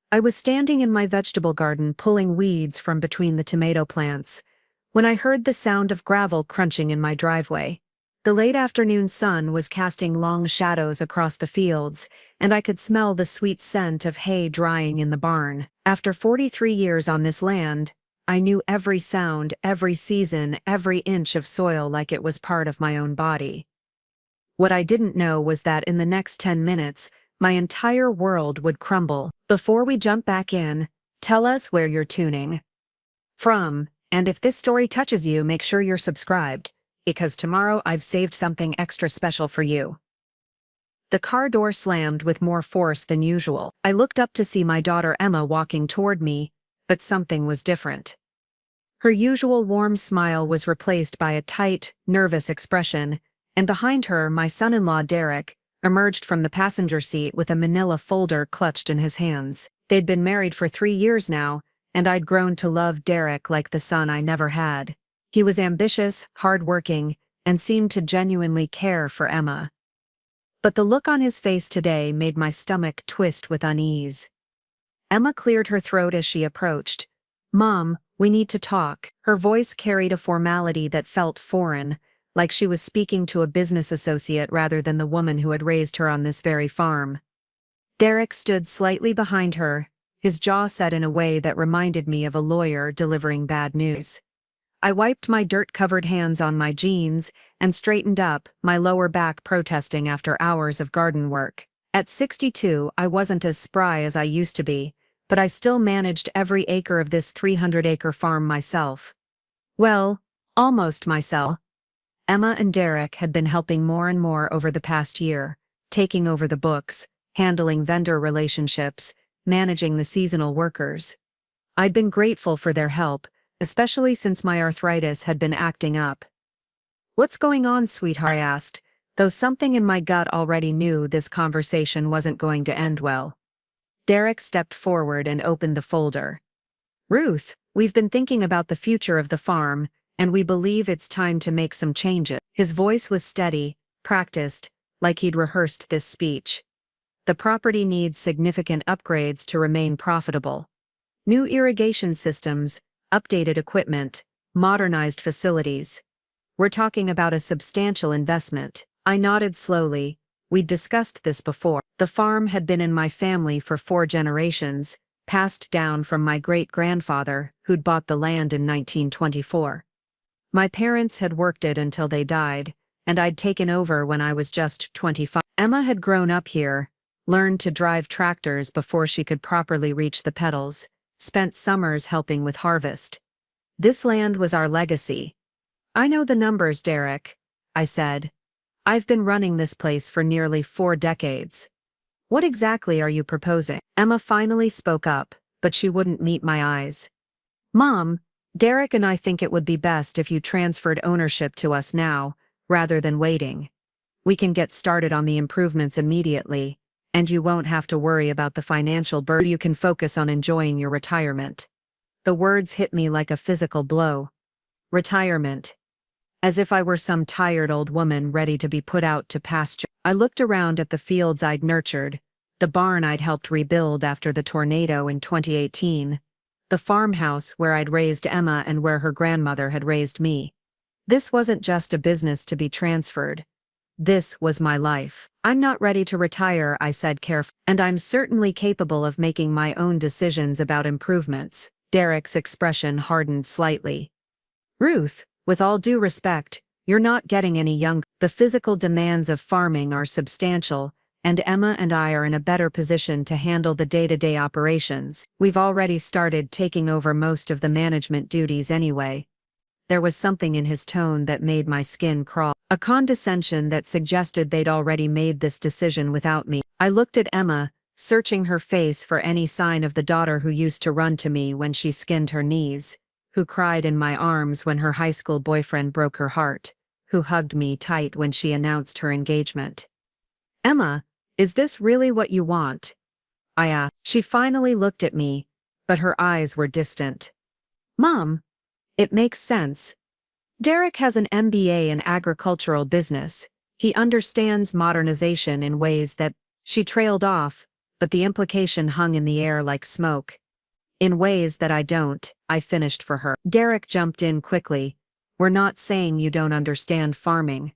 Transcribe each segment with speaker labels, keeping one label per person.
Speaker 1: I was standing in my vegetable garden pulling weeds from between the tomato plants when I heard the sound of gravel crunching in my driveway. The late afternoon sun was casting long shadows across the fields, and I could smell the sweet scent of hay drying in the barn. After 43 years on this land, I knew every sound, every season, every inch of soil like it was part of my own body. What I didn't know was that in the next 10 minutes, my entire world would crumble. Before we jump back in, tell us where you're tuning from, and if this story touches you, make sure you're subscribed, because tomorrow I've saved something extra special for you. The car door slammed with more force than usual. I looked up to see my daughter Emma walking toward me, but something was different. Her usual warm smile was replaced by a tight, nervous expression, and behind her, my son-in-law Derek emerged from the passenger seat with a manila folder clutched in his hands. They'd been married for 3 years now, and I'd grown to love Derek like the son I never had. He was ambitious, hard-working, and seemed to genuinely care for Emma. But the look on his face today made my stomach twist with unease. Emma cleared her throat as she approached. "Mom, we need to talk." Her voice carried a formality that felt foreign, like she was speaking to a business associate rather than the woman who had raised her on this very farm. Derek stood slightly behind her, his jaw set in a way that reminded me of a lawyer delivering bad news. I wiped my dirt-covered hands on my jeans and straightened up, my lower back protesting after hours of garden work. At 62, I wasn't as spry as I used to be, but I still managed every acre of this 300-acre farm myself. Well, almost myself. Emma and Derek had been helping more and more over the past year, taking over the books, handling vendor relationships, managing the seasonal workers. I'd been grateful for their help, especially since my arthritis had been acting up. "What's going on, sweetheart?" I asked, though something in my gut already knew this conversation wasn't going to end well. Derek stepped forward and opened the folder. "Ruth, we've been thinking about the future of the farm, and we believe it's time to make some changes." His voice was steady, practiced, like he'd rehearsed this speech. "The property needs significant upgrades to remain profitable. New irrigation systems, updated equipment, modernized facilities. We're talking about a substantial investment." I nodded slowly. We'd discussed this before. The farm had been in my family for 4 generations, passed down from my great-grandfather, who'd bought the land in 1924. My parents had worked it until they died, and I'd taken over when I was just 25. Emma had grown up here, learned to drive tractors before she could properly reach the pedals, spent summers helping with harvest. This land was our legacy. "I know the numbers, Derek," I said. "I've been running this place for nearly 4 decades. What exactly are you proposing?" Emma finally spoke up, but she wouldn't meet my eyes. "Mom, Derek and I think it would be best if you transferred ownership to us now, rather than waiting. We can get started on the improvements immediately, and you won't have to worry about the financial burden. You can focus on enjoying your retirement." The words hit me like a physical blow. Retirement. As if I were some tired old woman ready to be put out to pasture. I looked around at the fields I'd nurtured, the barn I'd helped rebuild after the tornado in 2018, the farmhouse where I'd raised Emma and where her grandmother had raised me. This wasn't just a business to be transferred. This was my life. "I'm not ready to retire," I said carefully, "and I'm certainly capable of making my own decisions about improvements." Derek's expression hardened slightly. "Ruth, with all due respect, you're not getting any younger. The physical demands of farming are substantial, and Emma and I are in a better position to handle the day-to-day operations. We've already started taking over most of the management duties anyway." There was something in his tone that made my skin crawl, a condescension that suggested they'd already made this decision without me. I looked at Emma, searching her face for any sign of the daughter who used to run to me when she skinned her knees, who cried in my arms when her high school boyfriend broke her heart, who hugged me tight when she announced her engagement. "Emma, is this really what you want?" I asked. She finally looked at me, but her eyes were distant. "Mom, it makes sense. Derek has an MBA in agricultural business. He understands modernization in ways that..." She trailed off, but the implication hung in the air like smoke. In ways that I finished for her. Derek jumped in quickly. We're not saying you don't understand farming,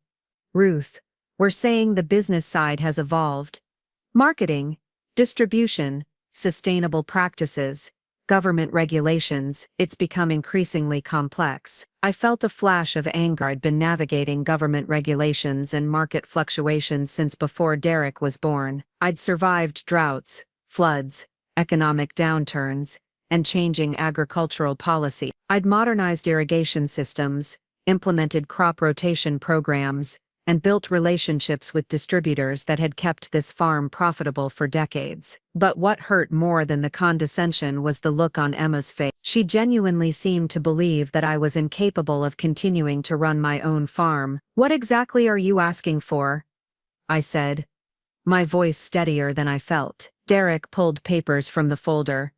Speaker 1: Ruth. We're saying the business side has evolved. Marketing, distribution, sustainable practices, government regulations, it's become increasingly complex. I felt a flash of anger. I'd been navigating government regulations and market fluctuations since before Derek was born. I'd survived droughts, floods, economic downturns, and changing agricultural policy. I'd modernized irrigation systems, implemented crop rotation programs, and built relationships with distributors that had kept this farm profitable for decades. But what hurt more than the condescension was the look on Emma's face. She genuinely seemed to believe that I was incapable of continuing to run my own farm. What exactly are you asking for? I said, my voice steadier than I felt. Derek pulled papers from the folder.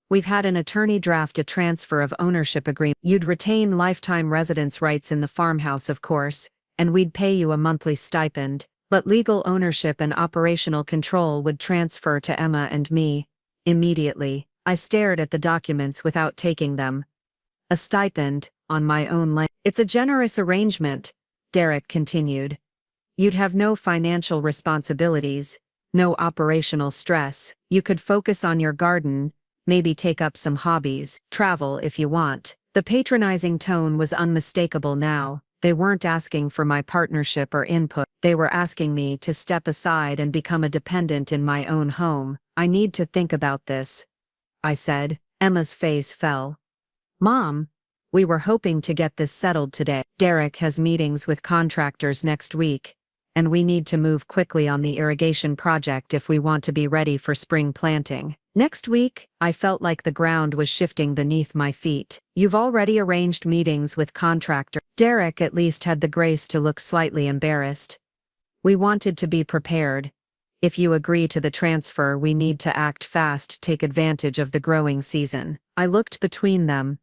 Speaker 1: We've had an attorney draft a transfer of ownership agreement. You'd retain lifetime residence rights in the farmhouse, of course, and we'd pay you a monthly stipend, but legal ownership and operational control would transfer to Emma and me. Immediately, I stared at the documents without taking them. A stipend, on my own land. It's a generous arrangement, Derek continued. You'd have no financial responsibilities, no operational stress. You could focus on your garden, maybe take up some hobbies, travel if you want. The patronizing tone was unmistakable now. They weren't asking for my partnership or input. They were asking me to step aside and become a dependent in my own home. I need to think about this, I said. Emma's face fell. Mom, we were hoping to get this settled today. Derek has meetings with contractors next week, and we need to move quickly on the irrigation project if we want to be ready for spring planting. Next week, I felt like the ground was shifting beneath my feet. You've already arranged meetings with contractors. Derek at least had the grace to look slightly embarrassed. We wanted to be prepared. If you agree to the transfer, we need to act fast, take advantage of the growing season. I looked between them.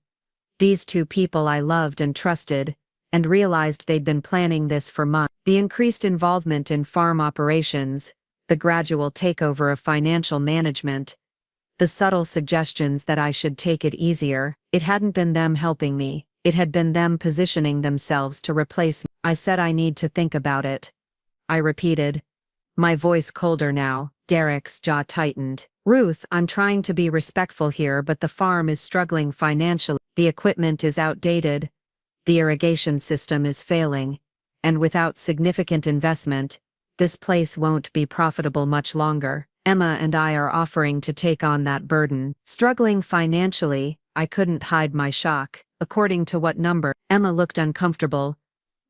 Speaker 1: These two people I loved and trusted, and realized they'd been planning this for months. The increased involvement in farm operations, the gradual takeover of financial management, the subtle suggestions that I should take it easier. It hadn't been them helping me, it had been them positioning themselves to replace me. I said I need to think about it, I repeated, my voice colder now. Derek's jaw tightened. Ruth, I'm trying to be respectful here, but the farm is struggling financially. The equipment is outdated, the irrigation system is failing, and without significant investment, this place won't be profitable much longer. Emma and I are offering to take on that burden. Struggling financially, I couldn't hide my shock. According to what number? Emma looked uncomfortable.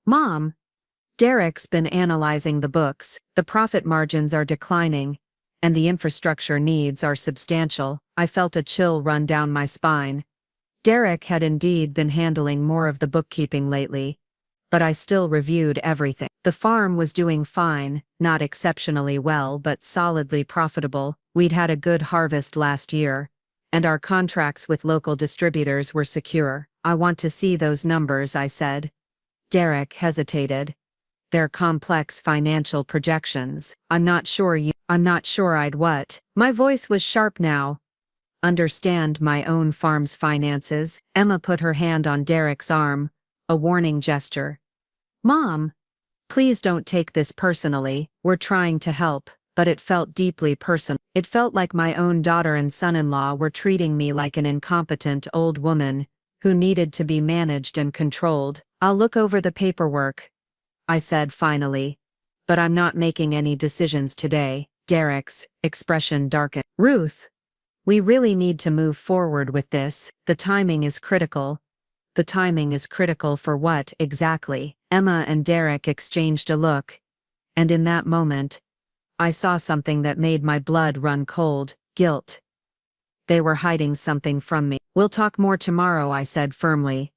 Speaker 1: Mom, Derek's been analyzing the books. The profit margins are declining, and the infrastructure needs are substantial. I felt a chill run down my spine. Derek had indeed been handling more of the bookkeeping lately, but I still reviewed everything. The farm was doing fine, not exceptionally well but solidly profitable. We'd had a good harvest last year, and our contracts with local distributors were secure. I want to see those numbers, I said. Derek hesitated. They're complex financial projections. I'm not sure I'd what? My voice was sharp now. Understand my own farm's finances. Emma put her hand on Derek's arm, a warning gesture. Mom, please don't take this personally. We're trying to help, but it felt deeply personal. It felt like my own daughter and son-in-law were treating me like an incompetent old woman who needed to be managed and controlled. I'll look over the paperwork, I said finally, but I'm not making any decisions today. Derek's expression darkened. Ruth, we really need to move forward with this. The timing is critical. The timing is critical for what, exactly? Emma and Derek exchanged a look, and in that moment, I saw something that made my blood run cold. Guilt. They were hiding something from me. We'll talk more tomorrow, I said firmly.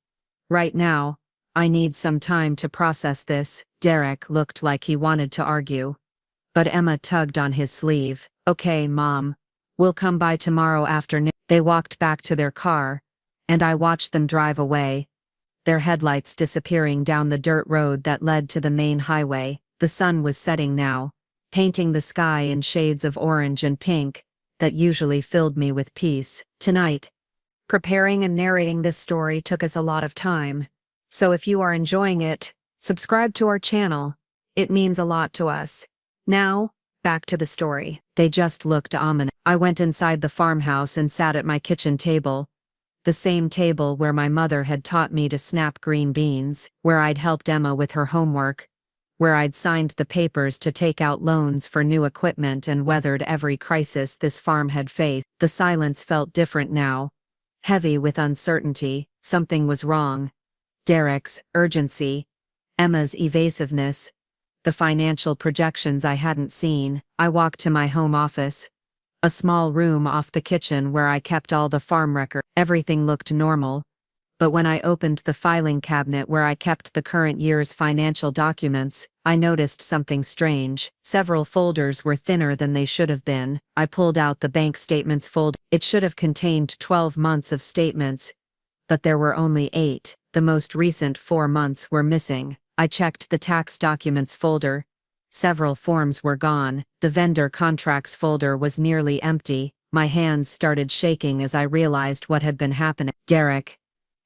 Speaker 1: Right now, I need some time to process this. Derek looked like he wanted to argue, but Emma tugged on his sleeve. Okay, Mom. We'll come by tomorrow afternoon. They walked back to their car, and I watched them drive away, their headlights disappearing down the dirt road that led to the main highway. The sun was setting now, painting the sky in shades of orange and pink, that usually filled me with peace. Tonight, preparing and narrating this story took us a lot of time. So if you are enjoying it, subscribe to our channel. It means a lot to us. Now, back to the story. They just looked ominous. I went inside the farmhouse and sat at my kitchen table. The same table where my mother had taught me to snap green beans, where I'd helped Emma with her homework, where I'd signed the papers to take out loans for new equipment and weathered every crisis this farm had faced. The silence felt different now. Heavy with uncertainty. Something was wrong. Derek's urgency, Emma's evasiveness, the financial projections I hadn't seen. I walked to my home office, a small room off the kitchen where I kept all the farm records. Everything looked normal, but when I opened the filing cabinet where I kept the current year's financial documents, I noticed something strange. Several folders were thinner than they should have been. I pulled out the bank statements folder. It should have contained 12 months of statements, but there were only 8. The most recent 4 months were missing. I checked the tax documents folder. Several forms were gone. The vendor contracts folder was nearly empty. My hands started shaking as I realized what had been happening. Derek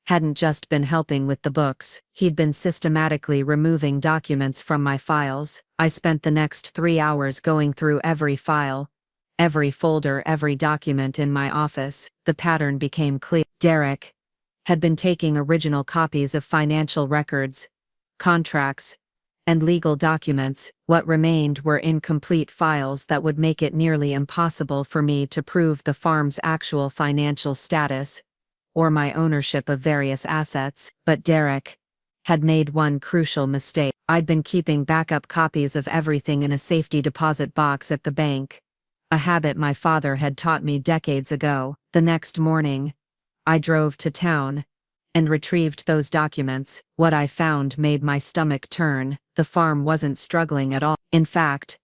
Speaker 1: hadn't just been helping with the books. He'd been systematically removing documents from my files. I spent the next 3 hours going through every file, every folder, every document in my office. The pattern became clear. Derek had been taking original copies of financial records, contracts, and legal documents. What remained were incomplete files that would make it nearly impossible for me to prove the farm's actual financial status or my ownership of various assets. But Derek had made one crucial mistake. I'd been keeping backup copies of everything in a safety deposit box at the bank, a habit my father had taught me decades ago. The next morning, I drove to town and retrieved those documents. What I found made my stomach turn. The farm wasn't struggling at all. In fact,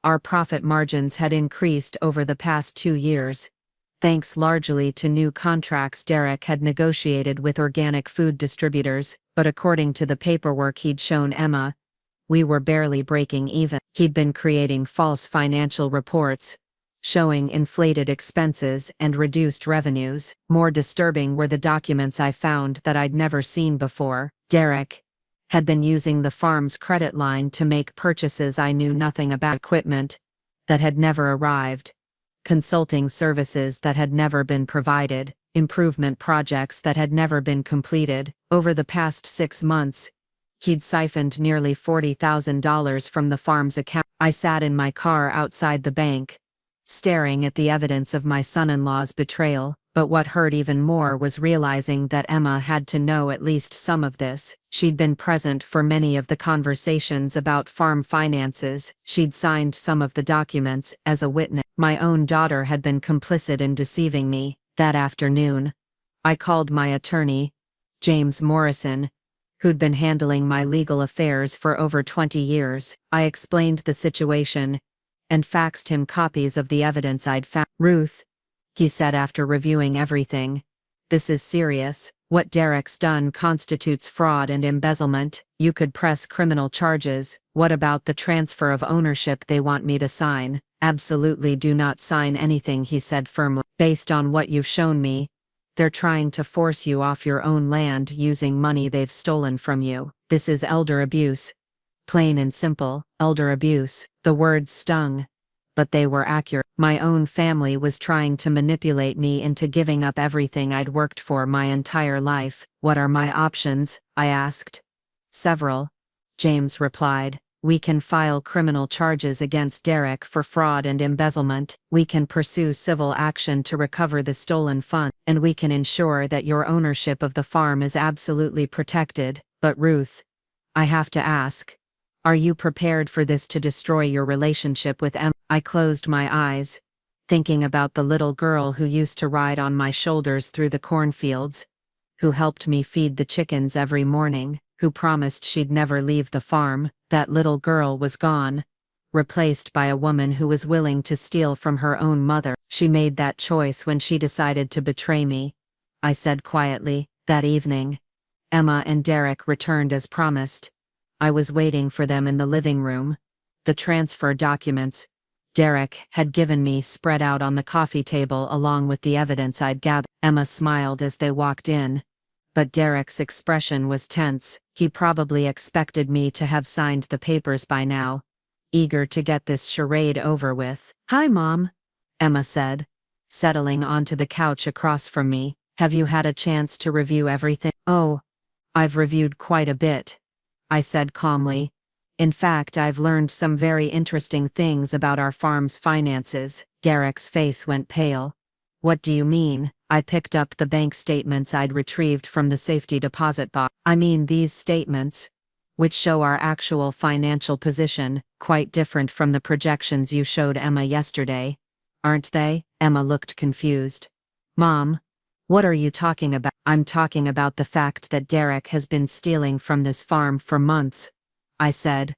Speaker 1: our profit margins had increased over the past 2 years, thanks largely to new contracts Derek had negotiated with organic food distributors. But according to the paperwork he'd shown Emma, we were barely breaking even. He'd been creating false financial reports, showing inflated expenses and reduced revenues. More disturbing were the documents I found that I'd never seen before. Derek had been using the farm's credit line to make purchases I knew nothing about, equipment that had never arrived, consulting services that had never been provided, improvement projects that had never been completed. Over the past 6 months, he'd siphoned nearly $40,000 from the farm's account. I sat in my car outside the bank, staring at the evidence of my son-in-law's betrayal. But what hurt even more was realizing that Emma had to know at least some of this. She'd been present for many of the conversations about farm finances. She'd signed some of the documents as a witness. My own daughter had been complicit in deceiving me. That afternoon, I called my attorney, James Morrison, who'd been handling my legal affairs for over 20 years. I explained the situation and faxed him copies of the evidence I'd found. "Ruth," he said after reviewing everything, "this is serious. What Derek's done constitutes fraud and embezzlement. You could press criminal charges. What about the transfer of ownership they want me to sign?" "Absolutely do not sign anything," he said firmly. "Based on what you've shown me, they're trying to force you off your own land using money they've stolen from you. This is elder abuse. Plain and simple, elder abuse." The words stung, but they were accurate. My own family was trying to manipulate me into giving up everything I'd worked for my entire life. "What are my options?" I asked. "Several," James replied. "We can file criminal charges against Derek for fraud and embezzlement. We can pursue civil action to recover the stolen funds. And we can ensure that your ownership of the farm is absolutely protected. But Ruth, I have to ask, are you prepared for this to destroy your relationship with Emma?" I closed my eyes, thinking about the little girl who used to ride on my shoulders through the cornfields, who helped me feed the chickens every morning, who promised she'd never leave the farm. That little girl was gone, replaced by a woman who was willing to steal from her own mother. She made that choice when she decided to betray me, I said quietly. That evening, Emma and Derek returned as promised. I was waiting for them in the living room. The transfer documents, Derek had given me spread out on the coffee table along with the evidence I'd gathered. Emma smiled as they walked in. But Derek's expression was tense. He probably expected me to have signed the papers by now, eager to get this charade over with. "Hi, Mom," Emma said, settling onto the couch across from me. "Have you had a chance to review everything?" "Oh, I've reviewed quite a bit," I said calmly. "In fact, I've learned some very interesting things about our farm's finances." Derek's face went pale. "What do you mean?" I picked up the bank statements I'd retrieved from the safety deposit box. "I mean these statements, which show our actual financial position, quite different from the projections you showed Emma yesterday, aren't they?" Emma looked confused. "Mom, what are you talking about?" "I'm talking about the fact that Derek has been stealing from this farm for months," I said,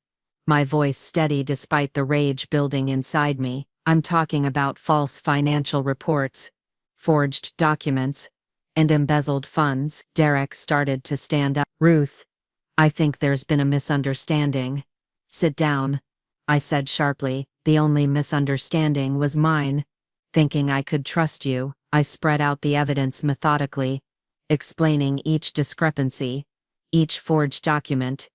Speaker 1: my voice steady despite the rage building inside me. "I'm talking about false financial reports, forged documents, and embezzled funds." Derek started to stand up. "Ruth, I think there's been a misunderstanding." "Sit down," I said sharply. "The only misunderstanding was mine. Thinking I could trust you." I spread out the evidence methodically, explaining each discrepancy, each forged document,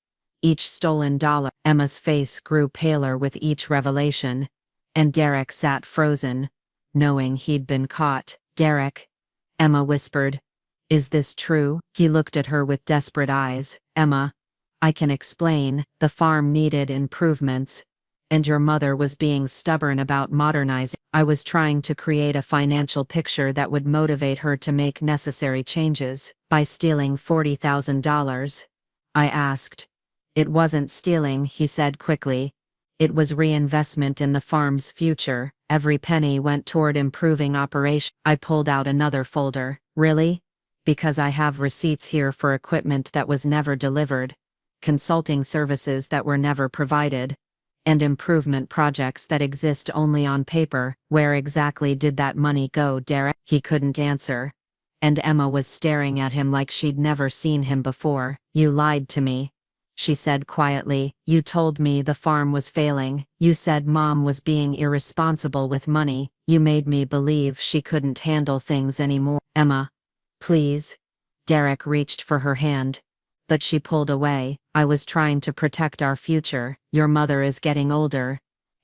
Speaker 1: each stolen dollar. Emma's face grew paler with each revelation, and Derek sat frozen, knowing he'd been caught. "Derek," Emma whispered, "is this true?" He looked at her with desperate eyes. "Emma, I can explain. The farm needed improvements, and your mother was being stubborn about modernizing. I was trying to create a financial picture that would motivate her to make necessary changes." "By stealing $40,000? I asked. "It wasn't stealing," he said quickly. "It was reinvestment in the farm's future. Every penny went toward improving operation." I pulled out another folder. "Really? Because I have receipts here for equipment that was never delivered, consulting services that were never provided, and improvement projects that exist only on paper." "Where exactly did that money go, Derek?" He couldn't answer, and Emma was staring at him like she'd never seen him before. "You lied to me," she said quietly. "You told me the farm was failing. You said Mom was being irresponsible with money. You made me believe she couldn't handle things anymore." "Emma, please." Derek reached for her hand, but she pulled away. "I was trying to protect our future. Your mother is getting older,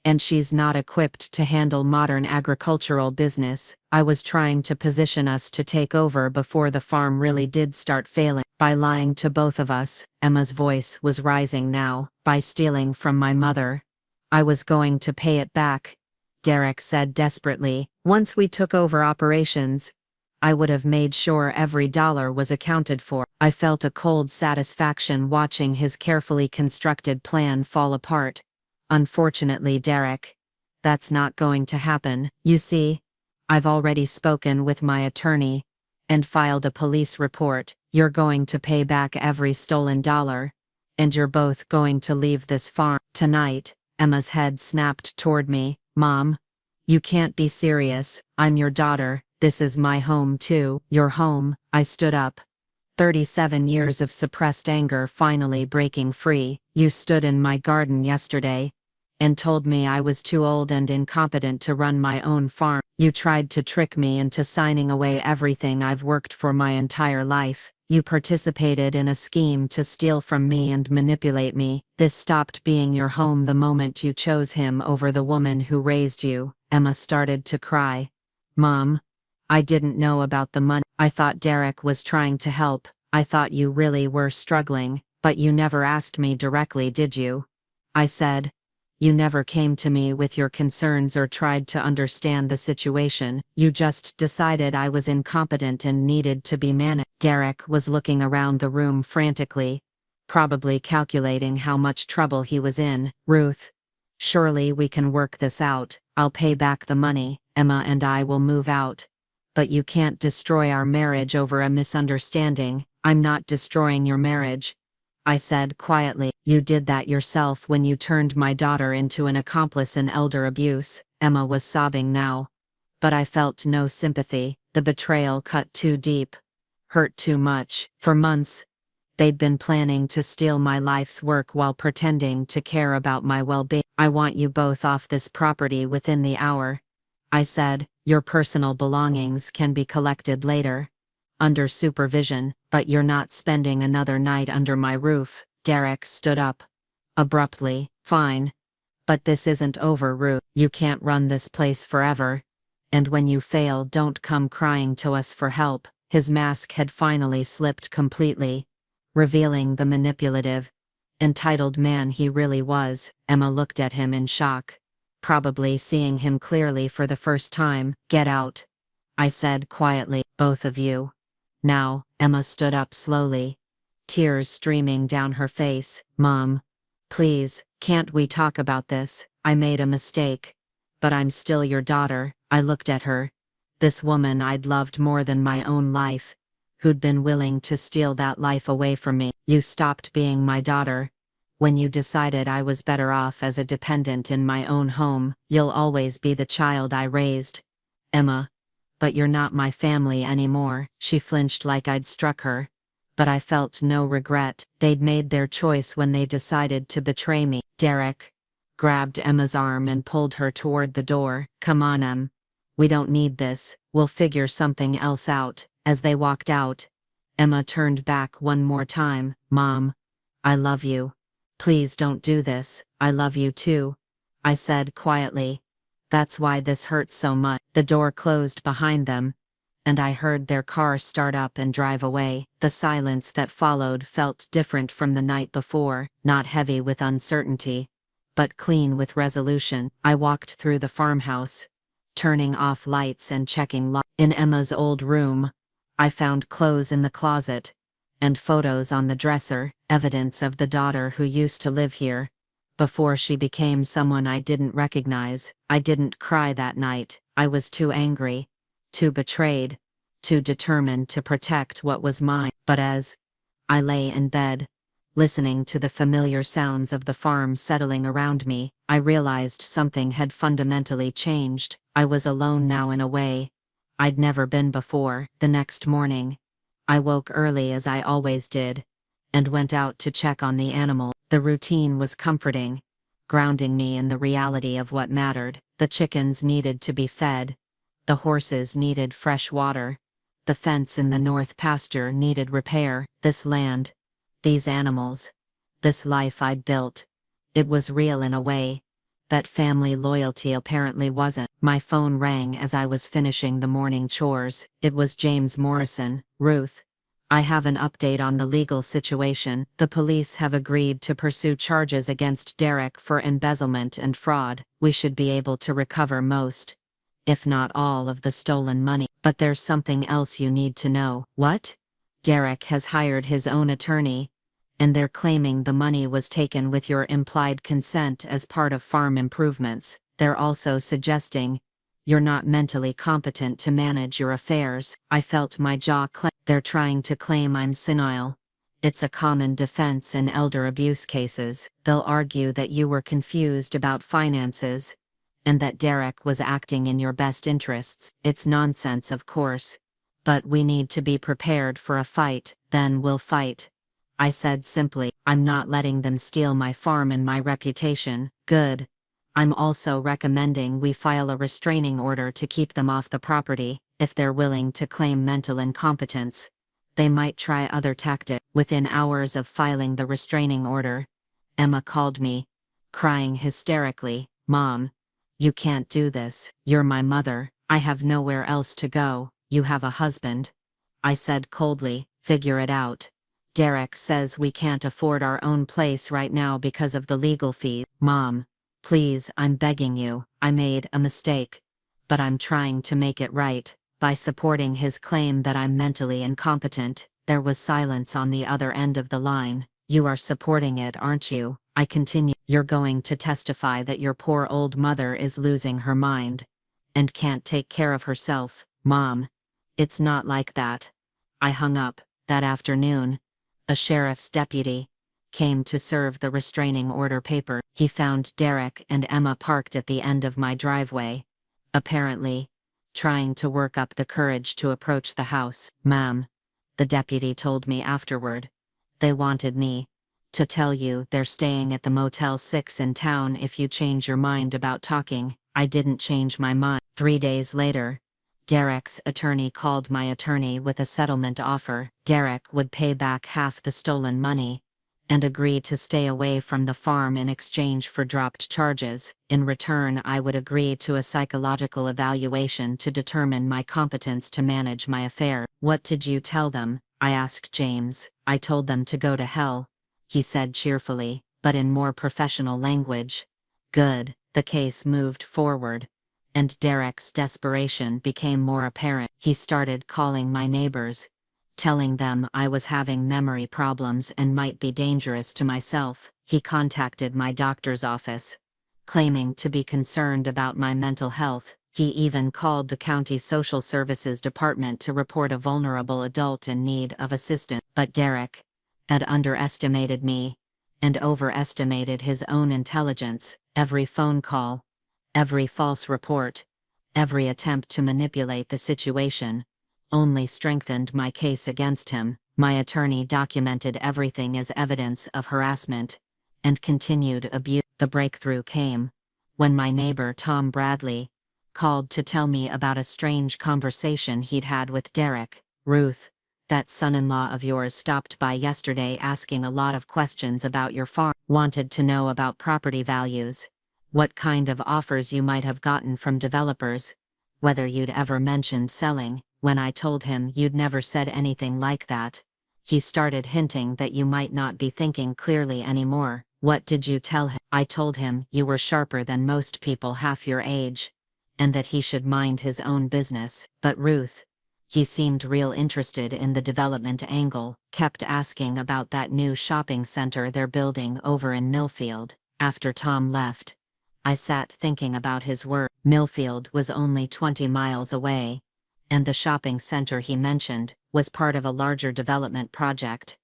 Speaker 1: and she's not equipped to handle modern agricultural business. I was trying to position us to take over before the farm really did start failing. By lying to both of us," Emma's voice was rising now, "by stealing from my mother, I was going to pay it back," Derek said desperately. "Once we took over operations, I would have made sure every dollar was accounted for." I felt a cold satisfaction watching his carefully constructed plan fall apart. "Unfortunately, Derek, that's not going to happen. You see, I've already spoken with my attorney and filed a police report. You're going to pay back every stolen dollar, and you're both going to leave this farm tonight." Emma's head snapped toward me. "Mom, you can't be serious. I'm your daughter. This is my home too." "Your home?" I stood up, 37 years of suppressed anger finally breaking free. "You stood in my garden yesterday and told me I was too old and incompetent to run my own farm. You tried to trick me into signing away everything I've worked for my entire life. You participated in a scheme to steal from me and manipulate me. This stopped being your home the moment you chose him over the woman who raised you." Emma started to cry. "Mom, I didn't know about the money. I thought Derek was trying to help. I thought you really were struggling, but you never asked me directly, did you?" I said. "You never came to me with your concerns or tried to understand the situation. You just decided I was incompetent and needed to be managed." Derek was looking around the room frantically, probably calculating how much trouble he was in. "Ruth, surely we can work this out. I'll pay back the money. Emma and I will move out. But you can't destroy our marriage over a misunderstanding." "I'm not destroying your marriage," I said quietly. "You did that yourself when you turned my daughter into an accomplice in elder abuse." Emma was sobbing now, but I felt no sympathy. The betrayal cut too deep, hurt too much. For months, They'd been planning to steal my life's work while pretending to care about my well-being. I want you both off this property within the hour, I said. Your personal belongings can be collected later, under supervision, but you're not spending another night under my roof. Derek stood up abruptly. Fine. But this isn't over, Ruth. You can't run this place forever. And when you fail, don't come crying to us for help. His mask had finally slipped completely, revealing the manipulative, entitled man he really was. Emma looked at him in shock, probably seeing him clearly for the first time. Get out, I said quietly. Both of you. Now. Emma stood up slowly, tears streaming down her face. Mom, please, can't we talk about this? I made a mistake, but I'm still your daughter. I looked at her, this woman I'd loved more than my own life, who'd been willing to steal that life away from me. You stopped being my daughter when you decided I was better off as a dependent in my own home. You'll always be the child I raised, Emma, but you're not my family anymore. She flinched like I'd struck her, but I felt no regret. They'd made their choice when they decided to betray me. Derek grabbed Emma's arm and pulled her toward the door. Come on, Em. We don't need this. We'll figure something else out. As they walked out, Emma turned back one more time. Mom, I love you. Please don't do this. I love you too, I said quietly. That's why this hurts so much. The door closed behind them, and I heard their car start up and drive away. The silence that followed felt different from the night before, not heavy with uncertainty, but clean with resolution. I walked through the farmhouse, turning off lights and checking locks. In Emma's old room, I found clothes in the closet, and photos on the dresser, evidence of the daughter who used to live here, before she became someone I didn't recognize. I didn't cry that night. I was too angry, too betrayed, too determined to protect what was mine. But as I lay in bed, listening to the familiar sounds of the farm settling around me, I realized something had fundamentally changed. I was alone now in a way I'd never been before. The next morning, I woke early as I always did, and went out to check on the animal. The routine was comforting, grounding me in the reality of what mattered. The chickens needed to be fed, the horses needed fresh water, the fence in the north pasture needed repair. This land, these animals, this life I'd built, it was real in a way that family loyalty apparently wasn't. My phone rang as I was finishing the morning chores. It was James Morrison. Ruth, I have an update on the legal situation. The police have agreed to pursue charges against Derek for embezzlement and fraud. We should be able to recover most, if not all, of the stolen money. But there's something else you need to know. What? Derek has hired his own attorney, and they're claiming the money was taken with your implied consent as part of farm improvements. They're also suggesting you're not mentally competent to manage your affairs. I felt my jaw clench. They're trying to claim I'm senile. It's a common defense in elder abuse cases. They'll argue that you were confused about finances, and that Derek was acting in your best interests. It's nonsense, of course, but we need to be prepared for a fight. Then we'll fight, I said simply. I'm not letting them steal my farm and my reputation. Good. I'm also recommending we file a restraining order to keep them off the property. If they're willing to claim mental incompetence, they might try other tactics. Within hours of filing the restraining order, Emma called me, crying hysterically. Mom, you can't do this. You're my mother. I have nowhere else to go. You have a husband, I said coldly. Figure it out. Derek says we can't afford our own place right now because of the legal fees. Mom, please, I'm begging you. I made a mistake, but I'm trying to make it right by supporting his claim that I'm mentally incompetent. There was silence on the other end of the line. You are supporting it, aren't you? I continued. You're going to testify that your poor old mother is losing her mind and can't take care of herself. Mom, it's not like that. I hung up. That afternoon, a sheriff's deputy came to serve the restraining order paper. He found Derek and Emma parked at the end of my driveway, apparently trying to work up the courage to approach the house. Ma'am, the deputy told me afterward,
Speaker 2: They wanted me to tell you they're staying at the Motel 6 in town if you change your mind about talking. I didn't change my mind. 3 days later, Derek's attorney called my attorney with a settlement offer. Derek would pay back half the stolen money and agree to stay away from the farm in exchange for dropped charges. In return, I would agree to a psychological evaluation to determine my competence to manage my affair. What did you tell them? I asked James. I told them to go to hell, he said cheerfully, but in more professional language. Good. The case moved forward, and Derek's desperation became more apparent. He started calling my neighbors, telling them I was having memory problems and might be dangerous to myself. He contacted my doctor's office, claiming to be concerned about my mental health. He even called the county social services department to report a vulnerable adult in need of assistance. But Derek had underestimated me and overestimated his own intelligence. Every phone call, every false report, every attempt to manipulate the situation only strengthened my case against him. My attorney documented everything as evidence of harassment and continued abuse. The breakthrough came when my neighbor Tom Bradley called to tell me about a strange conversation he'd had with Derek. Ruth, that son-in-law of yours stopped by yesterday asking a lot of questions about your farm. Wanted to know about property values, what kind of offers you might have gotten from developers, whether you'd ever mentioned selling. When I told him you'd never said anything like that, he started hinting that you might not be thinking clearly anymore. What did you tell him? I told him you were sharper than most people half your age, and that he should mind his own business. But Ruth, he seemed real interested in the development angle, kept asking about that new shopping center they're building over in Millfield. After Tom left, I sat thinking about his words. Millfield was only 20 miles away, and the shopping center he mentioned was part of a larger development project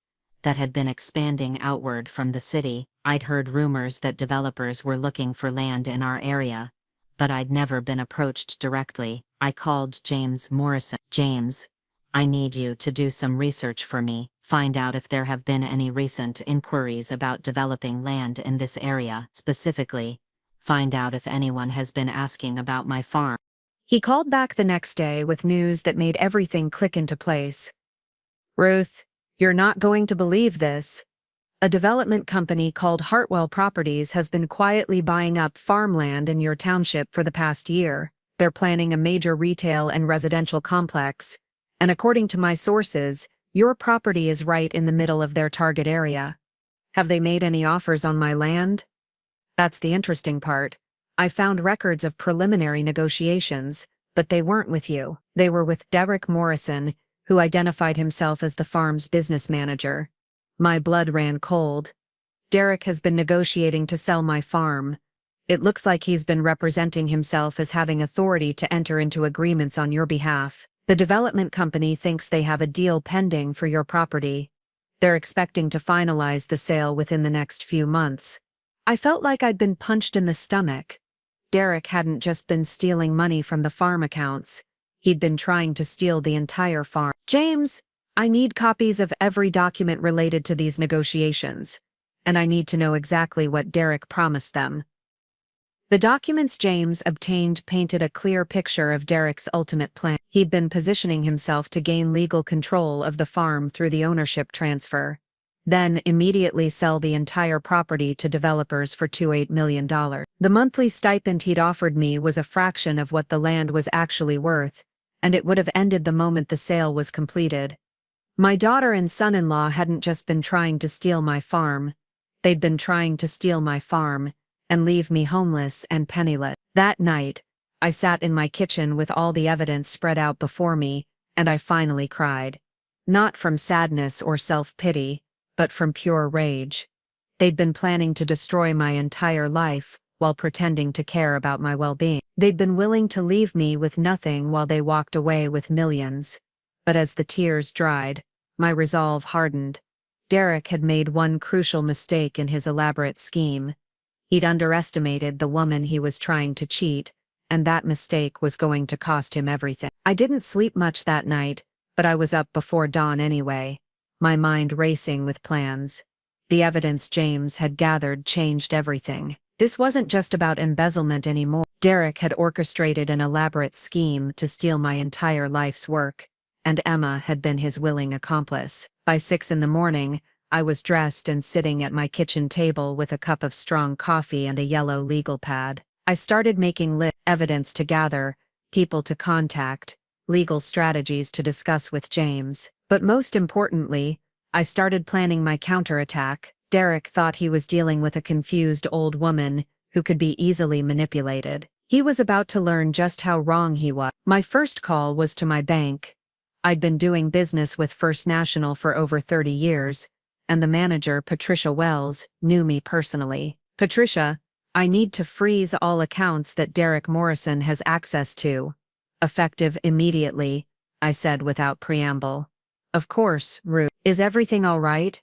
Speaker 2: that had been expanding outward from the city. I'd heard rumors that developers were looking for land in our area, but I'd never been approached directly. I called James Morrison. James, I need you to do some research for me, find out if there have been any recent inquiries about developing land in this area. Specifically, find out if anyone has been asking about my farm.
Speaker 1: He called back the next day with news that made everything click into place. Ruth, you're not going to believe this. A development company called Hartwell Properties has been quietly buying up farmland in your township for the past year. They're planning a major retail and residential complex, and according to my sources, your property is right in the middle of their target area. Have they made any offers on my land? That's the interesting part. I found records of preliminary negotiations, but they weren't with you. They were with Derek Morrison, who identified himself as the farm's business manager. My blood ran cold. Derek has been negotiating to sell my farm. It looks like he's been representing himself as having authority to enter into agreements on your behalf. The development company thinks they have a deal pending for your property. They're expecting to finalize the sale within the next few months. I felt like I'd been punched in the stomach. Derek hadn't just been stealing money from the farm accounts. He'd been trying to steal the entire farm. James, I need copies of every document related to these negotiations, and I need to know exactly what Derek promised them. The documents James obtained painted a clear picture of Derek's ultimate plan. He'd been positioning himself to gain legal control of the farm through the ownership transfer, then immediately sell the entire property to developers for $28 million. The monthly stipend he'd offered me was a fraction of what the land was actually worth, and it would have ended the moment the sale was completed. My daughter and son-in-law hadn't just been trying to steal my farm. They'd been trying to steal my farm and leave me homeless and penniless. That night, I sat in my kitchen with all the evidence spread out before me, and I finally cried. Not from sadness or self-pity, but from pure rage. They'd been planning to destroy my entire life while pretending to care about my well-being. They'd been willing to leave me with nothing while they walked away with millions. But as the tears dried, my resolve hardened. Derek had made one crucial mistake in his elaborate scheme. He'd underestimated the woman he was trying to cheat, and that mistake was going to cost him everything. I didn't sleep much that night, but I was up before dawn anyway. my mind racing with plans. The evidence James had gathered changed everything. This wasn't just about embezzlement anymore. Derek had orchestrated an elaborate scheme to steal my entire life's work, and Emma had been his willing accomplice. By 6 in the morning, I was dressed and sitting at my kitchen table with a cup of strong coffee and a yellow legal pad. I started making evidence to gather, people to contact, legal strategies to discuss with James. But most importantly, I started planning my counterattack. Derek thought he was dealing with a confused old woman who could be easily manipulated. He was about to learn just how wrong he was. My first call was to my bank. I'd been doing business with First National for over 30 years, and the manager, Patricia Wells, knew me personally. "Patricia, I need to freeze all accounts that Derek Morrison has access to. Effective immediately," I said without preamble. "Of course, Ruth. Is everything all right?"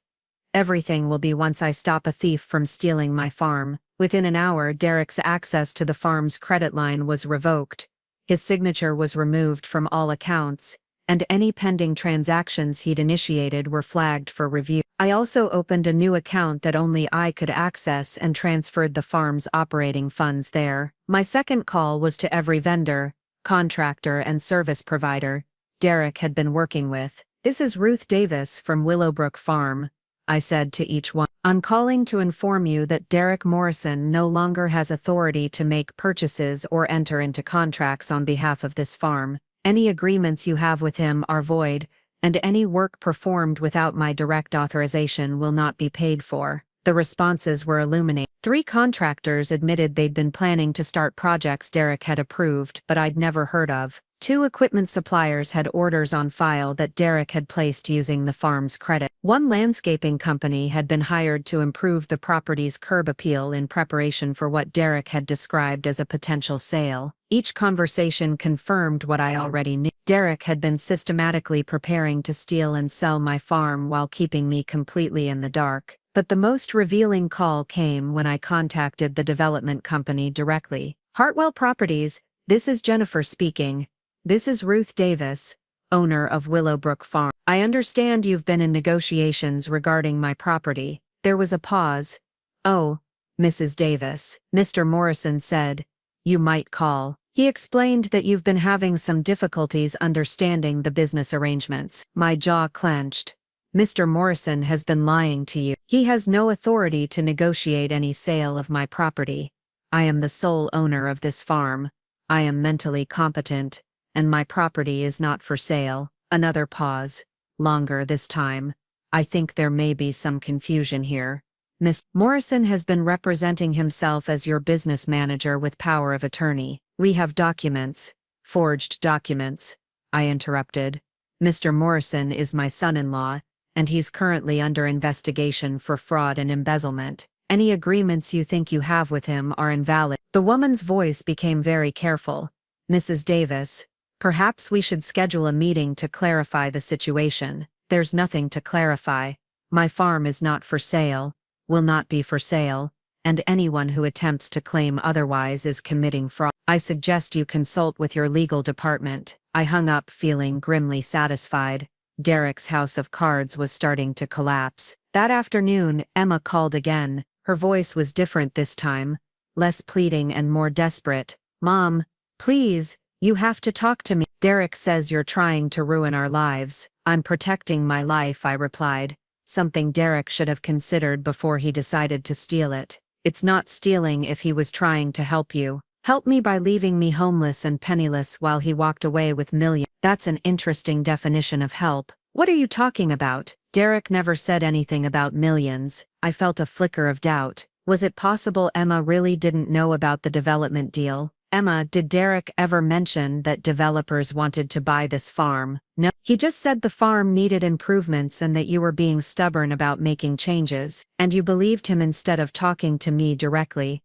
Speaker 1: "Everything will be once I stop a thief from stealing my farm." Within an hour, Derek's access to the farm's credit line was revoked. His signature was removed from all accounts, and any pending transactions he'd initiated were flagged for review. I also opened a new account that only I could access and transferred the farm's operating funds there. My second call was to every vendor, contractor, and service provider Derek had been working with. "This is Ruth Davis from Willowbrook Farm," I said to each one. "I'm calling to inform you that Derek Morrison no longer has authority to make purchases or enter into contracts on behalf of this farm. Any agreements you have with him are void, and any work performed without my direct authorization will not be paid for." The responses were illuminating. 3 contractors admitted they'd been planning to start projects Derek had approved but I'd never heard of. 2 equipment suppliers had orders on file that Derek had placed using the farm's credit. 1 landscaping company had been hired to improve the property's curb appeal in preparation for what Derek had described as a potential sale. Each conversation confirmed what I already knew. Derek had been systematically preparing to steal and sell my farm while keeping me completely in the dark. But the most revealing call came when I contacted the development company directly. "Hartwell Properties, this is Jennifer speaking. This is Ruth Davis, owner of Willowbrook Farm. I understand you've been in negotiations regarding my property." There was a pause. "Oh, Mrs. Davis," Mr. Morrison said, "you might call." He explained that you've been having some difficulties understanding the business arrangements. My jaw clenched. "Mr. Morrison has been lying to you. He has no authority to negotiate any sale of my property. I am the sole owner of this farm. I am mentally competent, and my property is not for sale." Another pause. Longer this time. "I think there may be some confusion here. Miss Morrison has been representing himself as your business manager with power of attorney. We have documents, forged documents," I interrupted. "Mr. Morrison is my son-in-law, and he's currently under investigation for fraud and embezzlement. Any agreements you think you have with him are invalid." The woman's voice became very careful. "Mrs. Davis, perhaps we should schedule a meeting to clarify the situation." "There's nothing to clarify. My farm is not for sale, will not be for sale, and anyone who attempts to claim otherwise is committing fraud. I suggest you consult with your legal department." I hung up feeling grimly satisfied. Derek's house of cards was starting to collapse. That afternoon, Emma called again. Her voice was different this time, less pleading and more desperate. "Mom, please, you have to talk to me. Derek says you're trying to ruin our lives." "I'm protecting my life," I replied, something Derek should have considered before he decided to steal it. "It's not stealing if he was trying to help you. Help me by leaving me homeless and penniless while he walked away with millions." "That's an interesting definition of help. What are you talking about?" Derek never said anything about millions. I felt a flicker of doubt. Was it possible Emma really didn't know about the development deal? "Emma, did Derek ever mention that developers wanted to buy this farm?" "No. He just said the farm needed improvements and that you were being stubborn about making changes. And you believed him instead of talking to me directly."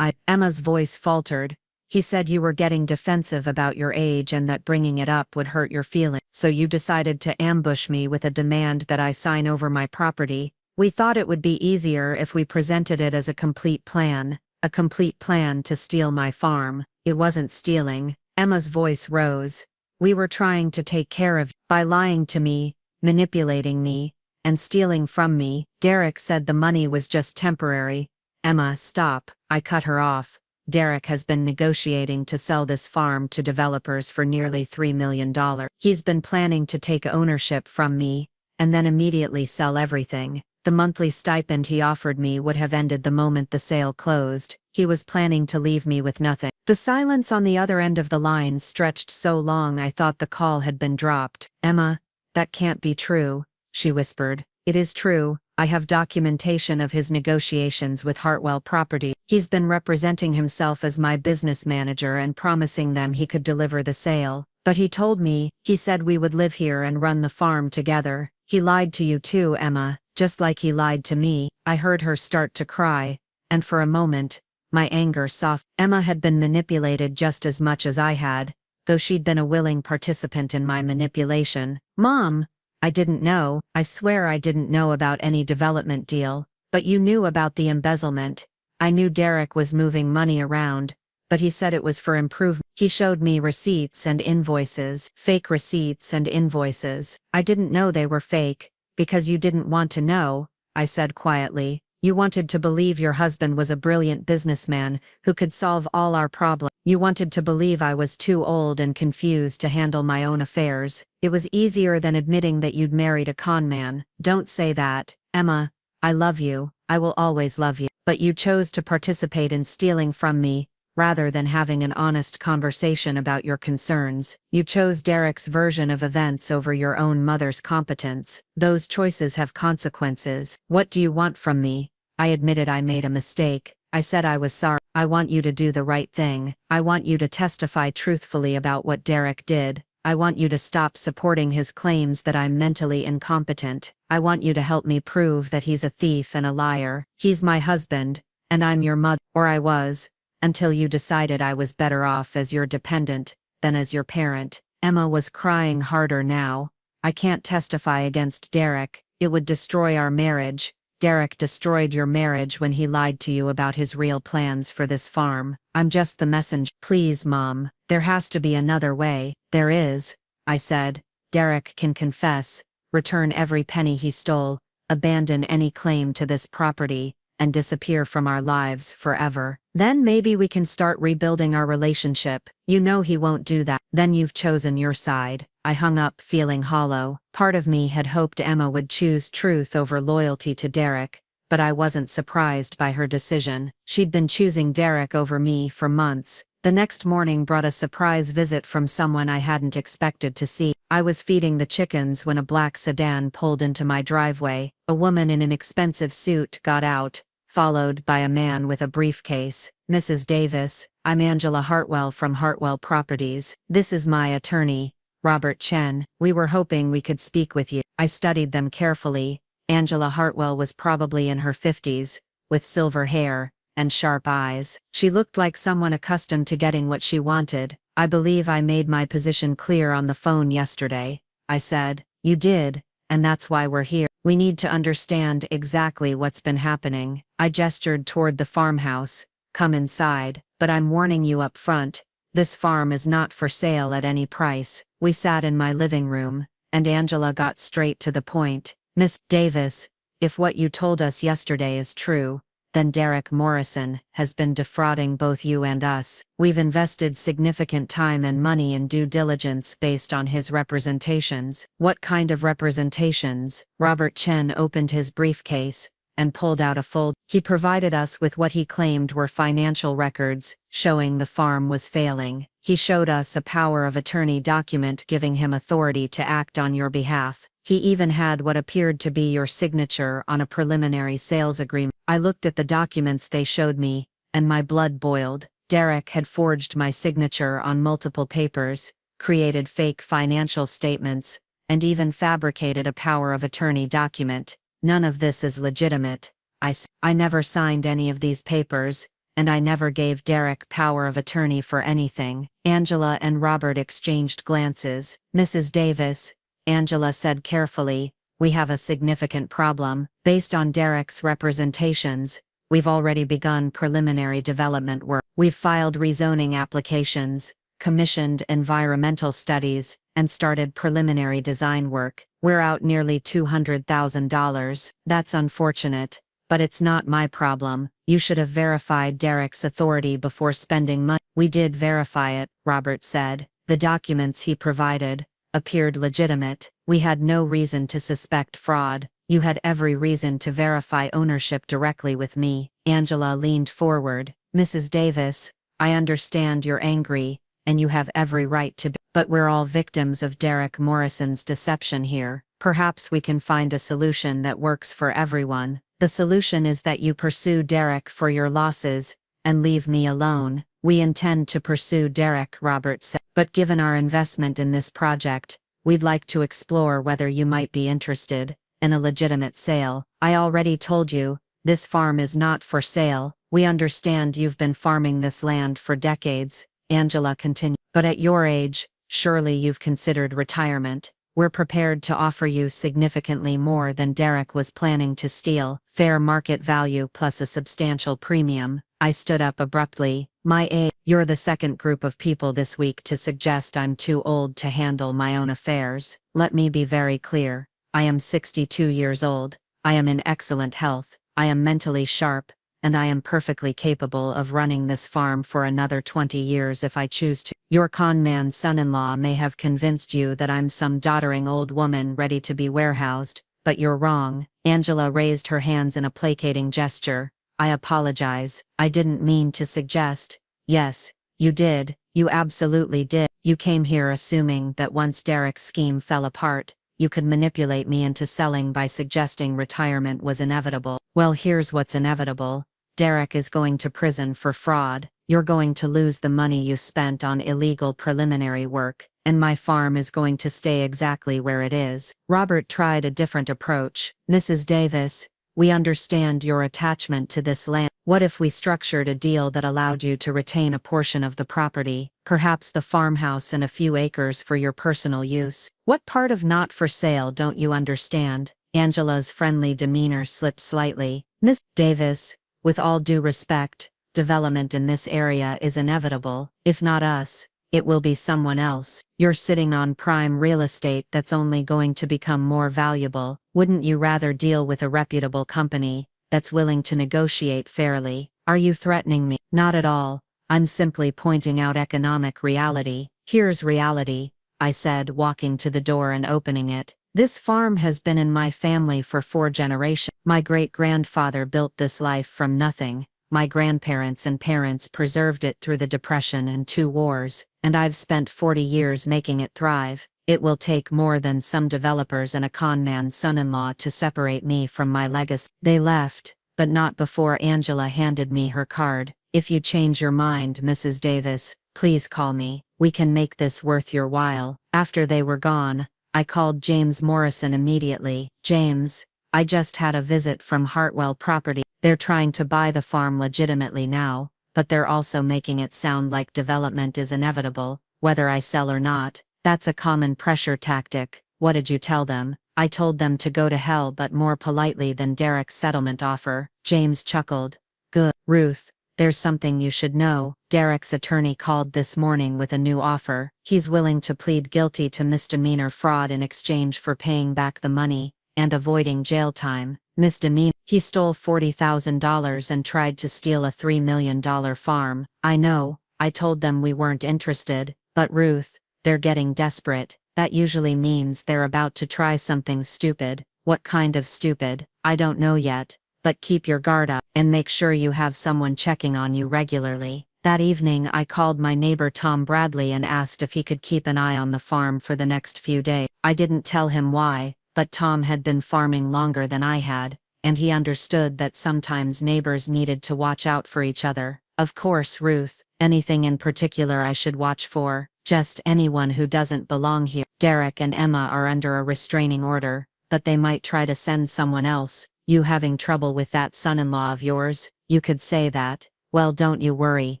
Speaker 1: Emma's voice faltered. "He said you were getting defensive about your age and that bringing it up would hurt your feelings. So you decided to ambush me with a demand that I sign over my property. We thought it would be easier if we presented it as a complete plan to steal my farm." "It wasn't stealing." Emma's voice rose. "We were trying to take care of you by lying to me, manipulating me, and stealing from me. Derek said the money was just temporary. Emma, stop, I cut her off. Derek has been negotiating to sell this farm to developers for nearly $3 million. He's been planning to take ownership from me, and then immediately sell everything. The monthly stipend he offered me would have ended the moment the sale closed. He was planning to leave me with nothing. The silence on the other end of the line stretched so long I thought the call had been dropped. Emma, that can't be true, she whispered. It is true. I have documentation of his negotiations with Hartwell Property. He's been representing himself as my business manager and promising them he could deliver the sale. But he told me, he said we would live here and run the farm together. He lied to you too, Emma, just like he lied to me. I heard her start to cry, and for a moment, my anger softened. Emma had been manipulated just as much as I had, though she'd been a willing participant in my manipulation. Mom, I didn't know, I swear I didn't know about any development deal, but you knew about the embezzlement. I knew Derek was moving money around, but he said it was for improvement. He showed me receipts and invoices, fake receipts and invoices. I didn't know they were fake, because you didn't want to know, I said quietly. You wanted to believe your husband was a brilliant businessman who could solve all our problems. You wanted to believe I was too old and confused to handle my own affairs. It was easier than admitting that you'd married a con man. Don't say that, Emma. I love you. I will always love you. But you chose to participate in stealing from me, rather than having an honest conversation about your concerns. You chose Derek's version of events over your own mother's competence. Those choices have consequences. What do you want from me? I admitted I made a mistake. I said I was sorry. I want you to do the right thing. I want you to testify truthfully about what Derek did. I want you to stop supporting his claims that I'm mentally incompetent. I want you to help me prove that he's a thief and a liar. He's my husband, and I'm your mother, or I was, until you decided I was better off as your dependent than as your parent. Emma was crying harder now. I can't testify against Derek. It would destroy our marriage. Derek destroyed your marriage when he lied to you about his real plans for this farm. I'm just the messenger. Please, Mom, there has to be another way. There is, I said. Derek can confess, return every penny he stole, abandon any claim to this property, and disappear from our lives forever. Then maybe we can start rebuilding our relationship. You know he won't do that. Then you've chosen your side. I hung up feeling hollow. Part of me had hoped Emma would choose truth over loyalty to Derek, but I wasn't surprised by her decision. She'd been choosing Derek over me for months. The next morning brought a surprise visit from someone I hadn't expected to see. I was feeding the chickens when a black sedan pulled into my driveway. A woman in an expensive suit got out, followed by a man with a briefcase. Mrs. Davis, I'm Angela Hartwell from Hartwell Properties. This is my attorney, Robert Chen. We were hoping we could speak with you. I studied them carefully. Angela Hartwell was probably in her 50s, with silver hair and sharp eyes. She looked like someone accustomed to getting what she wanted. I believe I made my position clear on the phone yesterday, I said. You did, and that's why we're here. We need to understand exactly what's been happening. I gestured toward the farmhouse. Come inside, but I'm warning you up front. This farm is not for sale at any price. We sat in my living room, and Angela got straight to the point. Miss Davis, if what you told us yesterday is true, then Derek Morrison has been defrauding both you and us. We've invested significant time and money in due diligence based on his representations. What kind of representations? Robert Chen opened his briefcase and pulled out a fold. He provided us with what he claimed were financial records, showing the farm was failing. He showed us a power of attorney document giving him authority to act on your behalf. He even had what appeared to be your signature on a preliminary sales agreement. I looked at the documents they showed me, and my blood boiled. Derek had forged my signature on multiple papers, created fake financial statements, and even fabricated a power of attorney document. None of this is legitimate. I never signed any of these papers, and I never gave Derek power of attorney for anything. Angela and Robert exchanged glances. Mrs. Davis, Angela said carefully, we have a significant problem. Based on Derek's representations, we've already begun preliminary development work. We've filed rezoning applications, commissioned environmental studies, and started preliminary design work. We're out nearly $200,000. That's unfortunate, but it's not my problem. You should have verified Derek's authority before spending money. We did verify it, Robert said. The documents he provided appeared legitimate. We had no reason to suspect fraud. You had every reason to verify ownership directly with me. Angela leaned forward. Mrs. Davis, I understand you're angry, and you have every right to be, but we're all victims of Derek Morrison's deception here. Perhaps we can find a solution that works for everyone. The solution is that you pursue Derek for your losses, and leave me alone. We intend to pursue Derek, Robert said, but given our investment in this project, we'd like to explore whether you might be interested in a legitimate sale. I already told you, this farm is not for sale. We understand you've been farming this land for decades, Angela continued. But at your age, surely you've considered retirement. We're prepared to offer you significantly more than Derek was planning to steal, fair market value plus a substantial premium. I stood up abruptly. My age. You're the second group of people this week to suggest I'm too old to handle my own affairs. Let me be very clear. I am 62 years old. I am in excellent health. I am mentally sharp, and I am perfectly capable of running this farm for another 20 years if I choose to. Your con-man son-in-law may have convinced you that I'm some doddering old woman ready to be warehoused, but you're wrong. Angela raised her hands in a placating gesture. I apologize. I didn't mean to suggest. Yes, you did. You absolutely did. You came here assuming that once Derek's scheme fell apart, you could manipulate me into selling by suggesting retirement was inevitable. Well, here's what's inevitable. Derek is going to prison for fraud. You're going to lose the money you spent on illegal preliminary work, and my farm is going to stay exactly where it is. Robert tried a different approach. Mrs. Davis, we understand your attachment to this land. What if we structured a deal that allowed you to retain a portion of the property, perhaps the farmhouse and a few acres for your personal use? What part of not for sale don't you understand? Angela's friendly demeanor slipped slightly. Miss Davis, with all due respect, development in this area is inevitable. If not us, it will be someone else. You're sitting on prime real estate that's only going to become more valuable. Wouldn't you rather deal with a reputable company that's willing to negotiate fairly? Are you threatening me? Not at all. I'm simply pointing out economic reality. Here's reality, I said, walking to the door and opening it. This farm has been in my family for 4 generations. My great-grandfather built this life from nothing. My grandparents and parents preserved it through the Depression and 2 wars, and I've spent 40 years making it thrive. It will take more than some developers and a con-man's son-in-law to separate me from my legacy. They left, but not before Angela handed me her card. If you change your mind, Mrs. Davis, please call me. We can make this worth your while. After they were gone, I called James Morrison immediately. James, I just had a visit from Hartwell Property. They're trying to buy the farm legitimately now, but they're also making it sound like development is inevitable, whether I sell or not. That's a common pressure tactic. What did you tell them? I told them to go to hell, but more politely than Derek's settlement offer. James chuckled. Good. Ruth, there's something you should know. Derek's attorney called this morning with a new offer. He's willing to plead guilty to misdemeanor fraud in exchange for paying back the money and avoiding jail time. Misdemeanor. He stole $40,000 and tried to steal a $3 million farm. I know, I told them we weren't interested, but Ruth, they're getting desperate. That usually means they're about to try something stupid. What kind of stupid? I don't know yet, but keep your guard up and make sure you have someone checking on you regularly. That evening I called my neighbor Tom Bradley and asked if he could keep an eye on the farm for the next few days. I didn't tell him why, but Tom had been farming longer than I had, and he understood that sometimes neighbors needed to watch out for each other. Of course, Ruth, anything in particular I should watch for? Just anyone who doesn't belong here. Derek and Emma are under a restraining order, but they might try to send someone else. You having trouble with that son-in-law of yours? You could say that. Well, don't you worry.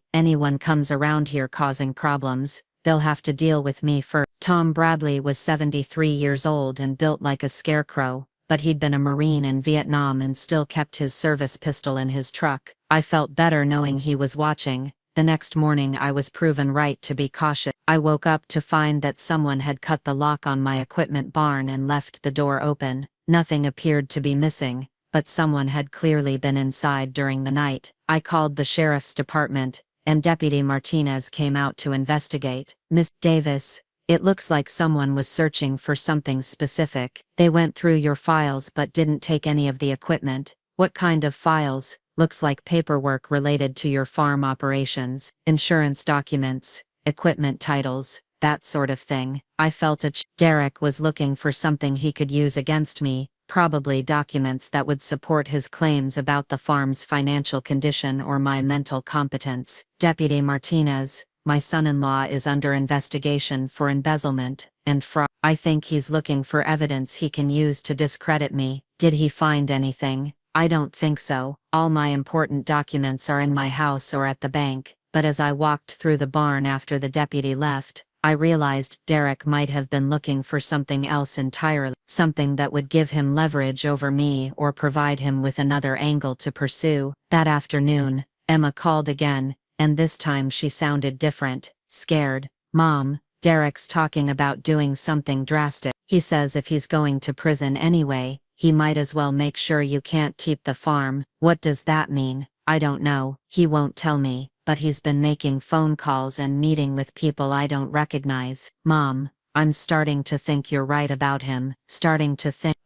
Speaker 1: Anyone comes around here causing problems, they'll have to deal with me first. Tom Bradley was 73 years old and built like a scarecrow, but he'd been a Marine in Vietnam and still kept his service pistol in his truck. I felt better knowing he was watching.
Speaker 2: The next morning I was proven right to be cautious. I woke up to find that someone had cut the lock on my equipment barn and left the door open. Nothing appeared to be missing, but someone had clearly been inside during the night. I called the sheriff's department, and Deputy Martinez came out to investigate. Miss Davis, it looks like someone was searching for something specific. They went through your files but didn't take any of the equipment. What kind of files? Looks like paperwork related to your farm operations, insurance documents, equipment titles, that sort of thing. I felt Derek was looking for something he could use against me, probably documents that would support his claims about the farm's financial condition or my mental competence. Deputy Martinez, my son-in-law is under investigation for embezzlement and fraud. I think he's looking for evidence he can use to discredit me. Did he find anything? I don't think so. All my important documents are in my house or at the bank, but as I walked through the barn after the deputy left, I realized Derek might have been looking for something else entirely, something that would give him leverage over me or provide him with another angle to pursue. That afternoon, Emma called again, and this time she sounded different, scared. Mom, Derek's talking about doing something drastic. He says if he's going to prison anyway, he might as well make sure you can't keep the farm. What does that mean? I don't know. He won't tell me, but he's been making phone calls and meeting with people I don't recognize. Mom, I'm starting to think you're right about him.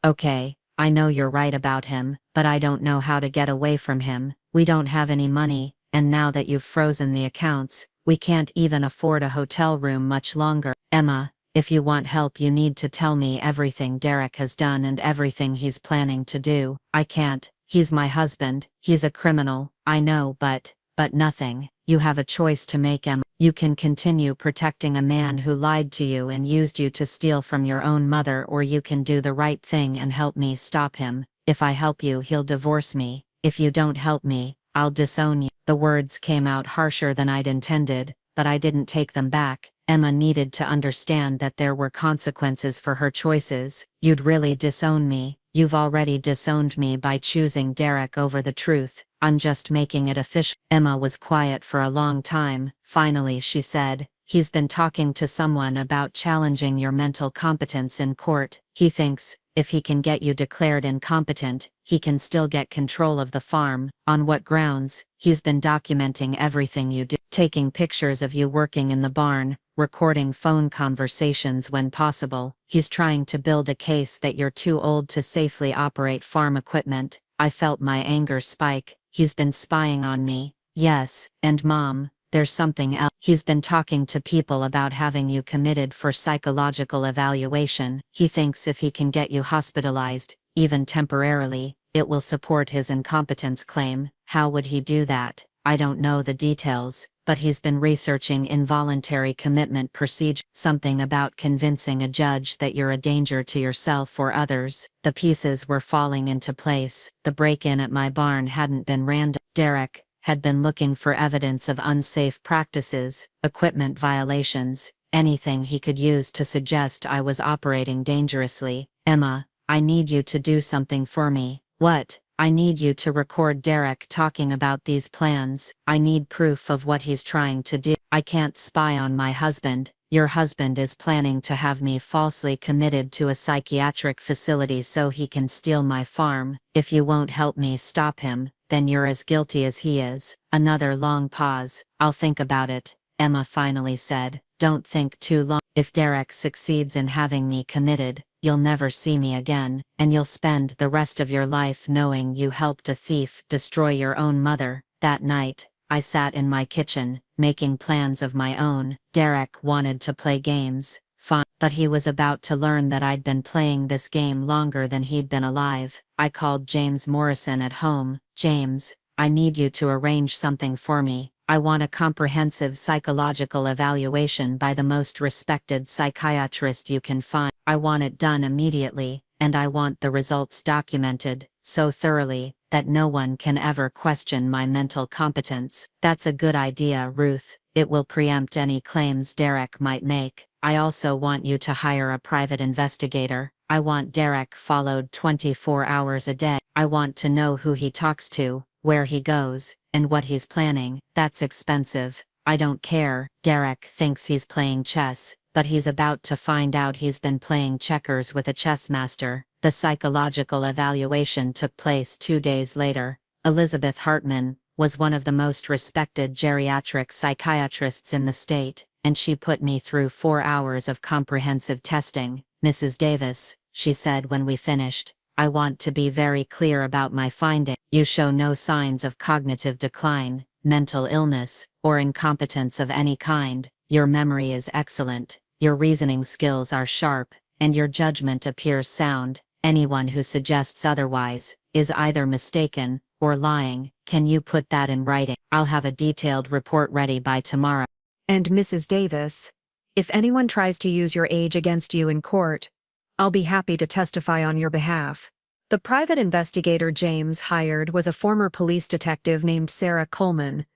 Speaker 2: Okay, I know you're right about him, but I don't know how to get away from him. We don't have any money, and now that you've frozen the accounts, we can't even afford a hotel room much longer. Emma, if you want help you need to tell me everything Derek has done and everything he's planning to do. I can't. He's my husband. He's a criminal. I know, but nothing. You have a choice to make, Emma. You can continue protecting a man who lied to you and used you to steal from your own mother, or you can do the right thing and help me stop him. If I help you, he'll divorce me. If you don't help me, I'll disown you. The words came out harsher than I'd intended, but I didn't take them back. Emma needed to understand that there were consequences for her choices. You'd really disown me. You've already disowned me by choosing Derek over the truth. I'm just making it official. Emma was quiet for a long time. Finally she said, he's been talking to someone about challenging your mental competence in court. He thinks, if he can get you declared incompetent, he can still get control of the farm. On what grounds? He's been documenting everything you do, taking pictures of you working in the barn, recording phone conversations when possible. He's trying to build a case that you're too old to safely operate farm equipment. I felt my anger spike. He's been spying on me. Yes, and Mom, there's something else. He's been talking to people about having you committed for psychological evaluation. He thinks if he can get you hospitalized, even temporarily, it will support his incompetence claim. How would he do that? I don't know the details, but he's been researching involuntary commitment procedure, something about convincing a judge that you're a danger to yourself or others. The pieces were falling into place. The break-in at my barn hadn't been random. Derek had been looking for evidence of unsafe practices, equipment violations, anything he could use to suggest I was operating dangerously. Emma, I need you to do something for me. What? I need you to record Derek talking about these plans. I need proof of what he's trying to do. I can't spy on my husband. Your husband is planning to have me falsely committed to a psychiatric facility so he can steal my farm. If you won't help me stop him, then you're as guilty as he is. Another long pause. I'll think about it, Emma finally said. Don't think too long. If Derek succeeds in having me committed, you'll never see me again, and you'll spend the rest of your life knowing you helped a thief destroy your own mother. That night, I sat in my kitchen, making plans of my own. Derek wanted to play games, fine, but he was about to learn that I'd been playing this game longer than he'd been alive. I called James Morrison at home. James, I need you to arrange something for me. I want a comprehensive psychological evaluation by the most respected psychiatrist you can find. I want it done immediately, and I want the results documented, so thoroughly, that no one can ever question my mental competence. That's a good idea, Ruth. It will preempt any claims Derek might make. I also want you to hire a private investigator. I want Derek followed 24 hours a day. I want to know who he talks to, where he goes, and what he's planning. That's expensive. I don't care. Derek thinks he's playing chess, but he's about to find out he's been playing checkers with a chess master. The psychological evaluation took place 2 days later. Elizabeth Hartman was one of the most respected geriatric psychiatrists in the state, and she put me through 4 hours of comprehensive testing. Mrs. Davis, she said when we finished, I want to be very clear about my finding. You show no signs of cognitive decline, mental illness, or incompetence of any kind. Your memory is excellent, your reasoning skills are sharp, and your judgment appears sound. Anyone who suggests otherwise is either mistaken or lying. Can you put that in writing? I'll have a detailed report ready by tomorrow.
Speaker 1: And Mrs. Davis, if anyone tries to use your age against you in court, I'll be happy to testify on your behalf. The private investigator James hired was a former police detective named Sarah Coleman.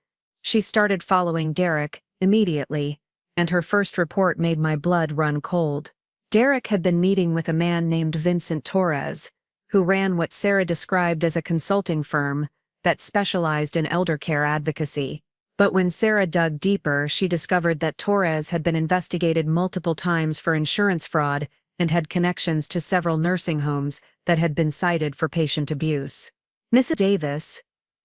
Speaker 1: She started following Derek immediately, and her first report made my blood run cold. Derek had been meeting with a man named Vincent Torres, who ran what Sarah described as a consulting firm that specialized in elder care advocacy. But when Sarah dug deeper, she discovered that Torres had been investigated multiple times for insurance fraud and had connections to several nursing homes that had been cited for patient abuse. Mrs. Davis,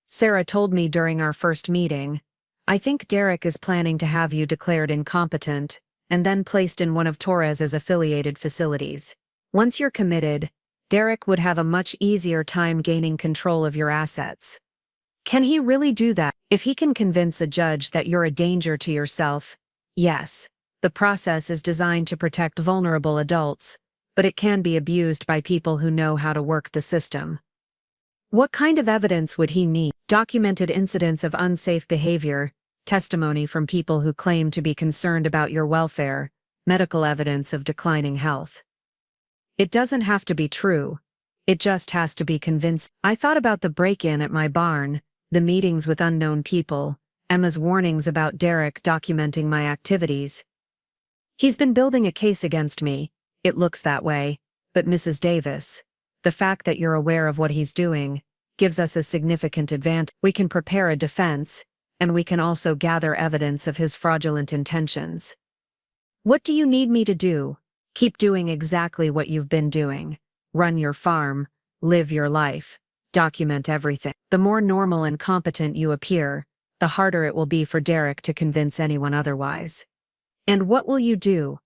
Speaker 1: Sarah told me during our first meeting, I think Derek is planning to have you declared incompetent and then placed in one of Torres's affiliated facilities. Once you're committed, Derek would have a much easier time gaining control of your assets. Can he really do that? If he can convince a judge that you're a danger to yourself, yes. The process is designed to protect vulnerable adults, but it can be abused by people who know how to work the system. What kind of evidence would he need? Documented incidents of unsafe behavior, testimony from people who claim to be concerned about your welfare, medical evidence of declining health. It doesn't have to be true. It just has to be convincing. I thought about the break-in at my barn, the meetings with unknown people, Emma's warnings about Derek documenting my activities. He's been building a case against me, it looks that way, but Mrs. Davis, the fact that you're aware of what he's doing gives us a significant advantage. We can prepare a defense, and we can also gather evidence of his fraudulent intentions. What do you need me to do? Keep doing exactly what you've been doing. Run your farm, live your life, document everything. The more normal and competent you appear, the harder it will be for Derek to convince anyone otherwise. And what will you do?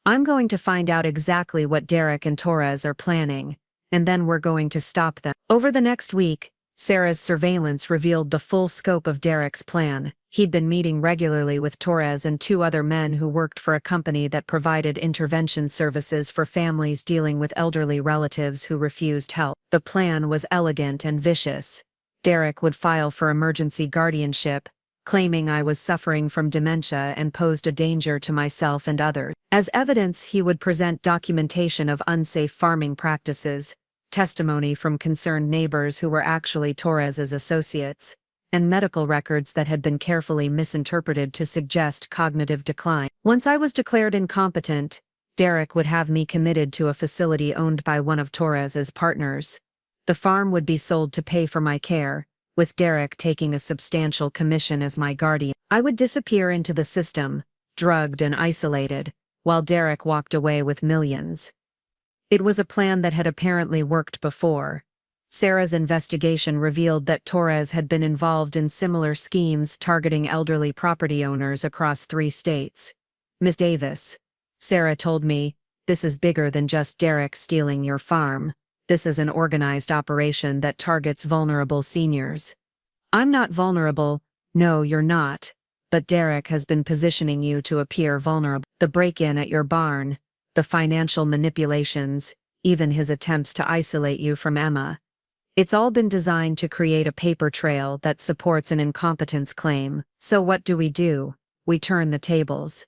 Speaker 1: I'm going to find out exactly what Derek and Torres are planning, and then we're going to stop them. Over the next week, Sarah's surveillance revealed the full scope of Derek's plan. He'd been meeting regularly with Torres and 2 other men who worked for a company that provided intervention services for families dealing with elderly relatives who refused help. The plan was elegant and vicious. Derek would file for emergency guardianship, claiming I was suffering from dementia and posed a danger to myself and others. As evidence, he would present documentation of unsafe farming practices, testimony from concerned neighbors who were actually Torres's associates, and medical records that had been carefully misinterpreted to suggest cognitive decline. Once I was declared incompetent, Derek would have me committed to a facility owned by one of Torres's partners. The farm would be sold to pay for my care, with Derek taking a substantial commission as my guardian. I would disappear into the system, drugged and isolated, while Derek walked away with millions. It was a plan that had apparently worked before. Sarah's investigation revealed that Torres had been involved in similar schemes targeting elderly property owners across 3 states. Miss Davis, Sarah told me, this is bigger than just Derek stealing your farm. This is an organized operation that targets vulnerable seniors. I'm not vulnerable, no you're not, but Derek has been positioning you to appear vulnerable. The break-in at your barn, the financial manipulations, even his attempts to isolate you from Emma. It's all been designed to create a paper trail that supports an incompetence claim. So what do? We turn the tables.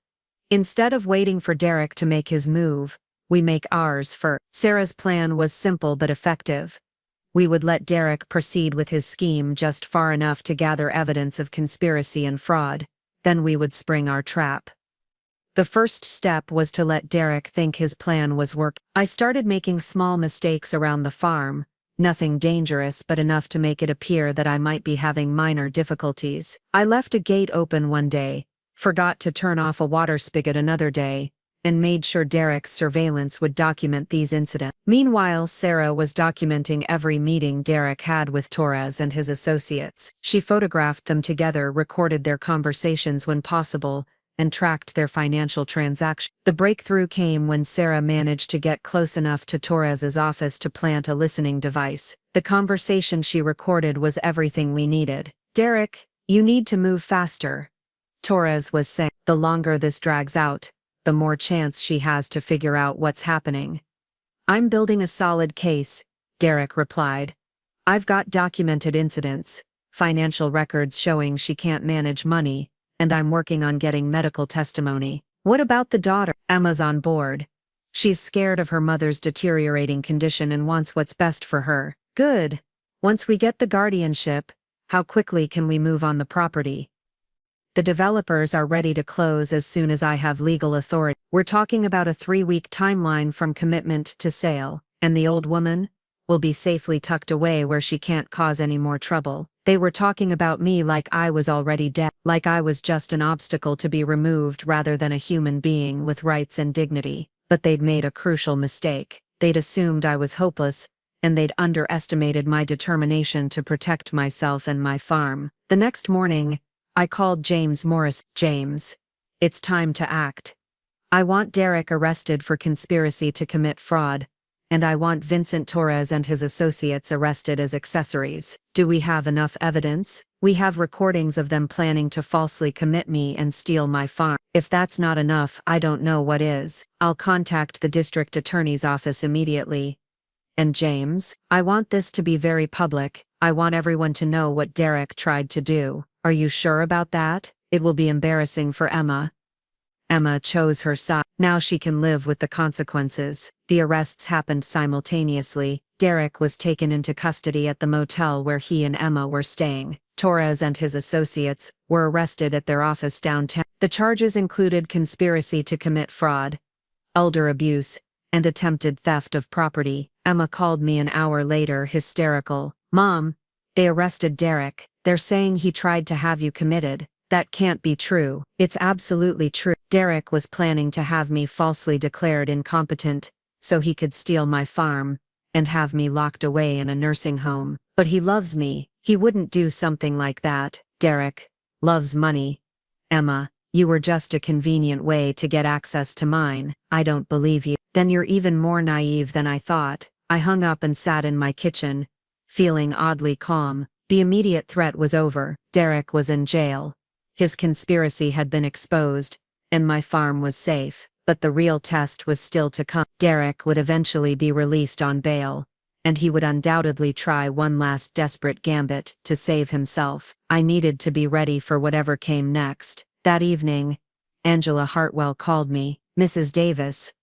Speaker 1: Instead of waiting for Derek to make his move, we make ours first. Sarah's plan was simple but effective. We would let Derek proceed with his scheme just far enough to gather evidence of conspiracy and fraud, then we would spring our trap. The first step was to let Derek think his plan was working. I started making small mistakes around the farm, Nothing dangerous, but enough to make it appear that I might be having minor difficulties. I left a gate open one day, forgot to turn off a water spigot another day, and made sure Derek's surveillance would document these incidents. Meanwhile, Sarah was documenting every meeting Derek had with Torres and his associates. She photographed them together, recorded their conversations when possible, and tracked their financial transactions. The breakthrough came when Sarah managed to get close enough to Torres's office to plant a listening device. The conversation she recorded was everything we needed. "Derek, you need to move faster," Torres was saying. "The longer this drags out, the more chance she has to figure out what's happening." "I'm building a solid case," Derek replied. "I've got documented incidents, financial records showing she can't manage money, and I'm working on getting medical testimony." "What about the daughter?" "Emma's on board. She's scared of her mother's deteriorating condition and wants what's best for her." "Good. Once we get the guardianship, how quickly can we move on the property?" "The developers are ready to close as soon as I have legal authority. We're talking about a 3-week timeline from commitment to sale, and the old woman will be safely tucked away where she can't cause any more trouble." They were talking about me like I was already dead, like I was just an obstacle to be removed rather than a human being with rights and dignity. But they'd made a crucial mistake. They'd assumed I was hopeless, and they'd underestimated my determination to protect myself and my farm. The next morning, I called James Morris. "James, it's time to act. I want Derek arrested for conspiracy to commit fraud, and I want Vincent Torres and his associates arrested as accessories. Do we have enough evidence? We have recordings of them planning to falsely commit me and steal my farm. If that's not enough, I don't know what is. I'll contact the district attorney's office immediately. And James, I want this to be very public. I want everyone to know what Derek tried to do. Are you sure about that? It will be embarrassing for Emma." Emma chose her side. Now she can live with the consequences. The arrests happened simultaneously. Derek was taken into custody at the motel where he and Emma were staying. Torres and his associates were arrested at their office downtown. The charges included conspiracy to commit fraud, elder abuse, and attempted theft of property. Emma called me an hour later, hysterical. "Mom, they arrested Derek. They're saying he tried to have you committed." "That can't be true." "It's absolutely true. Derek was planning to have me falsely declared incompetent, so he could steal my farm, and have me locked away in a nursing home. But he loves me. He wouldn't do something like that." "Derek loves money. Emma, you were just a convenient way to get access to mine." "I don't believe you." "Then you're even more naive than I thought." I hung up and sat in my kitchen, feeling oddly calm. The immediate threat was over. Derek was in jail. His conspiracy had been exposed, and my farm was safe. But the real test was still to come. Derek would eventually be released on bail, and he would undoubtedly try one last desperate gambit to save himself. I needed to be ready for whatever came next. That evening, Angela Hartwell called me. "Mrs. Davis,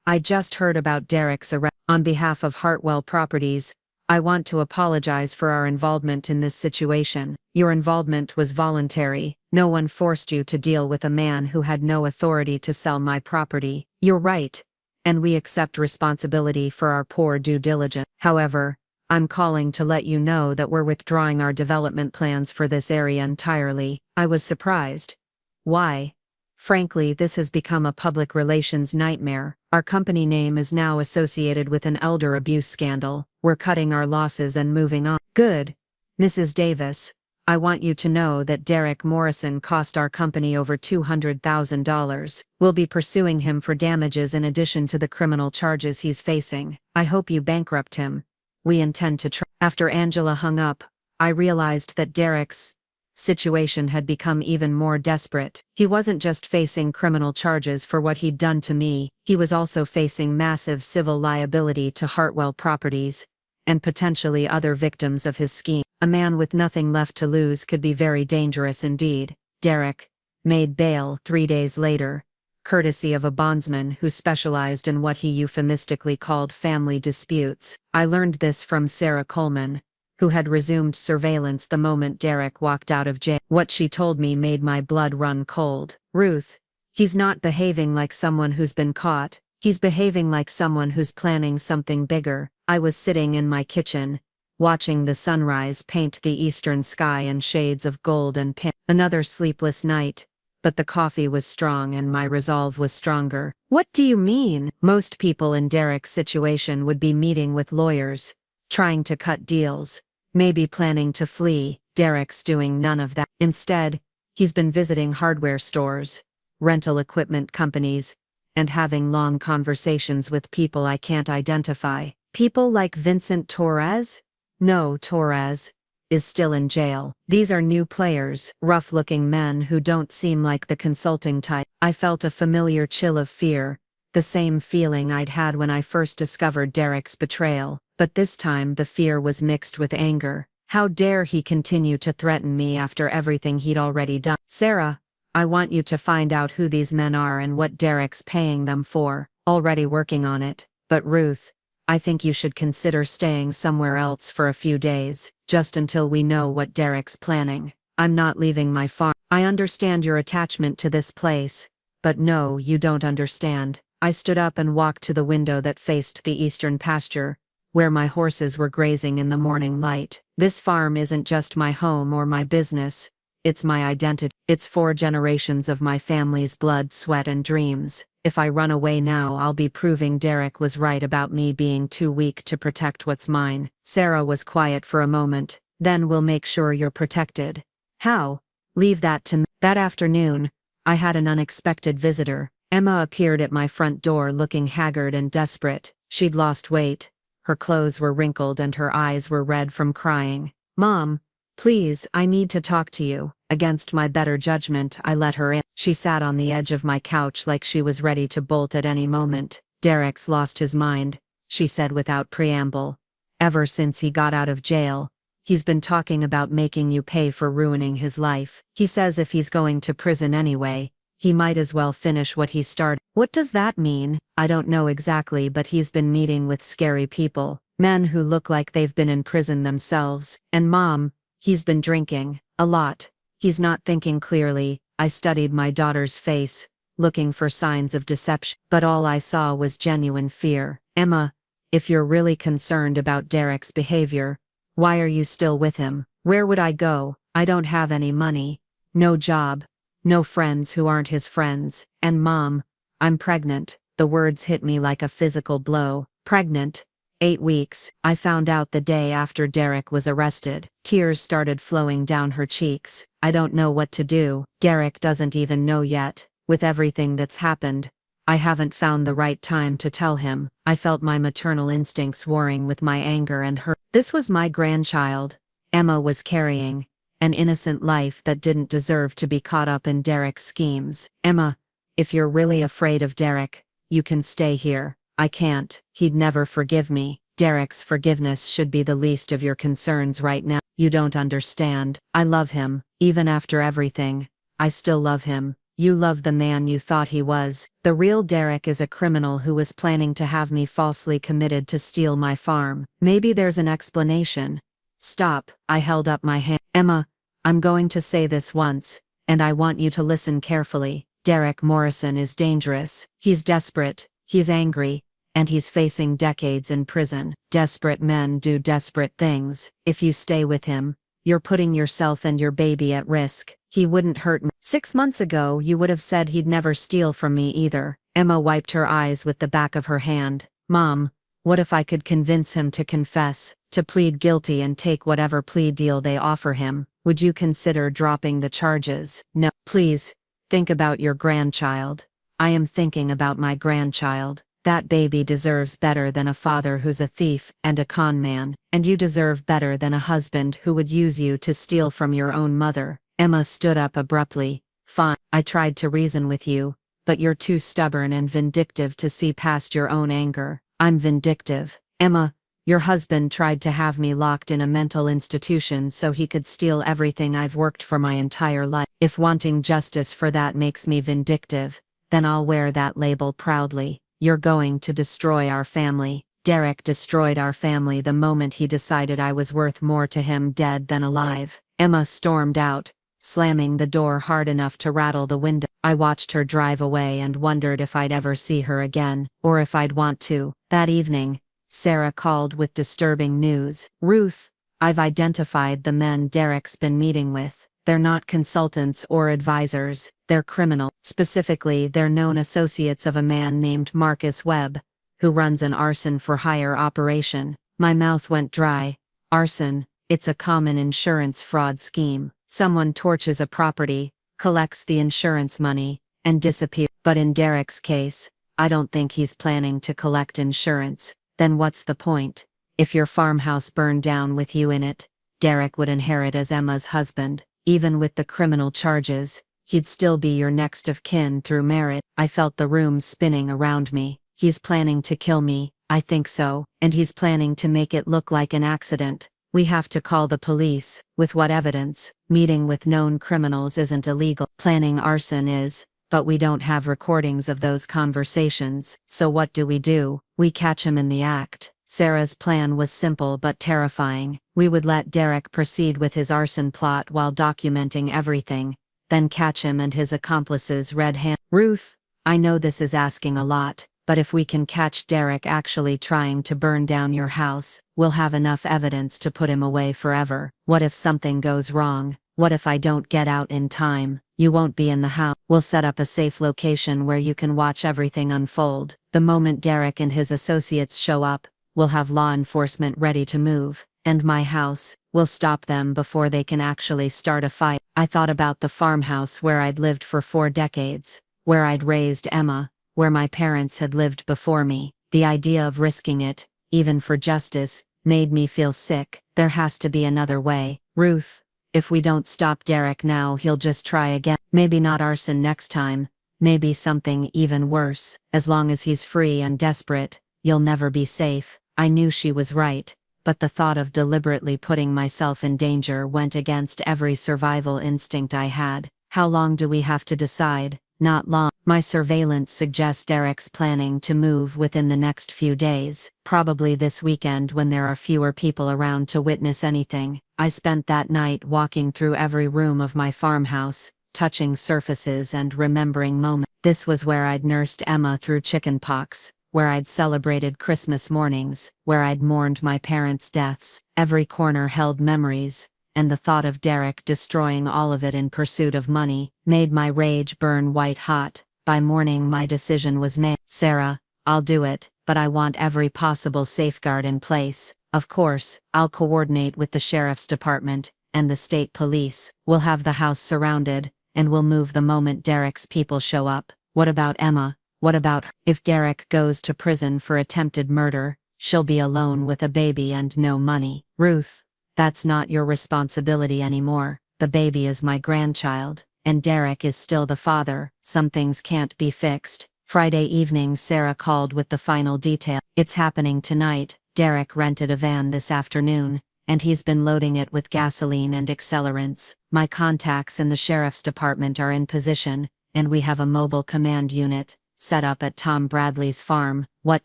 Speaker 1: I just heard about Derek's arrest. On behalf of Hartwell Properties, I want to apologize for our involvement in this situation. Your involvement was voluntary. No one forced you to deal with a man who had no authority to sell my property. You're right, and we accept responsibility for our poor due diligence. However, I'm calling to let you know that we're withdrawing our development plans for this area entirely." I was surprised. "Why?" "Frankly, this has become a public relations nightmare. Our company name is now associated with an elder abuse scandal. We're cutting our losses and moving on." "Good. Mrs. Davis, I want you to know that Derek Morrison cost our company over $200,000. We'll be pursuing him for damages in addition to the criminal charges he's facing. I hope you bankrupt him. We intend to try." After Angela hung up, I realized that Derek's situation had become even more desperate. He wasn't just facing criminal charges for what he'd done to me, he was also facing massive civil liability to Hartwell Properties, and potentially other victims of his scheme. A man with nothing left to lose could be very dangerous indeed. Derek made bail 3 days later, courtesy of a bondsman who specialized in what he euphemistically called family disputes. I learned this from Sarah Coleman, who had resumed surveillance the moment Derek walked out of jail. What she told me made my blood run cold. "Ruth, he's not behaving like someone who's been caught. He's behaving like someone who's planning something bigger." I was sitting in my kitchen, watching the sunrise paint the eastern sky in shades of gold and pink. Another sleepless night, but the coffee was strong and my resolve was stronger. What do you mean? Most people in Derek's situation would be meeting with lawyers, trying to cut deals, maybe planning to flee. Derek's doing none of that. Instead, he's been visiting hardware stores, rental equipment companies, and having long conversations with people I can't identify. People like Vincent Torres? No, Torres is still in jail. These are new players, rough-looking men who don't seem like the consulting type. I felt a familiar chill of fear, the same feeling I'd had when I first discovered Derek's betrayal, but this time the fear was mixed with anger. How dare he continue to threaten me after everything he'd already done? Sarah, I want you to find out who these men are and what Derek's paying them for. Already working on it. But Ruth, I think you should consider staying somewhere else for a few days, just until we know what Derek's planning. I'm not leaving my farm. I understand your attachment to this place, but no, you don't understand. I stood up and walked to the window that faced the eastern pasture, where my horses were grazing in the morning light. This farm isn't just my home or my business, it's my identity. It's 4 generations of my family's blood, sweat, and dreams. If I run away now, I'll be proving Derek was right about me being too weak to protect what's mine. Sarah was quiet for a moment. Then we'll make sure you're protected. How? Leave that to me. That afternoon, I had an unexpected visitor. Emma appeared at my front door looking haggard and desperate. She'd lost weight. Her clothes were wrinkled and her eyes were red from crying. Mom, please, I need to talk to you. Against my better judgment, I let her in. She sat on the edge of my couch like she was ready to bolt at any moment. Derek's lost his mind, she said without preamble. Ever since he got out of jail, he's been talking about making you pay for ruining his life. He says if he's going to prison anyway, he might as well finish what he started. What does that mean? I don't know exactly, but he's been meeting with scary people, men who look like they've been in prison themselves. And Mom, he's been drinking. A lot. He's not thinking clearly. I studied my daughter's face, looking for signs of deception, but all I saw was genuine fear. Emma, if you're really concerned about Derek's behavior, why are you still with him? Where would I go? I don't have any money, no job, no friends who aren't his friends, and Mom, I'm pregnant. The words hit me like a physical blow. Pregnant. 8 weeks. I found out the day after Derek was arrested. Tears started flowing down her cheeks. I don't know what to do. Derek doesn't even know yet. With everything that's happened, I haven't found the right time to tell him. I felt my maternal instincts warring with my anger and hurt. This was my grandchild. Emma was carrying an innocent life that didn't deserve to be caught up in Derek's schemes. Emma, if you're really afraid of Derek, you can stay here. I can't. He'd never forgive me. Derek's forgiveness should be the least of your concerns right now. You don't understand. I love him. Even after everything, I still love him. You love the man you thought he was. The real Derek is a criminal who was planning to have me falsely committed to steal my farm. Maybe there's an explanation. Stop. I held up my hand. Emma, I'm going to say this once, and I want you to listen carefully. Derek Morrison is dangerous. He's desperate. He's angry. And he's facing decades in prison. Desperate men do desperate things. If you stay with him, you're putting yourself and your baby at risk. He wouldn't hurt me. 6 months ago, you would have said he'd never steal from me either. Emma wiped her eyes with the back of her hand. Mom, what if I could convince him to confess, to plead guilty and take whatever plea deal they offer him? Would you consider dropping the charges? No. Please, think about your grandchild. I am thinking about my grandchild. That baby deserves better than a father who's a thief and a con man, and you deserve better than a husband who would use you to steal from your own mother. Emma stood up abruptly. Fine. I tried to reason with you, but you're too stubborn and vindictive to see past your own anger. I'm vindictive. Emma, your husband tried to have me locked in a mental institution so he could steal everything I've worked for my entire life. If wanting justice for that makes me vindictive, then I'll wear that label proudly. You're going to destroy our family. Derek destroyed our family the moment he decided I was worth more to him dead than alive. Emma stormed out, slamming the door hard enough to rattle the window. I watched her drive away and wondered if I'd ever see her again, or if I'd want to. That evening,
Speaker 2: Sarah called with disturbing news. Ruth, I've identified the men Derek's been meeting with. They're not consultants or advisors, they're criminal. Specifically, they're known associates of a man named Marcus Webb, who runs an arson-for-hire operation. My mouth went dry. Arson, it's a common insurance fraud scheme. Someone torches a property, collects the insurance money, and disappears. But in Derek's case, I don't think he's planning to collect insurance. Then what's the point? If your farmhouse burned down with you in it, Derek would inherit as Emma's husband. Even with the criminal charges, he'd still be your next of kin through marriage. I felt the room spinning around me. He's planning to kill me, I think so, and he's planning to make it look like an accident. We have to call the police. With what evidence? Meeting with known criminals isn't illegal. Planning arson is, but we don't have recordings of those conversations. So what do? We catch him in the act. Sarah's plan was simple but terrifying. We would let Derek proceed with his arson plot while documenting everything, then catch him and his accomplices red-handed. Ruth, I know this is asking a lot, but if we can catch Derek actually trying to burn down your house, we'll have enough evidence to put him away forever. What if something goes wrong? What if I don't get out in time? You won't be in the house. We'll set up a safe location where you can watch everything unfold. The moment Derek and his associates show up, we'll have law enforcement ready to move, and my house will stop them before they can actually start a fight. I thought about the farmhouse where I'd lived for 4 decades, where I'd raised Emma, where my parents had lived before me. The idea of risking it, even for justice, made me feel sick. There has to be another way. Ruth, if we don't stop Derek now, he'll just try again. Maybe not arson next time, maybe something even worse. As long as he's free and desperate, you'll never be safe. I knew she was right, but the thought of deliberately putting myself in danger went against every survival instinct I had. How long do we have to decide? Not long. My surveillance suggests Derek's planning to move within the next few days, probably this weekend when there are fewer people around to witness anything. I spent that night walking through every room of my farmhouse, touching surfaces and remembering moments. This was where I'd nursed Emma through chickenpox, where I'd celebrated Christmas mornings, where I'd mourned my parents' deaths. Every corner held memories, and the thought of Derek destroying all of it in pursuit of money made my rage burn white hot. By morning my decision was made. Sarah, I'll do it, but I want every possible safeguard in place. Of course, I'll coordinate with the sheriff's department and the state police. We'll have the house surrounded, and we'll move the moment Derek's people show up. What about Emma? What about her? If Derek goes to prison for attempted murder, she'll be alone with a baby and no money. Ruth, that's not your responsibility anymore. The baby is my grandchild, and Derek is still the father. Some things can't be fixed. Friday evening, Sarah called with the final detail. It's happening tonight. Derek rented a van this afternoon, and he's been loading it with gasoline and accelerants. My contacts in the sheriff's department are in position, and we have a mobile command unit set up at Tom Bradley's farm. What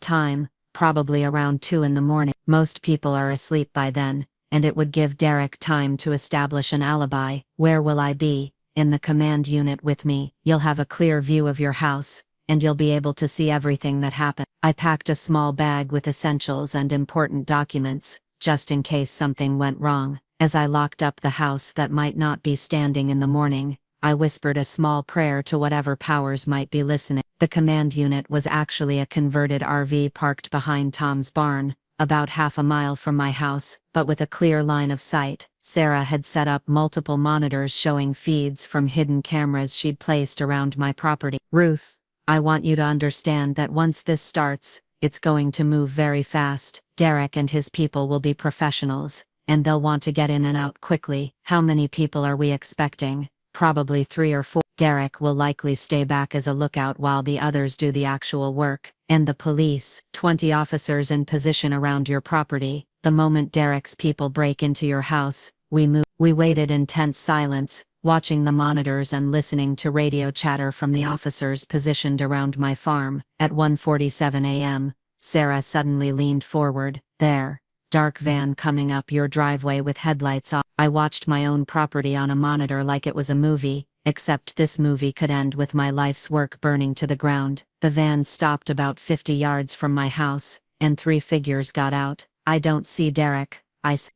Speaker 2: time? Probably around 2 in the morning. Most people are asleep by then, and it would give Derek time to establish an alibi. Where will I be? In the command unit with me. You'll have a clear view of your house, and you'll be able to see everything that happened. I packed a small bag with essentials and important documents, just in case something went wrong. As I locked up the house that might not be standing in the morning, I whispered a small prayer to whatever powers might be listening. The command unit was actually a converted RV parked behind Tom's barn, about half a mile from my house, but with a clear line of sight. Sarah had set up multiple monitors showing feeds from hidden cameras she'd placed around my property. Ruth, I want you to understand that once this starts, it's going to move very fast. Derek and his people will be professionals, and they'll want to get in and out quickly. How many people are we expecting? Probably 3 or 4. Derek will likely stay back as a lookout while the others do the actual work. And the police, 20 officers in position around your property. The moment Derek's people break into your house, we move. We waited in tense silence, watching the monitors and listening to radio chatter from the officers positioned around my farm. At 1:47 a.m., Sarah suddenly leaned forward. There. Dark van coming up your driveway with headlights off. I watched my own property on a monitor like it was a movie, except this movie could end with my life's work burning to the ground. The van stopped about 50 yards from my house, and 3 figures got out. I don't see Derek.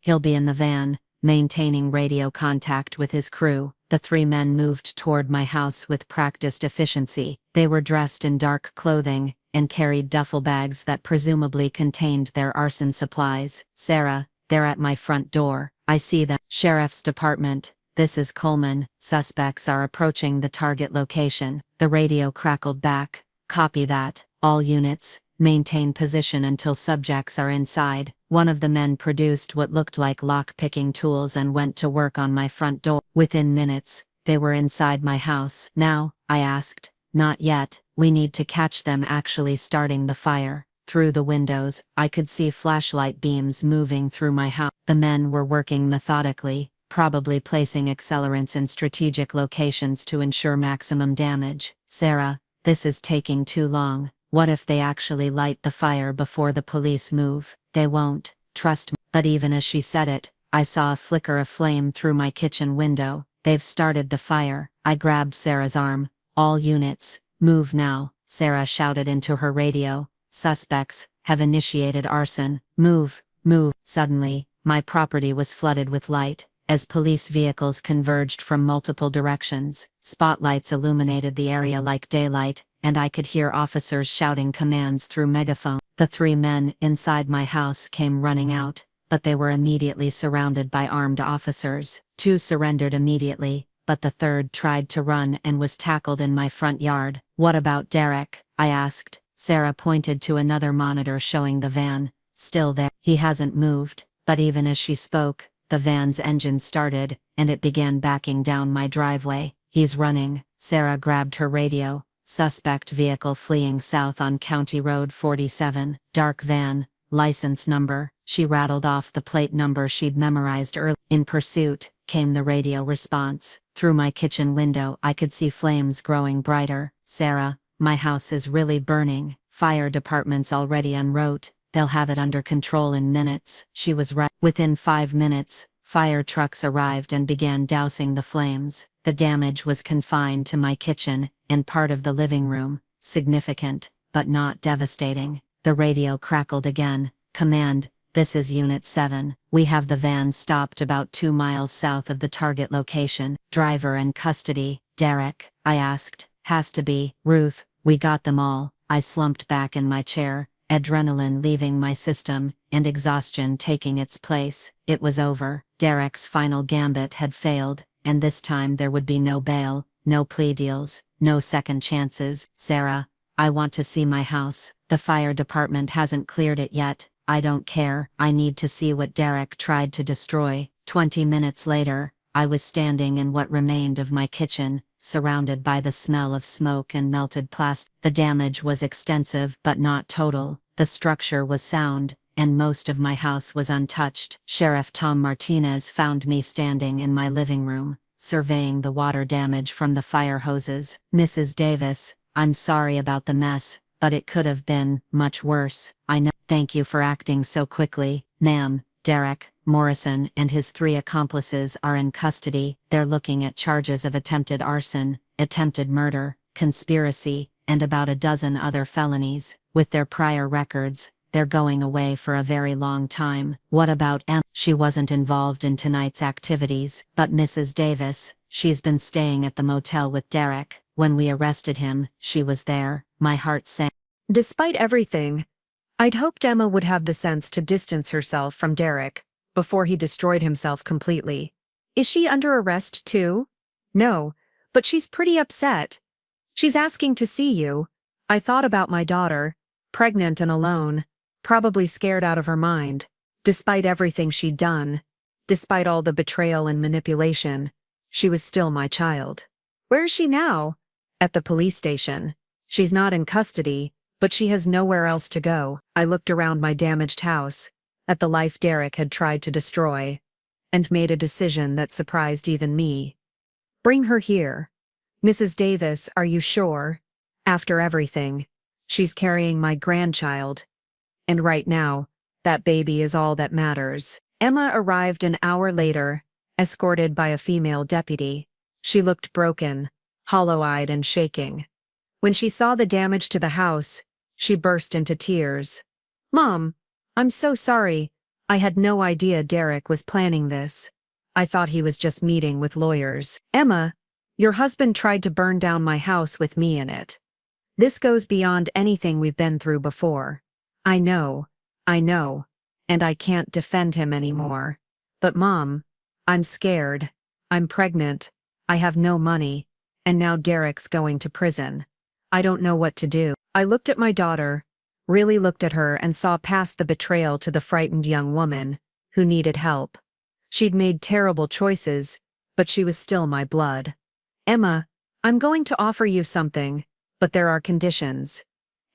Speaker 2: He'll be in the van, maintaining radio contact with his crew. The 3 men moved toward my house with practiced efficiency. They were dressed in dark clothing and carried duffel bags that presumably contained their arson supplies. Sarah, they're at my front door. I see them. Sheriff's Department. This is Coleman. Suspects are approaching the target location. The radio crackled back. Copy that. All units, maintain position until subjects are inside. One of the men produced what looked like lock-picking tools and went to work on my front door. Within minutes, they were inside my house. Now, I asked. Not yet. We need to catch them actually starting the fire. Through the windows, I could see flashlight beams moving through my house. The men were working methodically, probably placing accelerants in strategic locations to ensure maximum damage. Sarah, this is taking too long. What if they actually light the fire before the police move? They won't, trust me. But even as she said it, I saw a flicker of flame through my kitchen window. They've started the fire. I grabbed Sarah's arm. All units, move now, Sarah shouted into her radio. Suspects have initiated arson. Move, move. Suddenly, my property was flooded with light. As police vehicles converged from multiple directions, spotlights illuminated the area like daylight, and I could hear officers shouting commands through megaphone. The 3 men inside my house came running out, but they were immediately surrounded by armed officers. 2 surrendered immediately, but the 3rd tried to run and was tackled in my front yard. What about Derek? I asked. Sarah pointed to another monitor showing the van. Still there. He hasn't moved. But even as she spoke, the van's engine started, and it began backing down my driveway. He's running. Sarah grabbed her radio. Suspect vehicle fleeing south on County Road 47. Dark van. License number. She rattled off the plate number she'd memorized early. In pursuit, came the radio response. Through my kitchen window, I could see flames growing brighter. Sarah, my house is really burning. Fire department's already en route. They'll have it under control in minutes. She was right. Within 5 minutes, fire trucks arrived and began dousing the flames. The damage was confined to my kitchen and part of the living room. Significant, but not devastating. The radio crackled again. Command, this is Unit 7. We have the van stopped about 2 miles south of the target location. Driver in custody. Derek, I asked. Has to be. Ruth, we got them all. I slumped back in my chair, adrenaline leaving my system, and exhaustion taking its place. It was over. Derek's final gambit had failed, and this time there would be no bail, no plea deals, no second chances. Sarah, I want to see my house. The fire department hasn't cleared it yet. I don't care. I need to see what Derek tried to destroy. 20 minutes later, I was standing in what remained of my kitchen, surrounded by the smell of smoke and melted plastic. The damage was extensive but not total. The structure was sound, and most of my house was untouched. Sheriff Tom Martinez found me standing in my living room, surveying the water damage from the fire hoses. Mrs. Davis, I'm sorry about the mess, but it could have been much worse. I know. Thank you for acting so quickly, ma'am. Derek Morrison and his 3 accomplices are in custody. They're looking at charges of attempted arson, attempted murder, conspiracy, and about a dozen other felonies. With their prior records, they're going away for a very long time. What about Em? She wasn't involved in tonight's activities, but Mrs. Davis, she's been staying at the motel with Derek. When we arrested him, she was there. My heart sank.
Speaker 1: Despite everything, I'd hoped Emma would have the sense to distance herself from Derek before he destroyed himself completely. Is she under arrest too? No, but she's pretty upset. She's asking to see you. I thought about my daughter, pregnant and alone, probably scared out of her mind. Despite everything she'd done, despite all the betrayal and manipulation, she was still my child. Where is she now? At the police station. She's not in custody, but she has nowhere else to go. I looked around my damaged house, at the life Derek had tried to destroy, and made a decision that surprised even me. Bring her here. Mrs. Davis, are you sure? After everything, she's carrying my grandchild. And right now, that baby is all that matters. Emma arrived an hour later, escorted by a female deputy. She looked broken, hollow-eyed and shaking. When she saw the damage to the house, she burst into tears. Mom, I'm so sorry. I had no idea Derek was planning this. I thought he was just meeting with lawyers. Emma, your husband tried to burn down my house with me in it. This goes beyond anything we've been through before. I know, and I can't defend him anymore. But Mom, I'm scared. I'm pregnant. I have no money. And now Derek's going to prison. I don't know what to do. I looked at my daughter, really looked at her and saw past the betrayal to the frightened young woman who needed help. She'd made terrible choices, but she was still my blood. Emma, I'm going to offer you something, but there are conditions.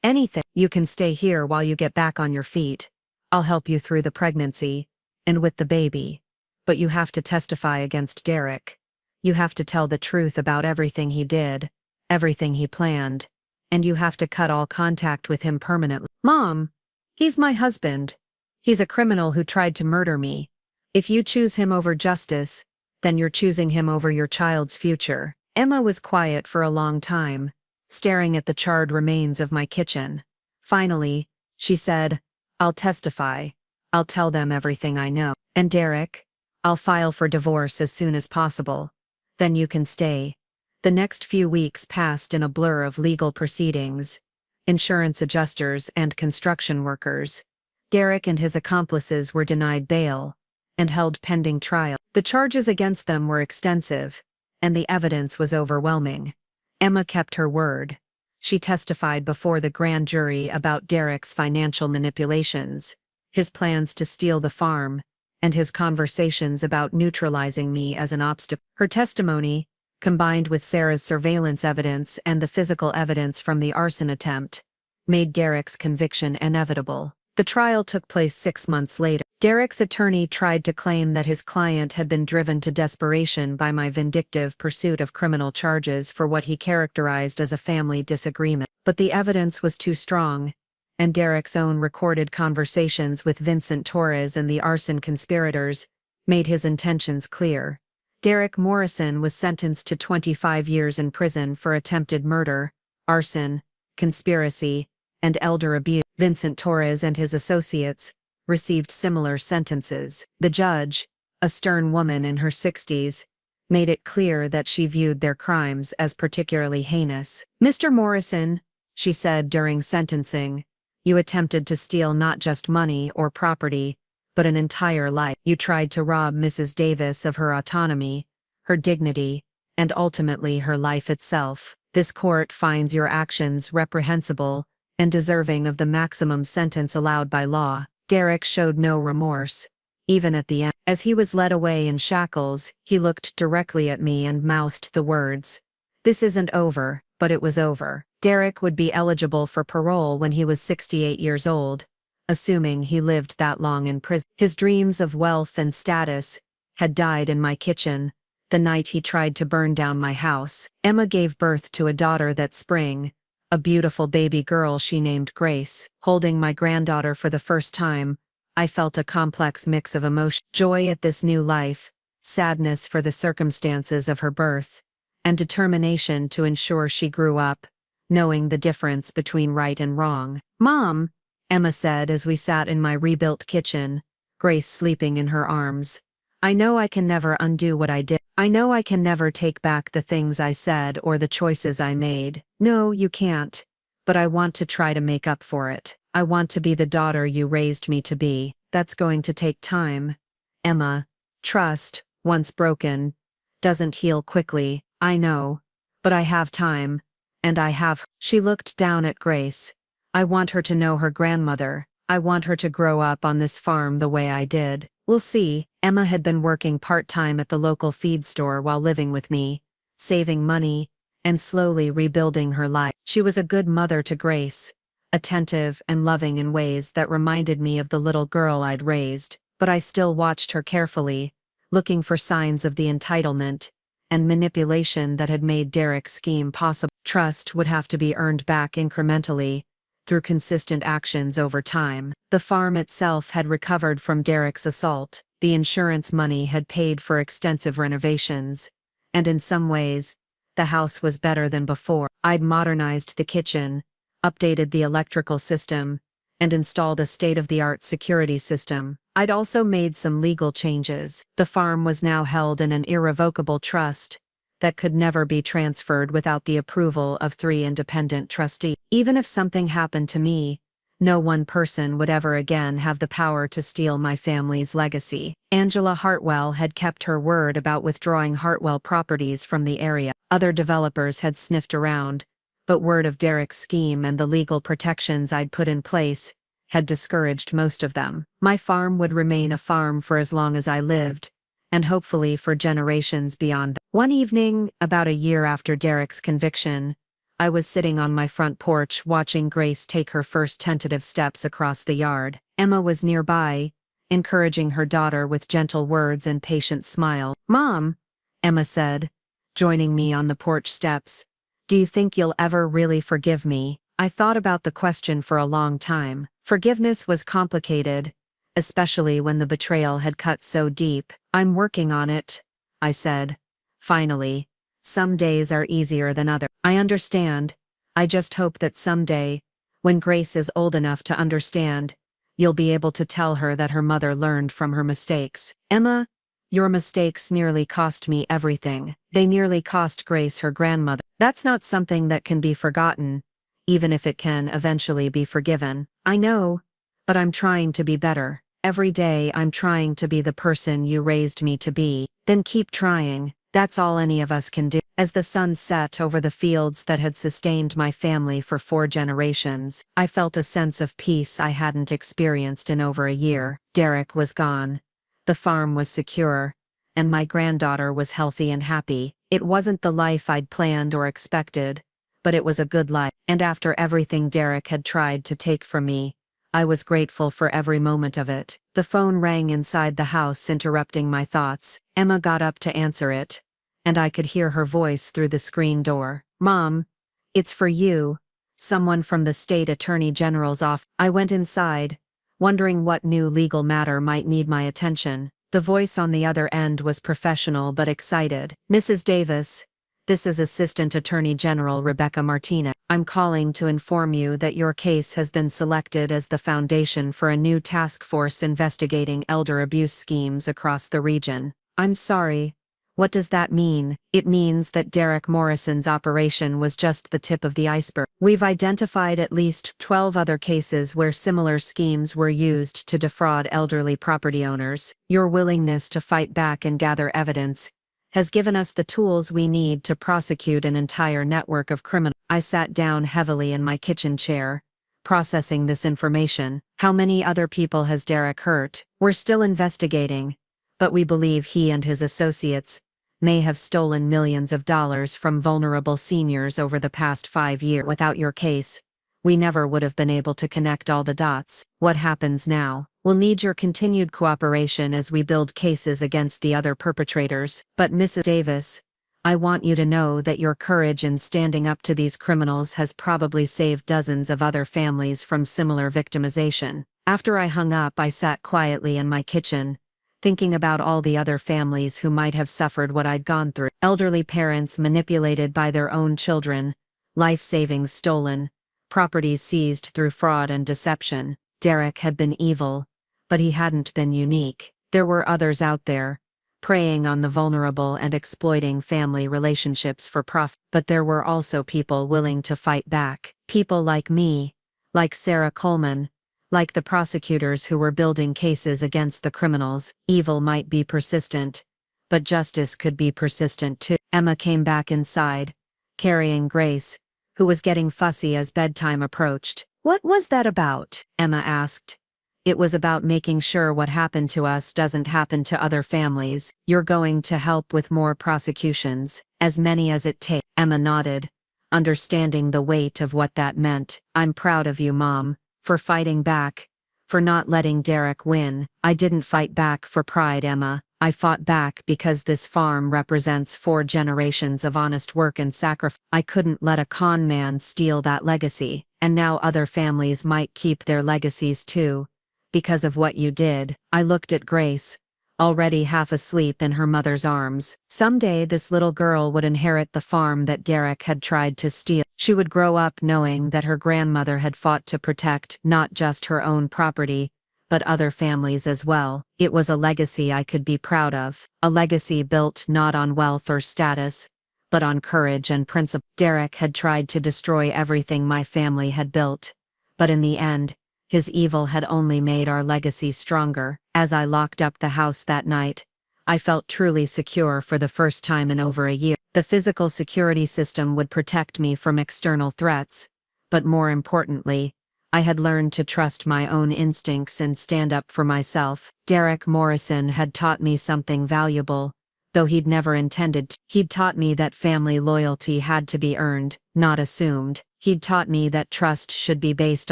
Speaker 1: Anything. You can stay here while you get back on your feet. I'll help you through the pregnancy and with the baby. But you have to testify against Derek. You have to tell the truth about everything he did, everything he planned, and you have to cut all contact with him permanently. Mom, he's my husband. He's a criminal who tried to murder me. If you choose him over justice, then you're choosing him over your child's future. Emma was quiet for a long time, staring at the charred remains of my kitchen. Finally, she said, I'll testify. I'll tell them everything I know. And Derek, I'll file for divorce as soon as possible. Then you can stay. The next few weeks passed in a blur of legal proceedings, insurance adjusters and construction workers. Derek and his accomplices were denied bail and held pending trial. The charges against them were extensive, and the evidence was overwhelming. Emma kept her word. She testified before the grand jury about Derek's financial manipulations, his plans to steal the farm, and his conversations about neutralizing me as an obstacle. Her testimony, combined with Sarah's surveillance evidence and the physical evidence from the arson attempt, made Derek's conviction inevitable. The trial took place 6 months later. Derek's attorney tried to claim that his client had been driven to desperation by my vindictive pursuit of criminal charges for what he characterized as a family disagreement. But the evidence was too strong, and Derek's own recorded conversations with Vincent Torres and the arson conspirators made his intentions clear. Derek Morrison was sentenced to 25 years in prison for attempted murder, arson, conspiracy, and elder abuse. Vincent Torres and his associates received similar sentences. The judge, a stern woman in her 60s, made it clear that she viewed their crimes as particularly heinous. Mr. Morrison, she said during sentencing, you attempted to steal not just money or property, but an entire life. You tried to rob Mrs. Davis of her autonomy, her dignity, and ultimately her life itself. This court finds your actions reprehensible and deserving of the maximum sentence allowed by law. Derek showed no remorse, even at the end. As he was led away in shackles, he looked directly at me and mouthed the words, "This isn't over," but it was over. Derek would be eligible for parole when he was 68 years old, assuming he lived that long in prison. His dreams of wealth and status had died in my kitchen the night he tried to burn down my house. Emma gave birth to a daughter that spring, a beautiful baby girl she named Grace. Holding my granddaughter for the first time, I felt a complex mix of emotion: joy at this new life, sadness for the circumstances of her birth, and determination to ensure she grew up, knowing the difference between right and wrong. "Mom," Emma said as we sat in my rebuilt kitchen, Grace sleeping in her arms, "I know I can never undo what I did. I know I can never take back the things I said or the choices I made." "No, you can't. But I want to try to make up for it. I want to be the daughter you raised me to be." "That's going to take time, Emma. Trust, once broken, doesn't heal quickly." "I know. But I have time. And I have." She looked down at Grace. "I want her to know her grandmother. I want her to grow up on this farm the way I did." "We'll see." Emma had been working part-time at the local feed store while living with me, saving money, and slowly rebuilding her life. She was a good mother to Grace, attentive and loving in ways that reminded me of the little girl I'd raised, but I still watched her carefully, looking for signs of the entitlement and manipulation that had made Derek's scheme possible. Trust would have to be earned back incrementally, through consistent actions over time. The farm itself had recovered from Derek's assault, the insurance money had paid for extensive renovations, and in some ways, the house was better than before. I'd modernized the kitchen, updated the electrical system, and installed a state-of-the-art security system. I'd also made some legal changes. The farm was now held in an irrevocable trust that could never be transferred without the approval of 3 independent trustees. Even if something happened to me, no one person would ever again have the power to steal my family's legacy. Angela Hartwell had kept her word about withdrawing Hartwell properties from the area. Other developers had sniffed around, but word of Derek's scheme and the legal protections I'd put in place had discouraged most of them. My farm would remain a farm for as long as I lived, and hopefully for generations beyond. One evening, about a year after Derek's conviction, I was sitting on my front porch watching Grace take her first tentative steps across the yard. Emma was nearby, encouraging her daughter with gentle words and patient smile. "Mom," Emma said, joining me on the porch steps, "do you think you'll ever really forgive me?" I thought about the question for a long time. Forgiveness was complicated, especially when the betrayal had cut so deep. "I'm working on it," I said. Finally, some days are easier than others. "I understand. I just hope that someday, when Grace is old enough to understand, you'll be able to tell her that her mother learned from her mistakes." "Emma, your mistakes nearly cost me everything. They nearly cost Grace her grandmother. That's not something that can be forgotten, even if it can eventually be forgiven." "I know, but I'm trying to be better. Every day I'm trying to be the person you raised me to be." "Then keep trying. That's all any of us can do." As the sun set over the fields that had sustained my family for 4 generations, I felt a sense of peace I hadn't experienced in over a year. Derek was gone. The farm was secure, and my granddaughter was healthy and happy. It wasn't the life I'd planned or expected, but it was a good life. And after everything Derek had tried to take from me, I was grateful for every moment of it. The phone rang inside the house, interrupting my thoughts. Emma got up to answer it, and I could hear her voice through the screen door. "Mom, it's for you. Someone from the state attorney general's office." I went inside, wondering what new legal matter might need my attention. The voice on the other end was professional but excited. "Mrs. Davis, this is Assistant Attorney General Rebecca Martinez. I'm calling to inform you that your case has been selected as the foundation for a new task force investigating elder abuse schemes across the region." "I'm sorry. What does that mean?" "It means that Derek Morrison's operation was just the tip of the iceberg. We've identified at least 12 other cases where similar schemes were used to defraud elderly property owners. Your willingness to fight back and gather evidence has given us the tools we need to prosecute an entire network of criminals." I sat down heavily in my kitchen chair, processing this information. "How many other people has Derek hurt?" "We're still investigating, but we believe he and his associates may have stolen millions of dollars from vulnerable seniors over the past 5 years. Without your case, we never would have been able to connect all the dots." "What happens now?" "We'll need your continued cooperation as we build cases against the other perpetrators. But Mrs. Davis, I want you to know that your courage in standing up to these criminals has probably saved dozens of other families from similar victimization." After I hung up, I sat quietly in my kitchen, thinking about all the other families who might have suffered what I'd gone through. Elderly parents manipulated by their own children, life savings stolen, properties seized through fraud and deception. Derek had been evil, but he hadn't been unique. There were others out there, preying on the vulnerable and exploiting family relationships for profit. But there were also people willing to fight back. People like me, like Sarah Coleman, like the prosecutors who were building cases against the criminals. Evil might be persistent, but justice could be persistent too. Emma came back inside, carrying Grace, who was getting fussy as bedtime approached. "What was that about?" Emma asked. "It was about making sure what happened to us doesn't happen to other families. You're going to help with more prosecutions, as many as it takes." Emma nodded, understanding the weight of what that meant. "I'm proud of you, Mom, for fighting back, for not letting Derek win." "I didn't fight back for pride, Emma. I fought back because this farm represents 4 generations of honest work and sacrifice. I couldn't let a con man steal that legacy, and now other families might keep their legacies too, because of what you did." I looked at Grace, already half asleep in her mother's arms. Someday this little girl would inherit the farm that Derek had tried to steal. She would grow up knowing that her grandmother had fought to protect not just her own property, but other families as well. It was a legacy I could be proud of, a legacy built not on wealth or status, but on courage and principle. Derek had tried to destroy everything my family had built, but in the end, his evil had only made our legacy stronger. As I locked up the house that night, I felt truly secure for the first time in over a year. The physical security system would protect me from external threats, but more importantly, I had learned to trust my own instincts and stand up for myself. Derek Morrison had taught me something valuable, though he'd never intended to. He'd taught me that family loyalty had to be earned, not assumed. He'd taught me that trust should be based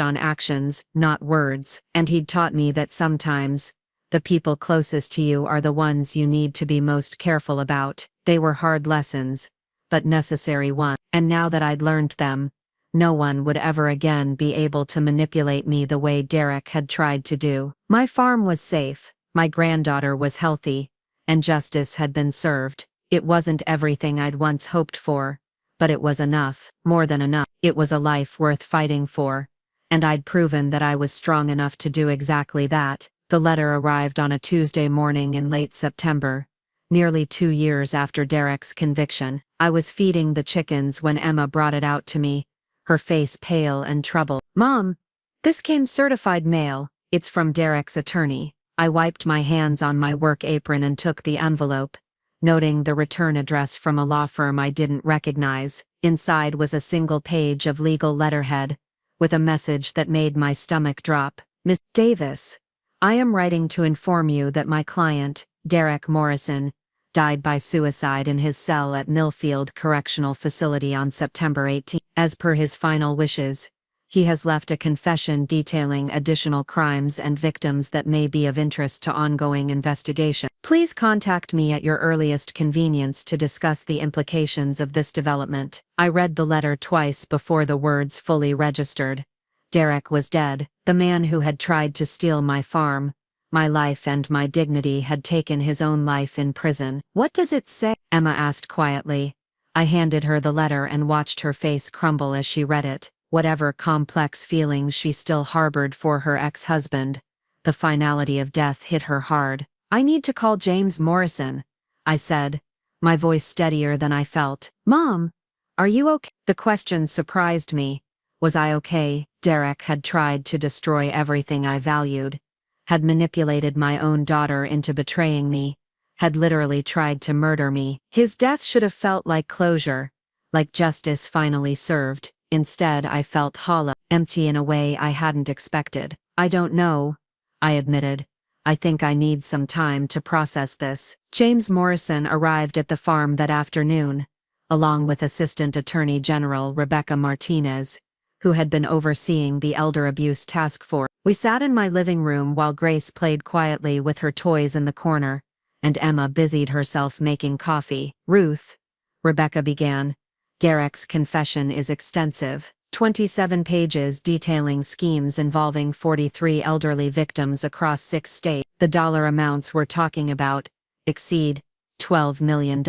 Speaker 1: on actions, not words. And he'd taught me that sometimes, the people closest to you are the ones you need to be most careful about. They were hard lessons, but necessary ones. And now that I'd learned them, no one would ever again be able to manipulate me the way Derek had tried to do. My farm was safe, my granddaughter was healthy, and justice had been served. It wasn't everything I'd once hoped for, but it was enough, more than enough. It was a life worth fighting for, and I'd proven that I was strong enough to do exactly that. The letter arrived on a Tuesday morning in late September, nearly 2 years after Derek's conviction. I was feeding the chickens when Emma brought it out to me, her face pale and troubled. "Mom, this came certified mail. It's from Derek's attorney." I wiped my hands on my work apron and took the envelope, noting the return address from a law firm I didn't recognize. Inside was a single page of legal letterhead, with a message that made my stomach drop. "Miss Davis, I am writing to inform you that my client, Derek Morrison, died by suicide in his cell at Millfield Correctional Facility on September 18. As per his final wishes, he has left a confession detailing additional crimes and victims that may be of interest to ongoing investigation. Please contact me at your earliest convenience to discuss the implications of this development." I read the letter twice before the words fully registered. Derek was dead. The man who had tried to steal my farm, my life and my dignity had taken his own life in prison. "What does it say?" Emma asked quietly. I handed her the letter and watched her face crumble as she read it. Whatever complex feelings she still harbored for her ex-husband, the finality of death hit her hard. "I need to call James Morrison," I said, my voice steadier than I felt. "Mom, are you okay?" The question surprised me. Was I okay? Derek had tried to destroy everything I valued, had manipulated my own daughter into betraying me, had literally tried to murder me. His death should have felt like closure, like justice finally served. Instead, I felt hollow, empty in a way I hadn't expected. "I don't know," I admitted. "I think I need some time to process this." James Morrison arrived at the farm that afternoon, along with Assistant Attorney General Rebecca Martinez, who had been overseeing the Elder Abuse Task Force. We sat in my living room while Grace played quietly with her toys in the corner, and Emma busied herself making coffee. "Ruth," Rebecca began, "Derek's confession is extensive. 27 pages detailing schemes involving 43 elderly victims across 6 states. The dollar amounts we're talking about exceed $12 million.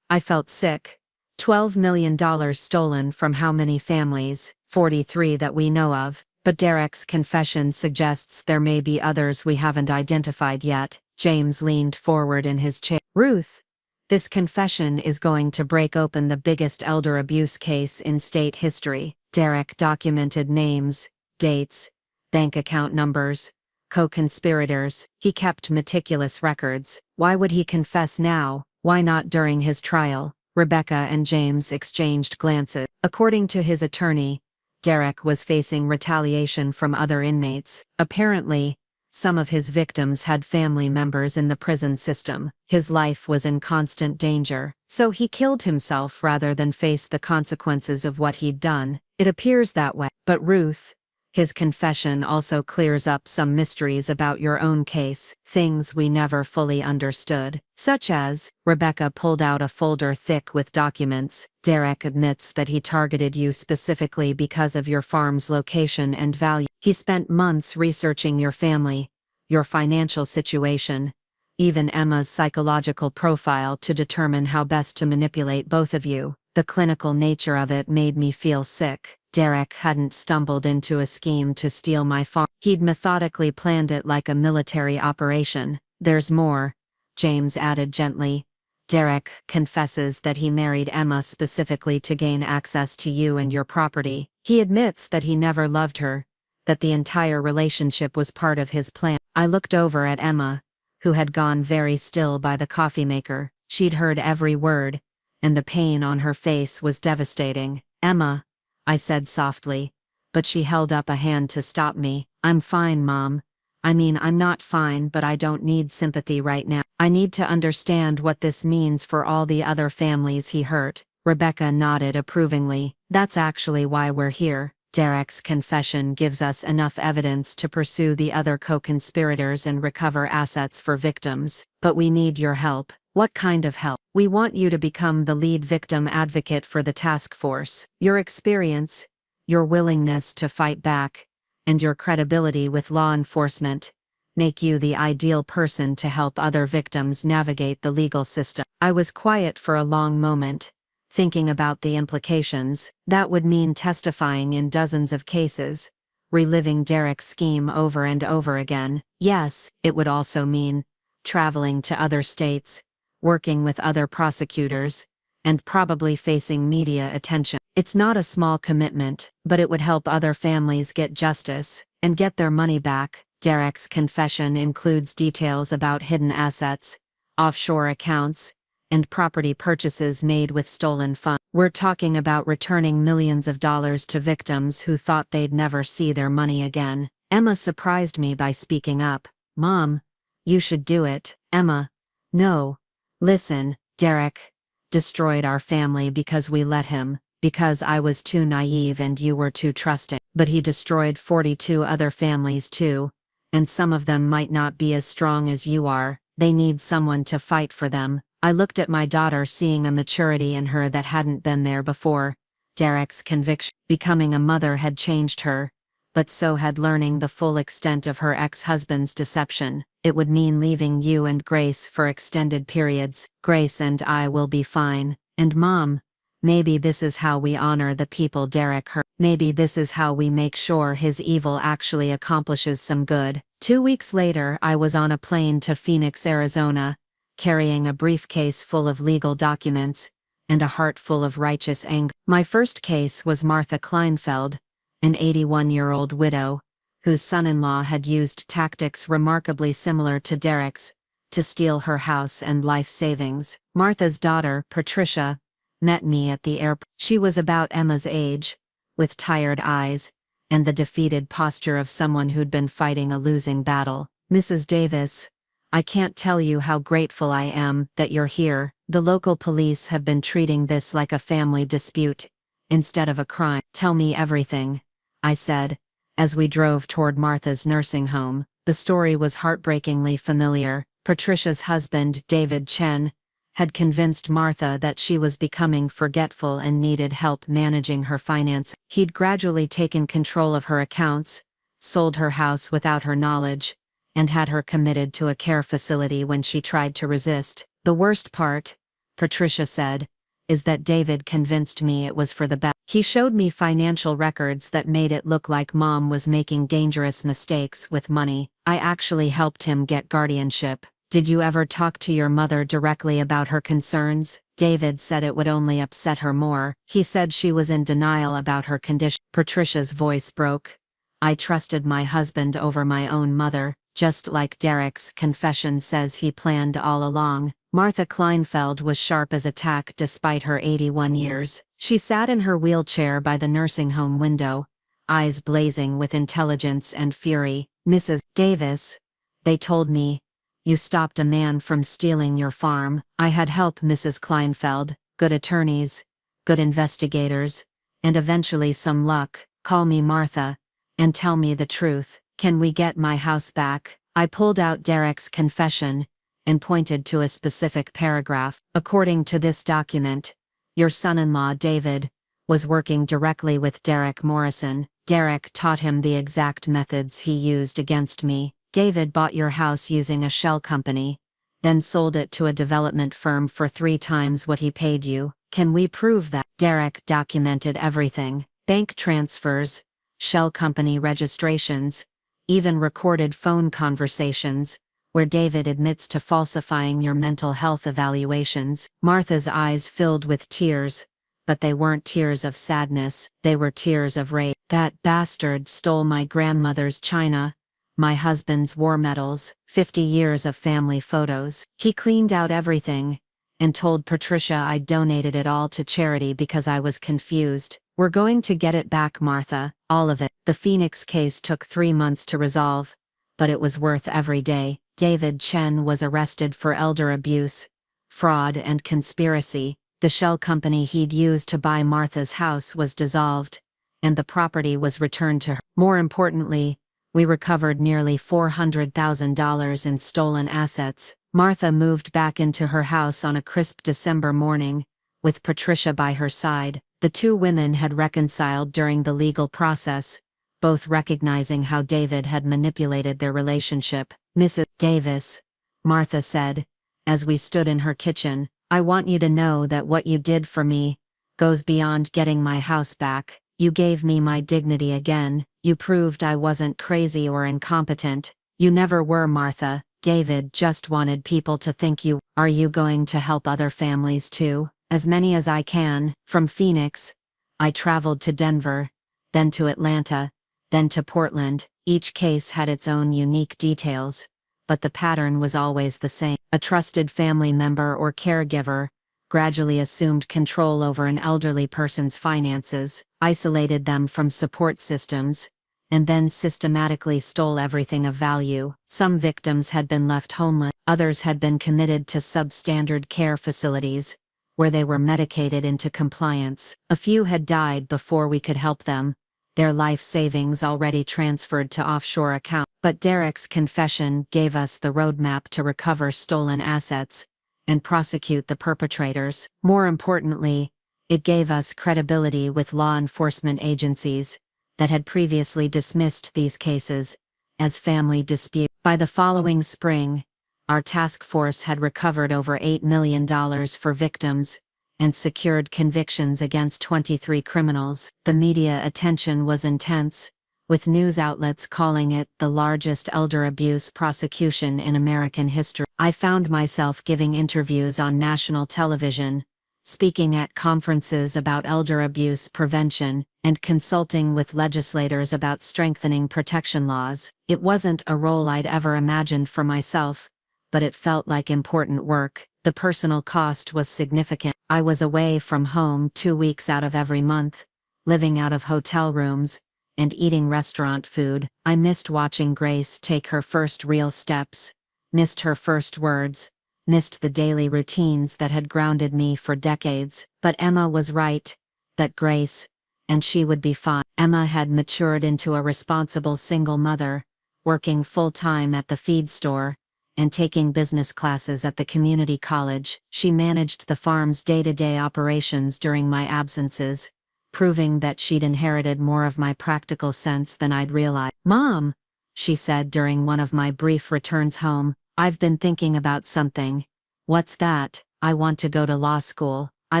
Speaker 1: I felt sick. $12 million stolen from how many families? 43 that we know of. But Derek's confession suggests there may be others we haven't identified yet. James leaned forward in his chair. "Ruth, this confession is going to break open the biggest elder abuse case in state history." Derek documented names, dates, bank account numbers, co-conspirators. He kept meticulous records. Why would he confess now? Why not during his trial? Rebecca and James exchanged glances. According to his attorney, Derek was facing retaliation from other inmates. Apparently, some of his victims had family members in the prison system. His life was in constant danger, so he killed himself rather than face the consequences of what he'd done. It appears that way. But Ruth, his confession also clears up some mysteries about your own case, things we never fully understood. Such as, Rebecca pulled out a folder thick with documents. Derek admits that he targeted you specifically because of your farm's location and value. He spent months researching your family, your financial situation, even Emma's psychological profile to determine how best to manipulate both of you.
Speaker 2: The clinical nature of it made me feel sick. Derek hadn't stumbled into a scheme to steal my farm. He'd methodically planned it like a military operation. There's more, James added gently. Derek confesses that he married Emma specifically to gain access to you and your property. He admits that he never loved her, that the entire relationship was part of his plan. I looked over at Emma, who had gone very still by the coffee maker. She'd heard every word, and the pain on her face was devastating. Emma, I said softly, but she held up a hand to stop me. I'm fine, Mom. I mean, I'm not fine, but I don't need sympathy right now. I need to understand what this means for all the other families he hurt. Rebecca nodded approvingly. That's actually why we're here. Derek's confession gives us enough evidence to pursue the other co-conspirators and recover assets for victims. But we need your help. What kind of help? We want you to become the lead victim advocate for the task force. Your experience, your willingness to fight back, and your credibility with law enforcement make you the ideal person to help other victims navigate the legal system. I was quiet for a long moment, thinking about the implications. That would mean testifying in dozens of cases, reliving Derek's scheme over and over again. Yes, it would also mean traveling to other states, working with other prosecutors, and probably facing media attention. It's not a small commitment, but it would help other families get justice and get their money back. Derek's confession includes details about hidden assets, offshore accounts, and property purchases made with stolen funds. We're talking about returning millions of dollars to victims who thought they'd never see their money again. Emma surprised me by speaking up. Mom, you should do it. Emma, no. Listen, Derek destroyed our family because we let him, because I was too naive and you were too trusting. But he destroyed 42 other families too, and some of them might not be as strong as you are. They need someone to fight for them. I looked at my daughter, seeing a maturity in her that hadn't been there before. Derek's conviction. Becoming a mother had changed her, but so had learning the full extent of her ex-husband's deception. It would mean leaving you and Grace for extended periods. Grace and I will be fine. And Mom, maybe this is how we honor the people Derek hurt. Maybe this is how we make sure his evil actually accomplishes some good. 2 weeks later, I was on a plane to Phoenix, Arizona, carrying a briefcase full of legal documents and a heart full of righteous anger. My first case was Martha Kleinfeld, an 81-year-old widow, whose son-in-law had used tactics remarkably similar to Derek's to steal her house and life savings. Martha's daughter, Patricia, met me at the airport. She was about Emma's age, with tired eyes, and the defeated posture of someone who'd been fighting a losing battle. Mrs. Davis, I can't tell you how grateful I am that you're here. The local police have been treating this like a family dispute, instead of a crime. Tell me everything, I said, as we drove toward Martha's nursing home. The story was heartbreakingly familiar. Patricia's husband, David Chen, had convinced Martha that she was becoming forgetful and needed help managing her finances. He'd gradually taken control of her accounts, sold her house without her knowledge, and had her committed to a care facility when she tried to resist. The worst part, Patricia said, is that David convinced me it was for the best. He showed me financial records that made it look like Mom was making dangerous mistakes with money. I actually helped him get guardianship. Did you ever talk to your mother directly about her concerns? David said it would only upset her more. He said she was in denial about her condition. Patricia's voice broke. I trusted my husband over my own mother, just like Derek's confession says he planned all along. Martha Kleinfeld was sharp as a tack despite her 81 years. She sat in her wheelchair by the nursing home window, eyes blazing with intelligence and fury. Mrs. Davis, they told me, you stopped a man from stealing your farm. I had help, Mrs. Kleinfeld, good attorneys, good investigators, and eventually some luck. Call me Martha, and tell me the truth. Can we get my house back? I pulled out Derek's confession and pointed to a specific paragraph. According to this document, your son-in-law David was working directly with Derek Morrison. Derek taught him the exact methods he used against me. David bought your house using a shell company, then sold it to a development firm for 3 times what he paid you. Can we prove that? Derek documented everything: bank transfers, shell company registrations, even recorded phone conversations, where David admits to falsifying your mental health evaluations. Martha's eyes filled with tears, but they weren't tears of sadness, they were tears of rage. That bastard stole my grandmother's china, my husband's war medals, 50 years of family photos. He cleaned out everything and told Patricia I donated it all to charity because I was confused. We're going to get it back, Martha, all of it. The Phoenix case took 3 months to resolve, but it was worth every day. David Chen was arrested for elder abuse, fraud, and conspiracy. The shell company he'd used to buy Martha's house was dissolved, and the property was returned to her. More importantly, we recovered nearly $400,000 in stolen assets. Martha moved back into her house on a crisp December morning, with Patricia by her side. The two women had reconciled during the legal process, both recognizing how David had manipulated their relationship. "Mrs. Davis," Martha said, as we stood in her kitchen, "I want you to know that what you did for me goes beyond getting my house back. You gave me my dignity again. You proved I wasn't crazy or incompetent. You never were, Martha. David just wanted people to think you." "Are you going to help other families too?" "As many as I can." From Phoenix, I traveled to Denver, then to Atlanta, then to Portland. Each case had its own unique details, but the pattern was always the same. A trusted family member or caregiver gradually assumed control over an elderly person's finances, isolated them from support systems, and then systematically stole everything of value. Some victims had been left homeless, others had been committed to substandard care facilities, where they were medicated into compliance. A few had died before we could help them, their life savings already transferred to offshore accounts. But Derek's confession gave us the roadmap to recover stolen assets and prosecute the perpetrators. More importantly, it gave us credibility with law enforcement agencies that had previously dismissed these cases as family disputes. By the following spring, our task force had recovered over $8 million for victims and secured convictions against 23 criminals. The media attention was intense, with news outlets calling it the largest elder abuse prosecution in American history. I found myself giving interviews on national television, speaking at conferences about elder abuse prevention, and consulting with legislators about strengthening protection laws. It wasn't a role I'd ever imagined for myself, but it felt like important work. The personal cost was significant. I was away from home 2 weeks out of every month, living out of hotel rooms, and eating restaurant food. I missed watching Grace take her first real steps, missed her first words, missed the daily routines that had grounded me for decades. But Emma was right, that Grace, and she would be fine. Emma had matured into a responsible single mother, working full-time at the feed store, and taking business classes at the community college. She managed the farm's day-to-day operations during my absences, proving that she'd inherited more of my practical sense than I'd realized. "Mom," she said during one of my brief returns home, "I've been thinking about something." "What's that?" "I want to go to law school." I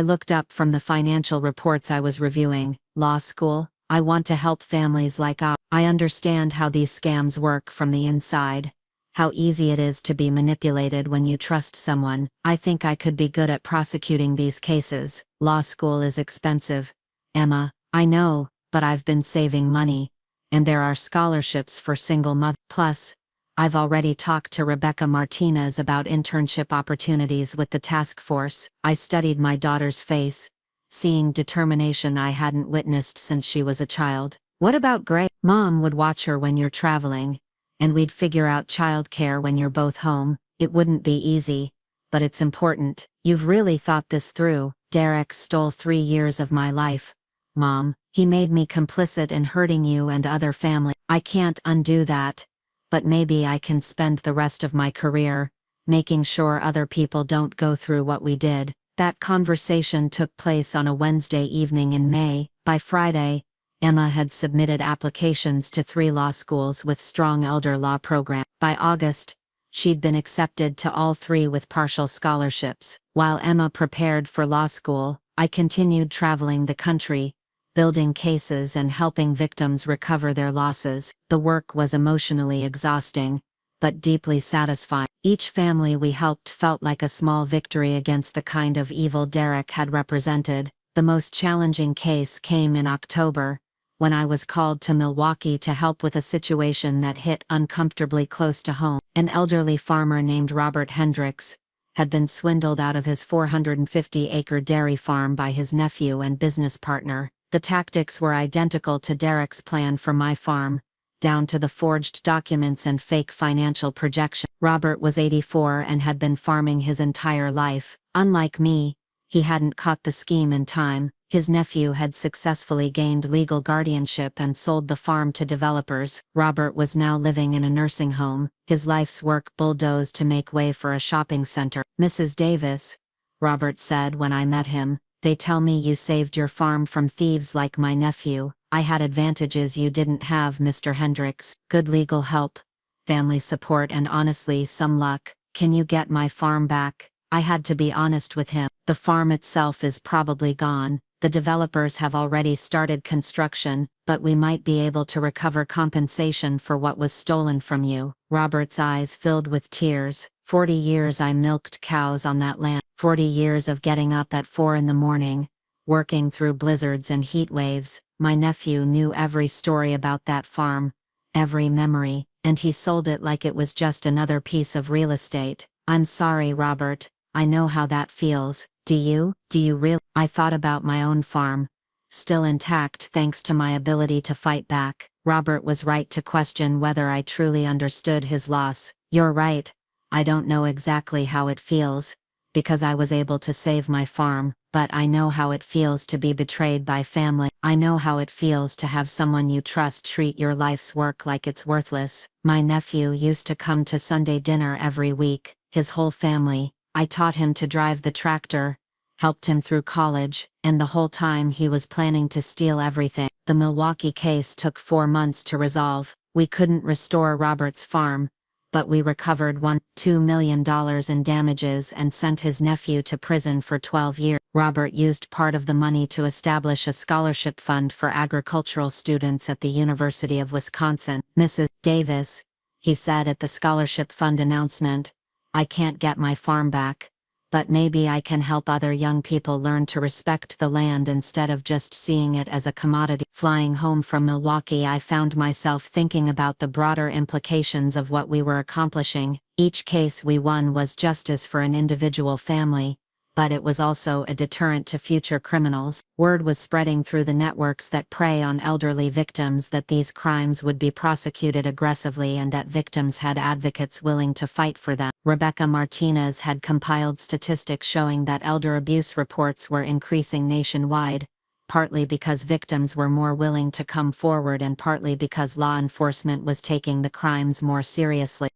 Speaker 2: looked up from the financial reports I was reviewing. "Law school? I want to help families like ours. I understand how these scams work from the inside. How easy it is to be manipulated when you trust someone. I think I could be good at prosecuting these cases." "Law school is expensive, Emma." "I know, but I've been saving money, and there are scholarships for single mothers. Plus, I've already talked to Rebecca Martinez about internship opportunities with the task force." I studied my daughter's face, seeing determination I hadn't witnessed since she was a child. "What about Grace?" "Mom would watch her when you're traveling, and we'd figure out childcare when you're both home. It wouldn't be easy, but it's important." "You've really thought this through." "Derek stole 3 years of my life, Mom. He made me complicit in hurting you and other family. I can't undo that, but maybe I can spend the rest of my career making sure other people don't go through what we did." That conversation took place on a Wednesday evening in May. By Friday, Emma had submitted applications to 3 law schools with strong elder law programs. By August, she'd been accepted to all 3 with partial scholarships. While Emma prepared for law school, I continued traveling the country, building cases and helping victims recover their losses. The work was emotionally exhausting, but deeply satisfying. Each family we helped felt like a small victory against the kind of evil Derek had represented. The most challenging case came in October, when I was called to Milwaukee to help with a situation that hit uncomfortably close to home. An elderly farmer named Robert Hendricks had been swindled out of his 450-acre dairy farm by his nephew and business partner. The tactics were identical to Derek's plan for my farm, down to the forged documents and fake financial projection. Robert was 84 and had been farming his entire life. Unlike me, he hadn't caught the scheme in time. His nephew had successfully gained legal guardianship and sold the farm to developers. Robert was now living in a nursing home, his life's work bulldozed to make way for a shopping center. "Mrs. Davis," Robert said when I met him, "they tell me you saved your farm from thieves like my nephew. I had advantages you didn't have, Mr. Hendricks. Good legal help, family support and honestly some luck. Can you get my farm back?" I had to be honest with him. "The farm itself is probably gone. The developers have already started construction, but we might be able to recover compensation for what was stolen from you." Robert's eyes filled with tears. 40 years I milked cows on that land. 40 years of getting up at 4 in the morning, working through blizzards and heat waves. My nephew knew every story about that farm, every memory, and he sold it like it was just another piece of real estate. "I'm sorry, Robert. I know how that feels. Do you? Do you really?" I thought about my own farm, still intact thanks to my ability to fight back. Robert was right to question whether I truly understood his loss. "You're right. I don't know exactly how it feels, because I was able to save my farm, but I know how it feels to be betrayed by family. I know how it feels to have someone you trust treat your life's work like it's worthless." My nephew used to come to Sunday dinner every week, his whole family. I taught him to drive the tractor, helped him through college, and the whole time he was planning to steal everything. The Milwaukee case took 4 months to resolve. We couldn't restore Robert's farm, but we recovered $2 million in damages and sent his nephew to prison for 12 years. Robert used part of the money to establish a scholarship fund for agricultural students at the University of Wisconsin. "Mrs. Davis," he said at the scholarship fund announcement, "I can't get my farm back, but maybe I can help other young people learn to respect the land instead of just seeing it as a commodity." Flying home from Milwaukee, I found myself thinking about the broader implications of what we were accomplishing. Each case we won was justice for an individual family, but it was also a deterrent to future criminals. Word was spreading through the networks that prey on elderly victims that these crimes would be prosecuted aggressively and that victims had advocates willing to fight for them. Rebecca Martinez had compiled statistics showing that elder abuse reports were increasing nationwide, partly because victims were more willing to come forward and partly because law enforcement was taking the crimes more seriously.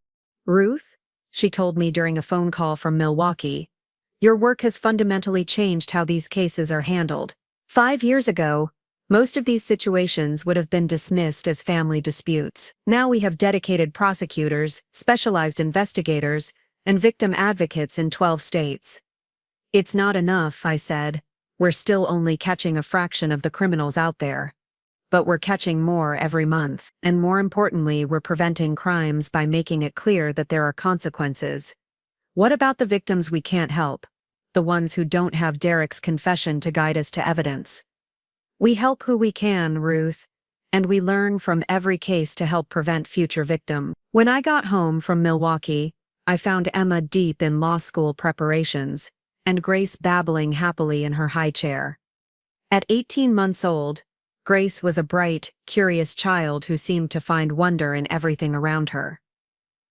Speaker 1: "Ruth," she told me during a phone call from Milwaukee, "your work has fundamentally changed how these cases are handled. 5 years ago, most of these situations would have been dismissed as family disputes. Now we have dedicated prosecutors, specialized investigators, and victim advocates in 12 states." "It's not enough," I said. "We're still only catching a fraction of the criminals out there. But we're catching more every month. And more importantly, we're preventing crimes by making it clear that there are consequences." "What about the victims we can't help? The ones who don't have Derek's confession to guide us to evidence?" "We help who we can, Ruth, and we learn from every case to help prevent future victims." When I got home from Milwaukee, I found Emma deep in law school preparations, and Grace babbling happily in her high chair. At 18 months old, Grace was a bright, curious child who seemed to find wonder in everything around her.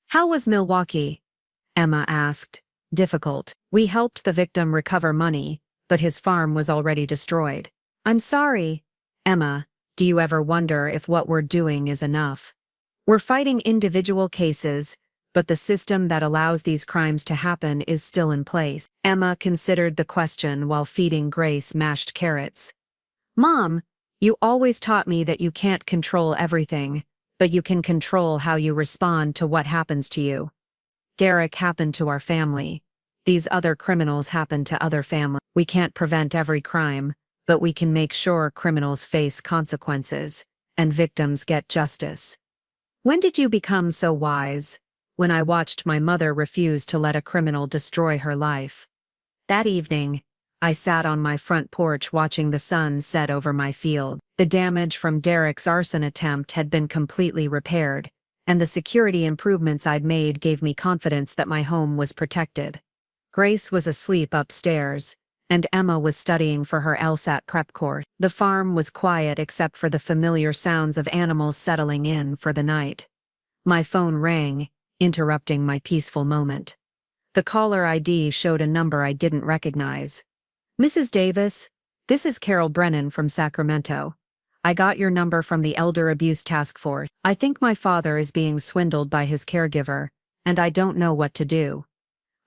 Speaker 1: "How was Milwaukee?" Emma asked. "Difficult. We helped the victim recover money, but his farm was already destroyed." "I'm sorry." "Emma, do you ever wonder if what we're doing is enough? We're fighting individual cases, but the system that allows these crimes to happen is still in place." Emma considered the question while feeding Grace mashed carrots. "Mom, you always taught me that you can't control everything, but you can control how you respond to what happens to you. Derek happened to our family. These other criminals happen to other families. We can't prevent every crime, but we can make sure criminals face consequences, and victims get justice. When did you become so wise? When I watched my mother refuse to let a criminal destroy her life. That evening, I sat on my front porch watching the sun set over my field. The damage from Derek's arson attempt had been completely repaired, and the security improvements I'd made gave me confidence that my home was protected. Grace was asleep upstairs, and Emma was studying for her LSAT prep course. The farm was quiet except for the familiar sounds of animals settling in for the night. My phone rang, interrupting my peaceful moment. The caller ID showed a number I didn't recognize. Mrs. Davis, this is Carol Brennan from Sacramento. I got your number from the Elder Abuse Task Force. I think my father is being swindled by his caregiver, and I don't know what to do.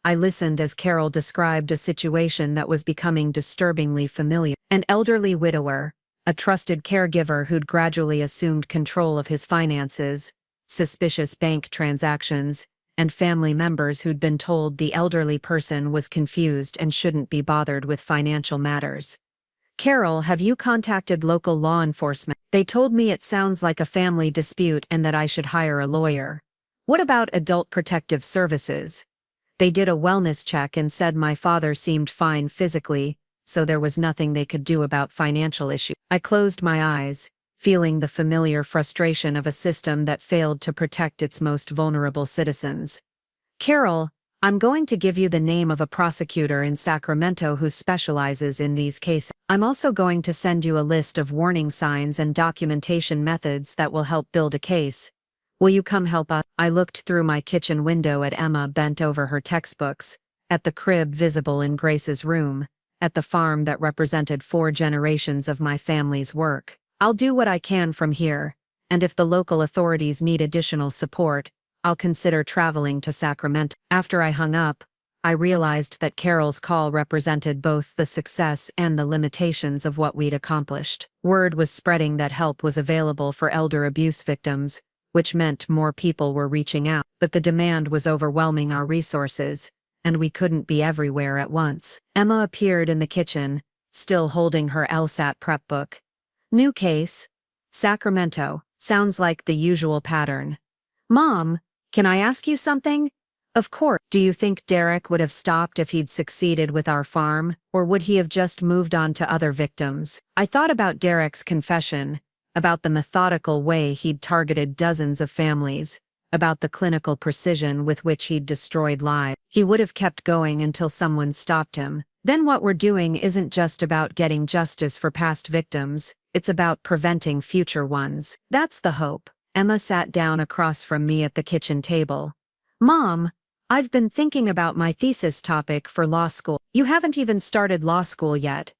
Speaker 1: I listened as Carol described a situation that was becoming disturbingly familiar. An elderly widower, a trusted caregiver who'd gradually assumed control of his finances, suspicious bank transactions, and family members who'd been told the elderly person was confused and shouldn't be bothered with financial matters. Carol, have you contacted local law enforcement? They told me it sounds like a family dispute and that I should hire a lawyer. What about Adult Protective Services? They did a wellness check and said my father seemed fine physically, so there was nothing they could do about financial issues. I closed my eyes, feeling the familiar frustration of a system that failed to protect its most vulnerable citizens. Carol, I'm going to give you the name of a prosecutor in Sacramento who specializes in these cases. I'm also going to send you a list of warning signs and documentation methods that will help build a case. Will you come help us? I looked through my kitchen window at Emma bent over her textbooks, at the crib visible in Grace's room, at the farm that represented 4 generations of my family's work. I'll do what I can from here, and if the local authorities need additional support, I'll consider traveling to Sacramento. After I hung up, I realized that Carol's call represented both the success and the limitations of what we'd accomplished. Word was spreading that help was available for elder abuse victims, which meant more people were reaching out, but the demand was overwhelming our resources, and we couldn't be everywhere at once. Emma appeared in the kitchen, still holding her LSAT prep book. New case, Sacramento, sounds like the usual pattern. Mom, can I ask you something? Of course. Do you think Derek would have stopped if he'd succeeded with our farm, or would he have just moved on to other victims? I thought about Derek's confession, about the methodical way he'd targeted dozens of families, about the clinical precision with which he'd destroyed lives. He would have kept going until someone stopped him. Then what we're doing isn't just about getting justice for past victims, it's about preventing future ones. That's the hope. Emma sat down across from me at the kitchen table. Mom, I've been thinking about my thesis topic for law school. You haven't even started law school yet.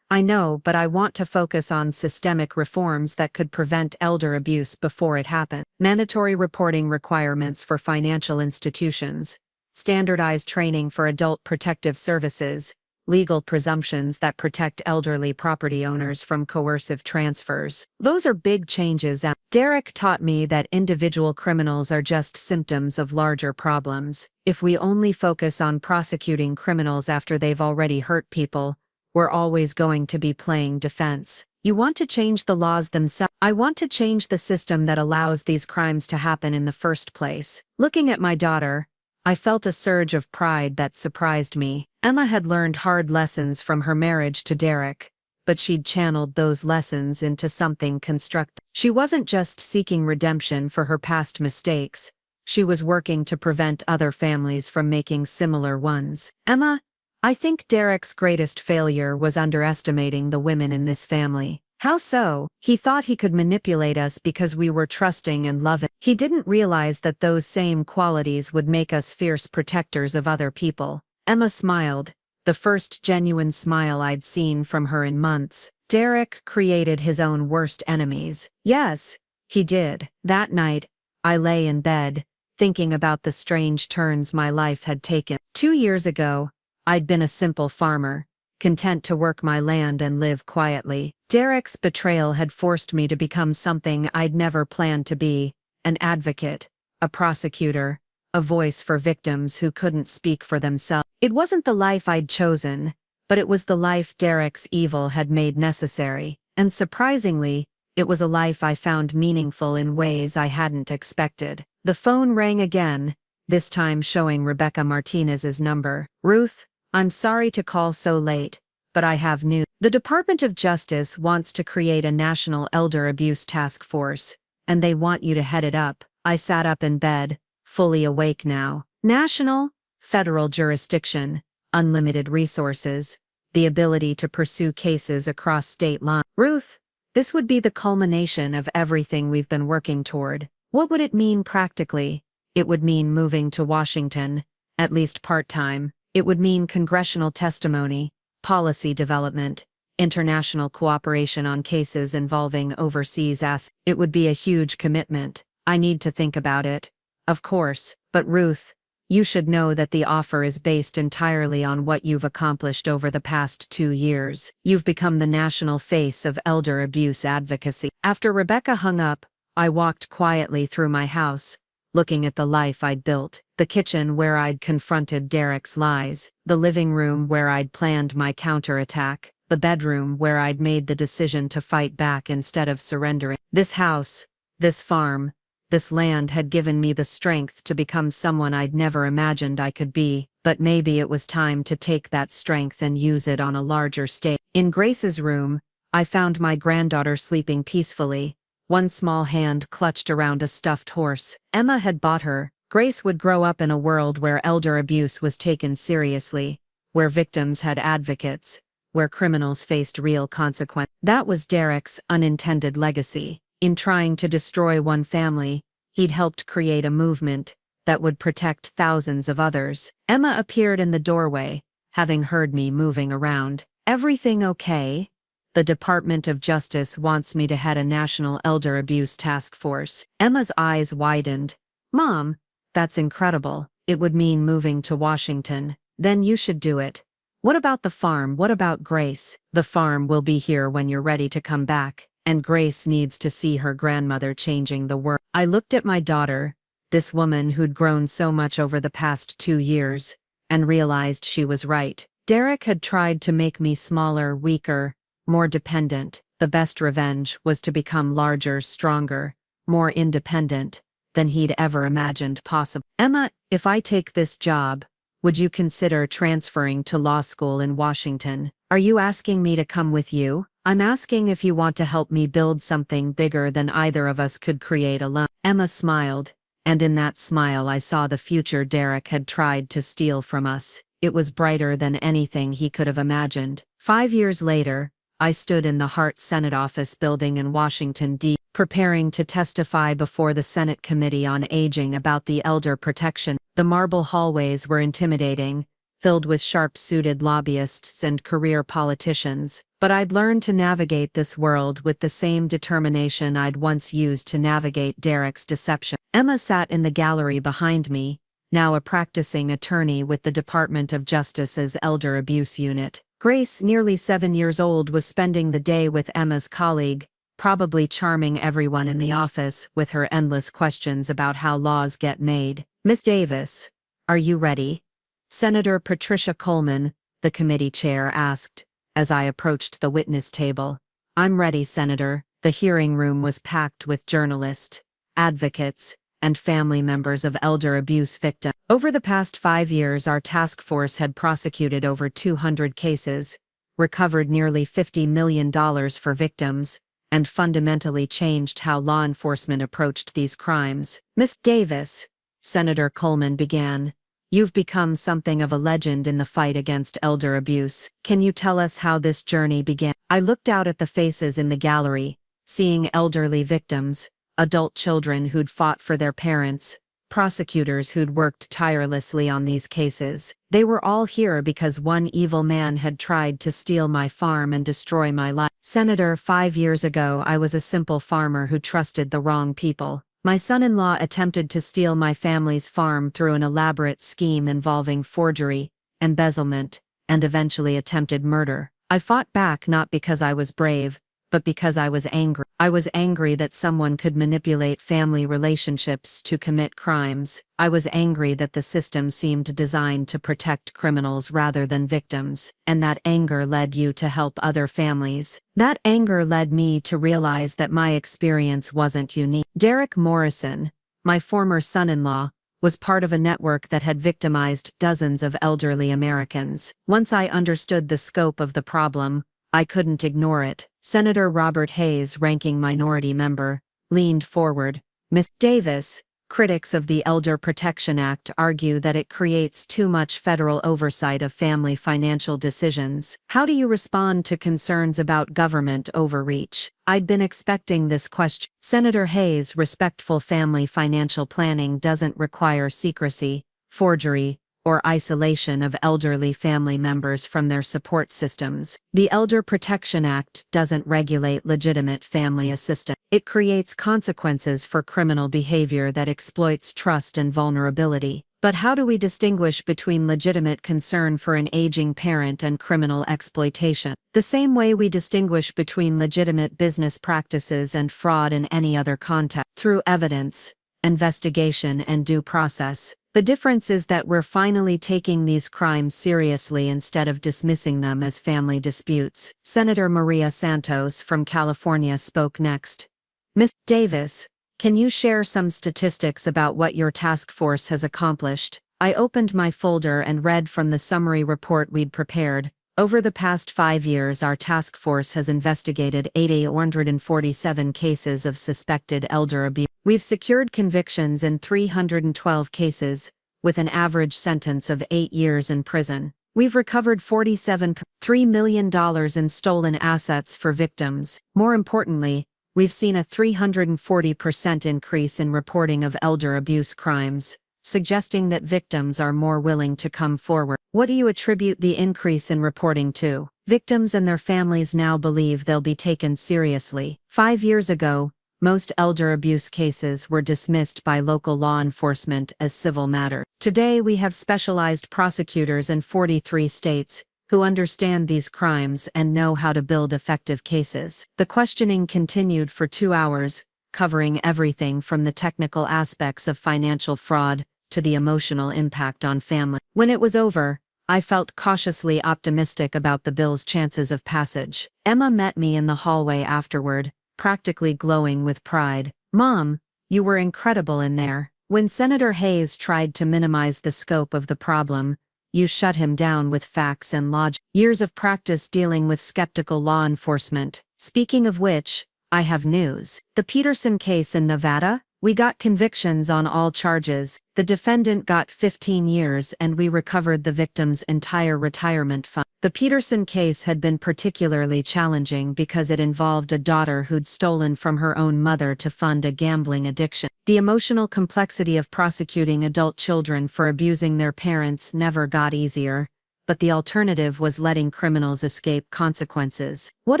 Speaker 1: I know, but I want to focus on systemic reforms that could prevent elder abuse before it happens. Mandatory reporting requirements for financial institutions, standardized training for adult protective services, legal presumptions that protect elderly property owners from coercive transfers. Those are big changes. Derek taught me that individual criminals are just symptoms of larger problems. If we only focus on prosecuting criminals after they've already hurt people, we're always going to be playing defense. You want to change the laws themselves. I want to change the system that allows these crimes to happen in the first place. Looking at my daughter, I felt a surge of pride that surprised me. Emma had learned hard lessons from her marriage to Derek, but she'd channeled those lessons into something constructive. She wasn't just seeking redemption for her past mistakes, she was working to prevent other families from making similar ones. Emma, I think Derek's greatest failure was underestimating the women in this family. How so? He thought he could manipulate us because we were trusting and loving. He didn't realize that those same qualities would make us fierce protectors of other people. Emma smiled, the first genuine smile I'd seen from her in months. Derek created his own worst enemies. Yes, he did. That night, I lay in bed, thinking about the strange turns my life had taken. 2 years ago, I'd been a simple farmer, content to work my land and live quietly. Derek's betrayal had forced me to become something I'd never planned to be, an advocate, a prosecutor, a voice for victims who couldn't speak for themselves. It wasn't the life I'd chosen, but it was the life Derek's evil had made necessary, and surprisingly, it was a life I found meaningful in ways I hadn't expected. The phone rang again, this time showing Rebecca Martinez's number. "Ruth, I'm sorry to call so late, but I have news. The Department of Justice wants to create a national elder abuse task force, and they want you to head it up." I sat up in bed, fully awake now. National, federal jurisdiction, unlimited resources, the ability to pursue cases across state lines. Ruth, this would be the culmination of everything we've been working toward. What would it mean practically? It would mean moving to Washington, at least part-time. It would mean congressional testimony, policy development, international cooperation on cases involving overseas assets. It would be a huge commitment. I need to think about it. Of course, but Ruth, you should know that the offer is based entirely on what you've accomplished over the past 2 years. You've become the national face of elder abuse advocacy. After Rebecca hung up, I walked quietly through my house, looking at the life I'd built, the kitchen where I'd confronted Derek's lies, the living room where I'd planned my counterattack, the bedroom where I'd made the decision to fight back instead of surrendering. This house, this farm, this land had given me the strength to become someone I'd never imagined I could be, but maybe it was time to take that strength and use it on a larger stage. In Grace's room, I found my granddaughter sleeping peacefully, one small hand clutched around a stuffed horse. Emma had bought her. Grace would grow up in a world where elder abuse was taken seriously, where victims had advocates, where criminals faced real consequences. That was Derek's unintended legacy. In trying to destroy one family, he'd helped create a movement that would protect thousands of others. Emma appeared in the doorway, having heard me moving around. "Everything okay? The Department of Justice wants me to head a national elder abuse task force." Emma's eyes widened. "Mom, that's incredible. It would mean moving to Washington. Then you should do it. What about the farm? What about Grace?" "The farm will be here when you're ready to come back, and Grace needs to see her grandmother changing the world." I looked at my daughter, this woman who'd grown so much over the past 2 years, and realized she was right. Derek had tried to make me smaller, weaker, more dependent. The best revenge was to become larger, stronger, more independent than he'd ever imagined possible. "Emma, if I take this job, would you consider transferring to law school in Washington?" "Are you asking me to come with you?" "I'm asking if you want to help me build something bigger than either of us could create alone." Emma smiled, and in that smile I saw the future Derek had tried to steal from us. It was brighter than anything he could have imagined. 5 years later, I stood in the Hart Senate office building in Washington, D.C., preparing to testify before the Senate Committee on Aging about the elder protection. The marble hallways were intimidating, filled with sharp-suited lobbyists and career politicians, but I'd learned to navigate this world with the same determination I'd once used to navigate Derek's deception. Emma sat in the gallery behind me, now a practicing attorney with the Department of Justice's Elder Abuse Unit. Grace, nearly 7 years old, was spending the day with Emma's colleague, probably charming everyone in the office with her endless questions about how laws get made. "Miss Davis, are you ready?" Senator Patricia Coleman, the committee chair, asked, as I approached the witness table. "I'm ready, Senator." The hearing room was packed with journalists, advocates, and family members of elder abuse victims. Over the past 5 years, our task force had prosecuted over 200 cases, recovered nearly $50 million for victims, and fundamentally changed how law enforcement approached these crimes. "Miss Davis," Senator Coleman began, "you've become something of a legend in the fight against elder abuse. Can you tell us how this journey began?" I looked out at the faces in the gallery, seeing elderly victims, adult children who'd fought for their parents, prosecutors who'd worked tirelessly on these cases. They were all here because one evil man had tried to steal my farm and destroy my life. "Senator, 5 years ago I was a simple farmer who trusted the wrong people. My son-in-law attempted to steal my family's farm through an elaborate scheme involving forgery, embezzlement, and eventually attempted murder. I fought back not because I was brave, but because I was angry. I was angry that someone could manipulate family relationships to commit crimes. I was angry that the system seemed designed to protect criminals rather than victims, and that anger led you to help other families. That anger led me to realize that my experience wasn't unique. Derek Morrison, my former son-in-law, was part of a network that had victimized dozens of elderly Americans. Once I understood the scope of the problem, I couldn't ignore it. Senator Robert Hayes, ranking minority member, leaned forward. Ms. Davis, critics of the Elder Protection Act argue that it creates too much federal oversight of family financial decisions. How do you respond to concerns about government overreach? I'd been expecting this question. Senator Hayes, respectful family financial planning doesn't require secrecy, forgery, or isolation of elderly family members from their support systems. The Elder Protection Act doesn't regulate legitimate family assistance. It creates consequences for criminal behavior that exploits trust and vulnerability. But how do we distinguish between legitimate concern for an aging parent and criminal exploitation? The same way we distinguish between legitimate business practices and fraud in any other context. Through evidence, investigation, and due process. The difference is that we're finally taking these crimes seriously instead of dismissing them as family disputes. Senator Maria Santos from California spoke next. Ms. Davis, can you share some statistics about what your task force has accomplished? I opened my folder and read from the summary report we'd prepared. Over the past 5 years, our task force has investigated 847 cases of suspected elder abuse. We've secured convictions in 312 cases, with an average sentence of 8 years in prison. We've recovered $47.3 million in stolen assets for victims. More importantly, we've seen a 340% increase in reporting of elder abuse crimes, suggesting that victims are more willing to come forward. What do you attribute the increase in reporting to? Victims and their families now believe they'll be taken seriously. 5 years ago, most elder abuse cases were dismissed by local law enforcement as civil matters. Today we have specialized prosecutors in 43 states who understand these crimes and know how to build effective cases. The questioning continued for 2 hours, covering everything from the technical aspects of financial fraud to the emotional impact on family. When it was over, I felt cautiously optimistic about the bill's chances of passage. Emma met me in the hallway afterward, practically glowing with pride. "Mom, you were incredible in there. When Senator Hayes tried to minimize the scope of the problem, you shut him down with facts and logic. Years of practice dealing with skeptical law enforcement. Speaking of which, I have news. The Peterson case in Nevada? We got convictions on all charges. The defendant got 15 years and we recovered the victim's entire retirement fund." The Peterson case had been particularly challenging because it involved a daughter who'd stolen from her own mother to fund a gambling addiction. The emotional complexity of prosecuting adult children for abusing their parents never got easier, but the alternative was letting criminals escape consequences. What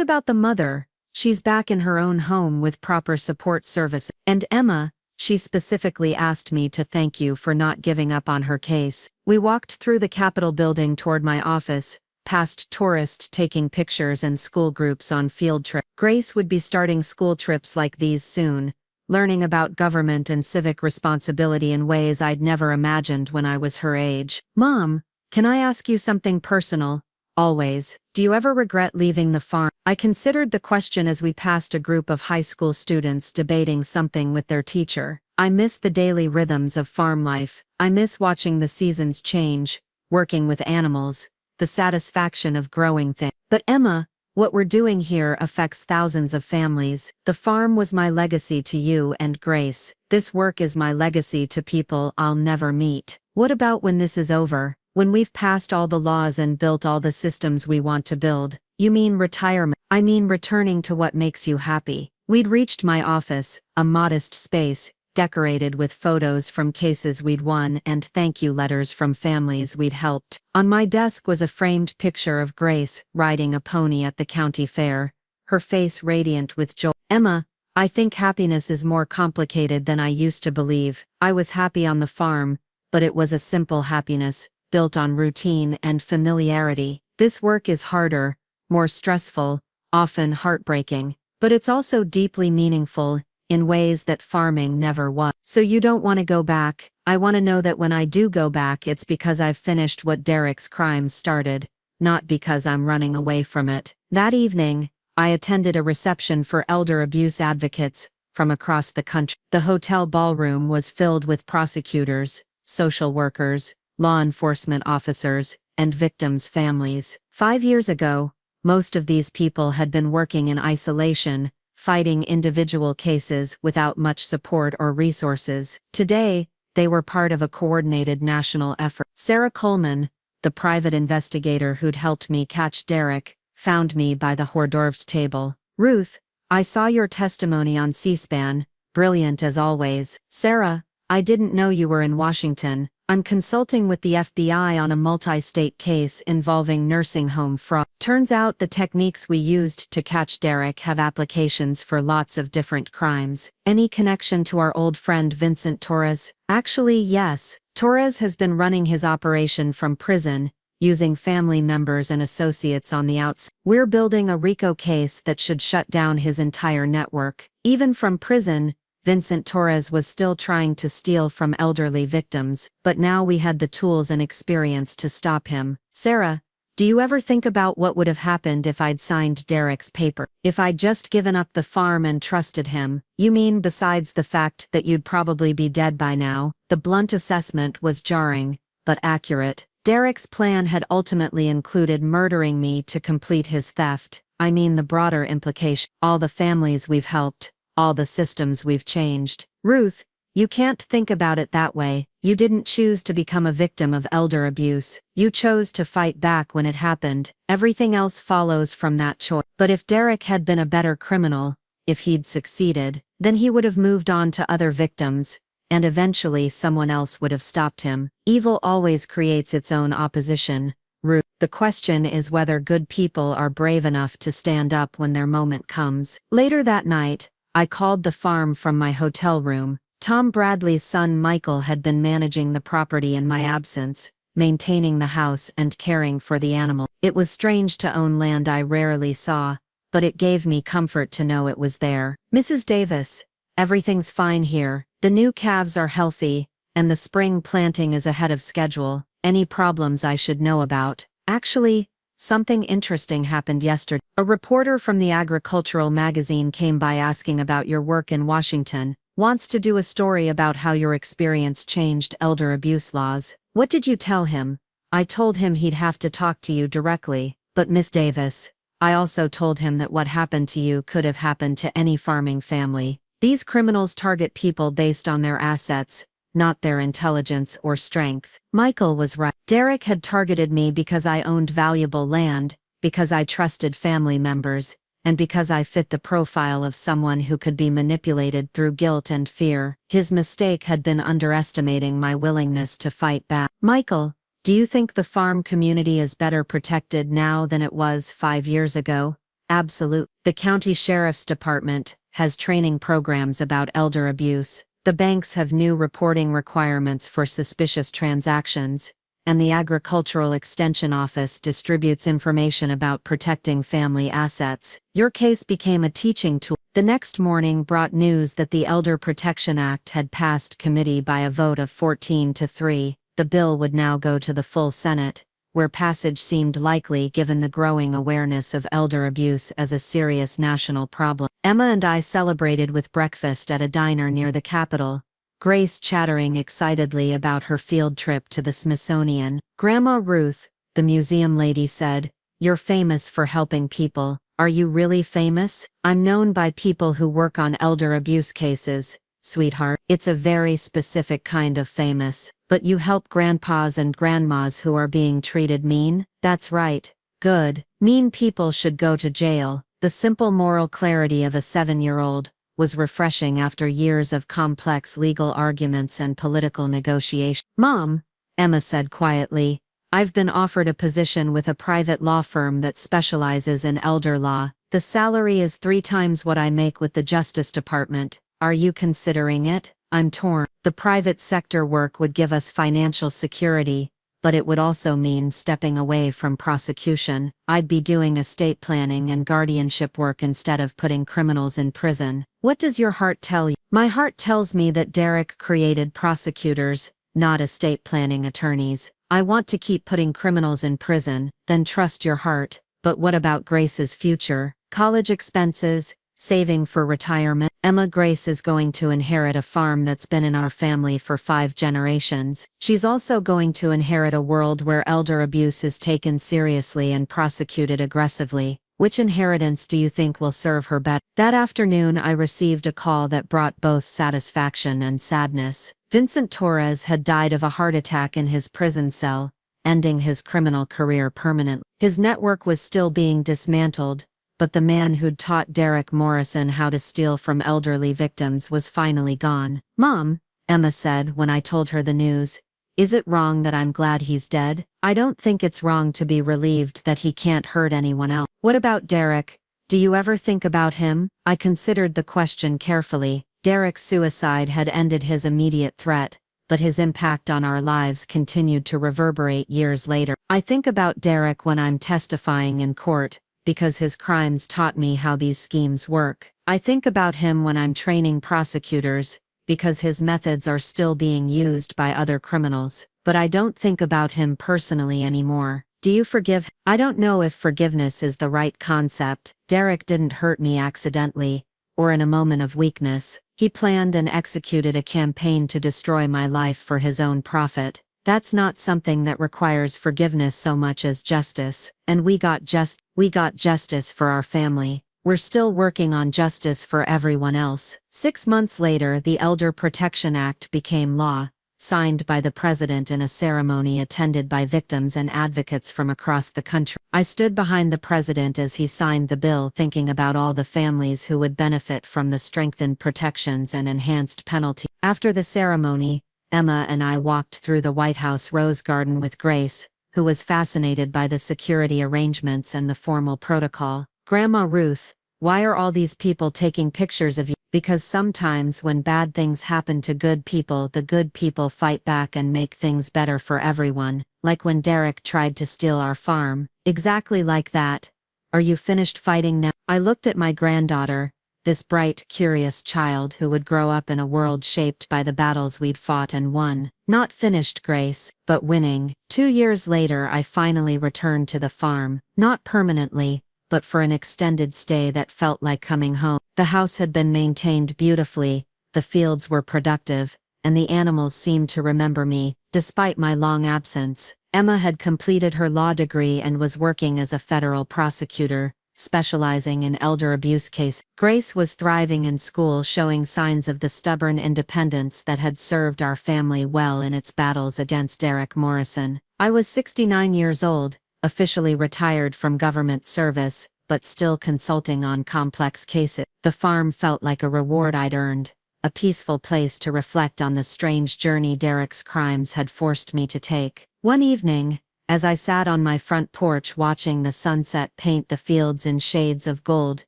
Speaker 1: about the mother? She's back in her own home with proper support services. And Emma, she specifically asked me to thank you for not giving up on her case. We walked through the Capitol building toward my office, past tourists taking pictures and school groups on field trips. Grace would be starting school trips like these soon, learning about government and civic responsibility in ways I'd never imagined when I was her age. "Mom, can I ask you something personal?" "Always. Do you ever regret leaving the farm?" I considered the question as we passed a group of high school students debating something with their teacher. "I miss the daily rhythms of farm life. I miss watching the seasons change, working with animals, the satisfaction of growing things." "But Emma, what we're doing here affects thousands of families. The farm was my legacy to you and Grace. This work is my legacy to people I'll never meet. What about when this is over? When we've passed all the laws and built all the systems we want to build?" "You mean retirement?" "I mean returning to what makes you happy." We'd reached my office, a modest space, decorated with photos from cases we'd won and thank you letters from families we'd helped. On my desk was a framed picture of Grace riding a pony at the county fair, her face radiant with joy. "Emma, I think happiness is more complicated than I used to believe. I was happy on the farm, but it was a simple happiness, built on routine and familiarity. This work is harder, more stressful, often heartbreaking. But it's also deeply meaningful, in ways that farming never was. So you don't want to go back. I want to know that when I do go back, it's because I've finished what Derek's crimes started, not because I'm running away from it. That evening, I attended a reception for elder abuse advocates from across the country. The hotel ballroom was filled with prosecutors, social workers, law enforcement officers, and victims' families. 5 years ago, most of these people had been working in isolation, fighting individual cases without much support or resources. Today, they were part of a coordinated national effort. Sarah Coleman, the private investigator who'd helped me catch Derek, found me by the hors d'oeuvres table. "Ruth, I saw your testimony on C-SPAN, brilliant as always." "Sarah, I didn't know you were in Washington. I'm consulting with the FBI on a multi-state case involving nursing home fraud. Turns out the techniques we used to catch Derek have applications for lots of different crimes. Any connection to our old friend Vincent Torres?" "Actually, yes. Torres has been running his operation from prison, using family members and associates on the outside. We're building a RICO case that should shut down his entire network." Even from prison, Vincent Torres was still trying to steal from elderly victims, but now we had the tools and experience to stop him. "Sarah, do you ever think about what would have happened if I'd signed Derek's paper? If I'd just given up the farm and trusted him?" "You mean besides the fact that you'd probably be dead by now?" The blunt assessment was jarring, but accurate. Derek's plan had ultimately included murdering me to complete his theft. I mean the broader implication. All the families we've helped. All the systems we've changed. "Ruth, you can't think about it that way. You didn't choose to become a victim of elder abuse. You chose to fight back when it happened. Everything else follows from that choice." But if Derek had been a better criminal, if he'd succeeded, then he would have moved on to other victims, and eventually someone else would have stopped him. Evil always creates its own opposition, Ruth. The question is whether good people are brave enough to stand up when their moment comes. Later that night, I called the farm from my hotel room. Tom Bradley's son Michael had been managing the property in my absence, maintaining the house and caring for the animal. It was strange to own land I rarely saw, but it gave me comfort to know it was there. "Mrs. Davis, everything's fine here. The new calves are healthy, and the spring planting is ahead of schedule. Any problems I should know about?" "Actually, something interesting happened yesterday. A reporter from the agricultural magazine came by asking about your work in Washington. Wants to do a story about how your experience changed elder abuse laws." "What did you tell him?" "I told him he'd have to talk to you directly." "But Miss Davis, I also told him that what happened to you could have happened to any farming family. These criminals target people based on their assets, not their intelligence or strength." Michael was right. Derek had targeted me because I owned valuable land, because I trusted family members, and because I fit the profile of someone who could be manipulated through guilt and fear. His mistake had been underestimating my willingness to fight back. "Michael, do you think the farm community is better protected now than it was 5 years ago?" "Absolutely. The county sheriff's department has training programs about elder abuse. The banks have new reporting requirements for suspicious transactions, and the Agricultural Extension Office distributes information about protecting family assets. Your case became a teaching tool." The next morning brought news that the Elder Protection Act had passed committee by a vote of 14-3. The bill would now go to the full Senate, where passage seemed likely given the growing awareness of elder abuse as a serious national problem. Emma and I celebrated with breakfast at a diner near the Capitol, Grace chattering excitedly about her field trip to the Smithsonian. "Grandma Ruth," the museum lady said, "you're famous for helping people. Are you really famous?" "I'm known by people who work on elder abuse cases, sweetheart. It's a very specific kind of famous. But you help grandpas and grandmas who are being treated mean?" "That's right. Good. Mean people should go to jail." The simple moral clarity of a 7-year-old was refreshing after years of complex legal arguments and political negotiation. "Mom," Emma said quietly, "I've been offered a position with a private law firm that specializes in elder law. The salary is 3 times what I make with the Justice Department. Are you considering it?" "I'm torn. The private sector work would give us financial security,
Speaker 2: but it would also mean stepping away from prosecution. I'd be doing estate planning and guardianship work instead of putting criminals in prison. What does your heart tell you? My heart tells me that Derek created prosecutors, not estate planning attorneys. I want to keep putting criminals in prison, then trust your heart. But what about Grace's future? College expenses, saving for retirement. Emma Grace is going to inherit a farm that's been in our family for 5 generations. She's also going to inherit a world where elder abuse is taken seriously and prosecuted aggressively. Which inheritance do you think will serve her better? That afternoon I received a call that brought both satisfaction and sadness. Vincent Torres had died of a heart attack in his prison cell, ending his criminal career permanently. His network was still being dismantled, but the man who'd taught Derek Morrison how to steal from elderly victims was finally gone. "Mom," Emma said when I told her the news, "is it wrong that I'm glad he's dead?" "I don't think it's wrong to be relieved that he can't hurt anyone else." "What about Derek? Do you ever think about him?" I considered the question carefully. Derek's suicide had ended his immediate threat, but his impact on our lives continued to reverberate years later. I think about Derek when I'm testifying in court, because his crimes taught me how these schemes work. I think about him when I'm training prosecutors, because his methods are still being used by other criminals. But I don't think about him personally anymore. Do you forgive? I don't know if forgiveness is the right concept. Derek didn't hurt me accidentally, or in a moment of weakness. He planned and executed a campaign to destroy my life for his own profit. That's not something that requires forgiveness so much as justice, and we got justice for our family. We're still working on justice for everyone else. 6 months later, the Elder Protection Act became law, signed by the president in a ceremony attended by victims and advocates from across the country. I stood behind the president as he signed the bill, thinking about all the families who would benefit from the strengthened protections and enhanced penalty. After the ceremony, Emma and I walked through the White House Rose Garden with Grace, who was fascinated by the security arrangements and the formal protocol. "Grandma Ruth, why are all these people taking pictures of you?" "Because sometimes when bad things happen to good people, the good people fight back and make things better for everyone, like when Derek tried to steal our farm." "Exactly like that. Are you finished fighting now?" I looked at my granddaughter, this bright, curious child who would grow up in a world shaped by the battles we'd fought and won. "Not finished, Grace, but winning." 2 years later, I finally returned to the farm, not permanently, but for an extended stay that felt like coming home. The house had been maintained beautifully, the fields were productive, and the animals seemed to remember me, despite my long absence. Emma had completed her law degree and was working as a federal prosecutor, specializing in elder abuse cases. Grace was thriving in school, showing signs of the stubborn independence that had served our family well in its battles against Derek Morrison. I was 69 years old, officially retired from government service, but still consulting on complex cases. The farm felt like a reward I'd earned, a peaceful place to reflect on the strange journey Derek's crimes had forced me to take. One evening, as I sat on my front porch watching the sunset paint the fields in shades of gold,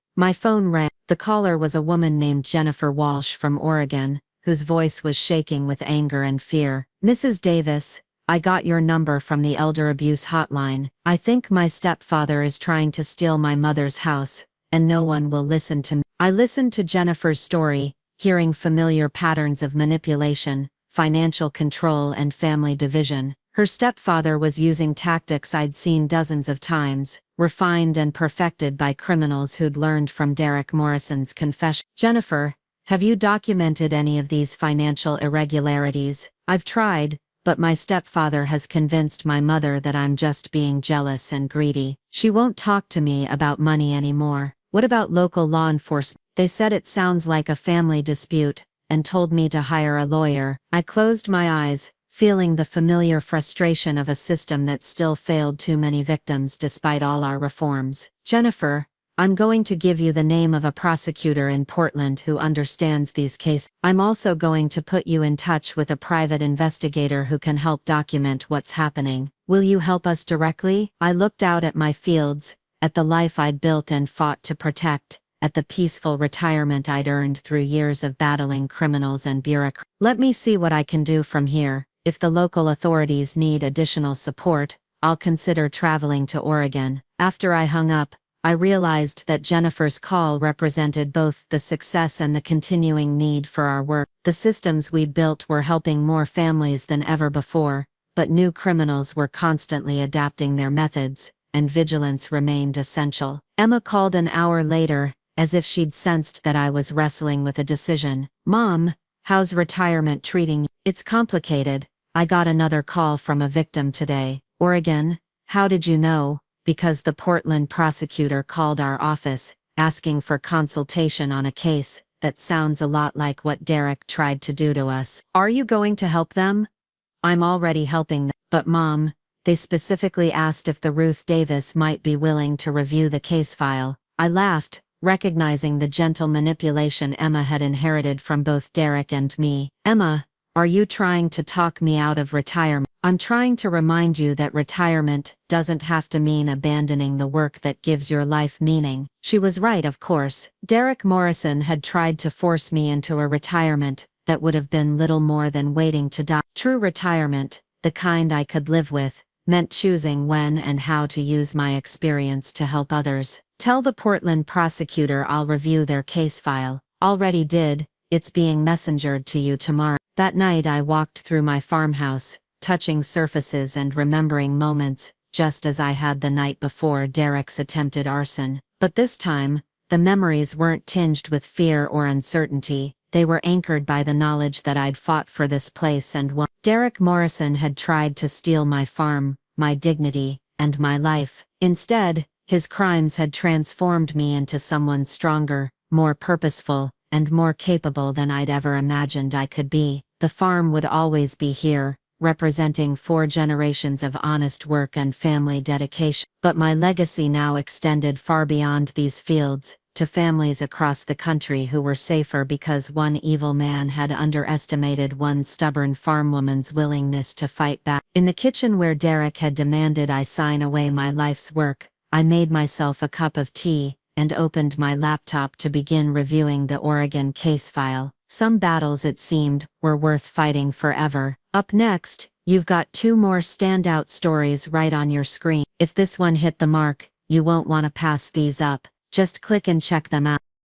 Speaker 2: my phone rang. The caller was a woman named Jennifer Walsh from Oregon, whose voice was shaking with anger and fear. "Mrs. Davis, I got your number from the elder abuse hotline. I think my stepfather is trying to steal my mother's house, and no one will listen to me." I listened to Jennifer's story, hearing familiar patterns of manipulation, financial control, and family division. Her stepfather was using tactics I'd seen dozens of times, refined and perfected by criminals who'd learned from Derek Morrison's confession. "Jennifer, have you documented any of these financial irregularities?" "I've tried, but my stepfather has convinced my mother that I'm just being jealous and greedy. She won't talk to me about money anymore." "What about local law enforcement?" "They said it sounds like a family dispute, and told me to hire a lawyer." I closed my eyes, feeling the familiar frustration of a system that still failed too many victims despite all our reforms. "Jennifer, I'm going to give you the name of a prosecutor in Portland who understands these cases. I'm also going to put you in touch with a private investigator who can help document what's happening. Will you help us directly?" I looked out at my fields, at the life I'd built and fought to protect, at the peaceful retirement I'd earned through years of battling criminals and bureaucrats. "Let me see what I can do from here." If the local authorities need additional support, I'll consider traveling to Oregon. After I hung up, I realized that Jennifer's call represented both the success and the continuing need for our work. The systems we built were helping more families than ever before, but new criminals were constantly adapting their methods, and vigilance remained essential. Emma called an hour later, as if she'd sensed that I was wrestling with a decision. "Mom, how's retirement treating you?" "It's complicated. I got another call from a victim today." "Oregon? How did you know?" "Because the Portland prosecutor called our office, asking for consultation on a case that sounds a lot like what Derek tried to do to us."
Speaker 1: "Are you going to help them?"
Speaker 2: "I'm already helping them. But Mom, they specifically asked if the Ruth Davis might be willing to review the case file." I laughed, recognizing the gentle manipulation Emma had inherited from both Derek and me. "Emma, are you trying to talk me out of retirement?" "I'm trying to remind you that retirement doesn't have to mean abandoning the work that gives your life meaning." She was right, of course. Derek Morrison had tried to force me into a retirement that would have been little more than waiting to die. True retirement, the kind I could live with, meant choosing when and how to use my experience to help others. "Tell the Portland prosecutor I'll review their case file." "Already did. It's being messengered to you tomorrow." That night I walked through my farmhouse, touching surfaces and remembering moments, just as I had the night before Derek's attempted arson. But this time, the memories weren't tinged with fear or uncertainty. They were anchored by the knowledge that I'd fought for this place and won. Derek Morrison had tried to steal my farm, my dignity, and my life. Instead, his crimes had transformed me into someone stronger, more purposeful, and more capable than I'd ever imagined I could be. The farm would always be here, representing 4 generations of honest work and family dedication. But my legacy now extended far beyond these fields, to families across the country who were safer because one evil man had underestimated one stubborn farmwoman's willingness to fight back. In the kitchen where Derek had demanded I sign away my life's work, I made myself a cup of tea, and opened my laptop to begin reviewing the Oregon case file. Some battles, it seemed, were worth fighting forever. Up next, you've got 2 more standout stories right on your screen. If this one hit the mark, you won't want to pass these up. Just click and check them out.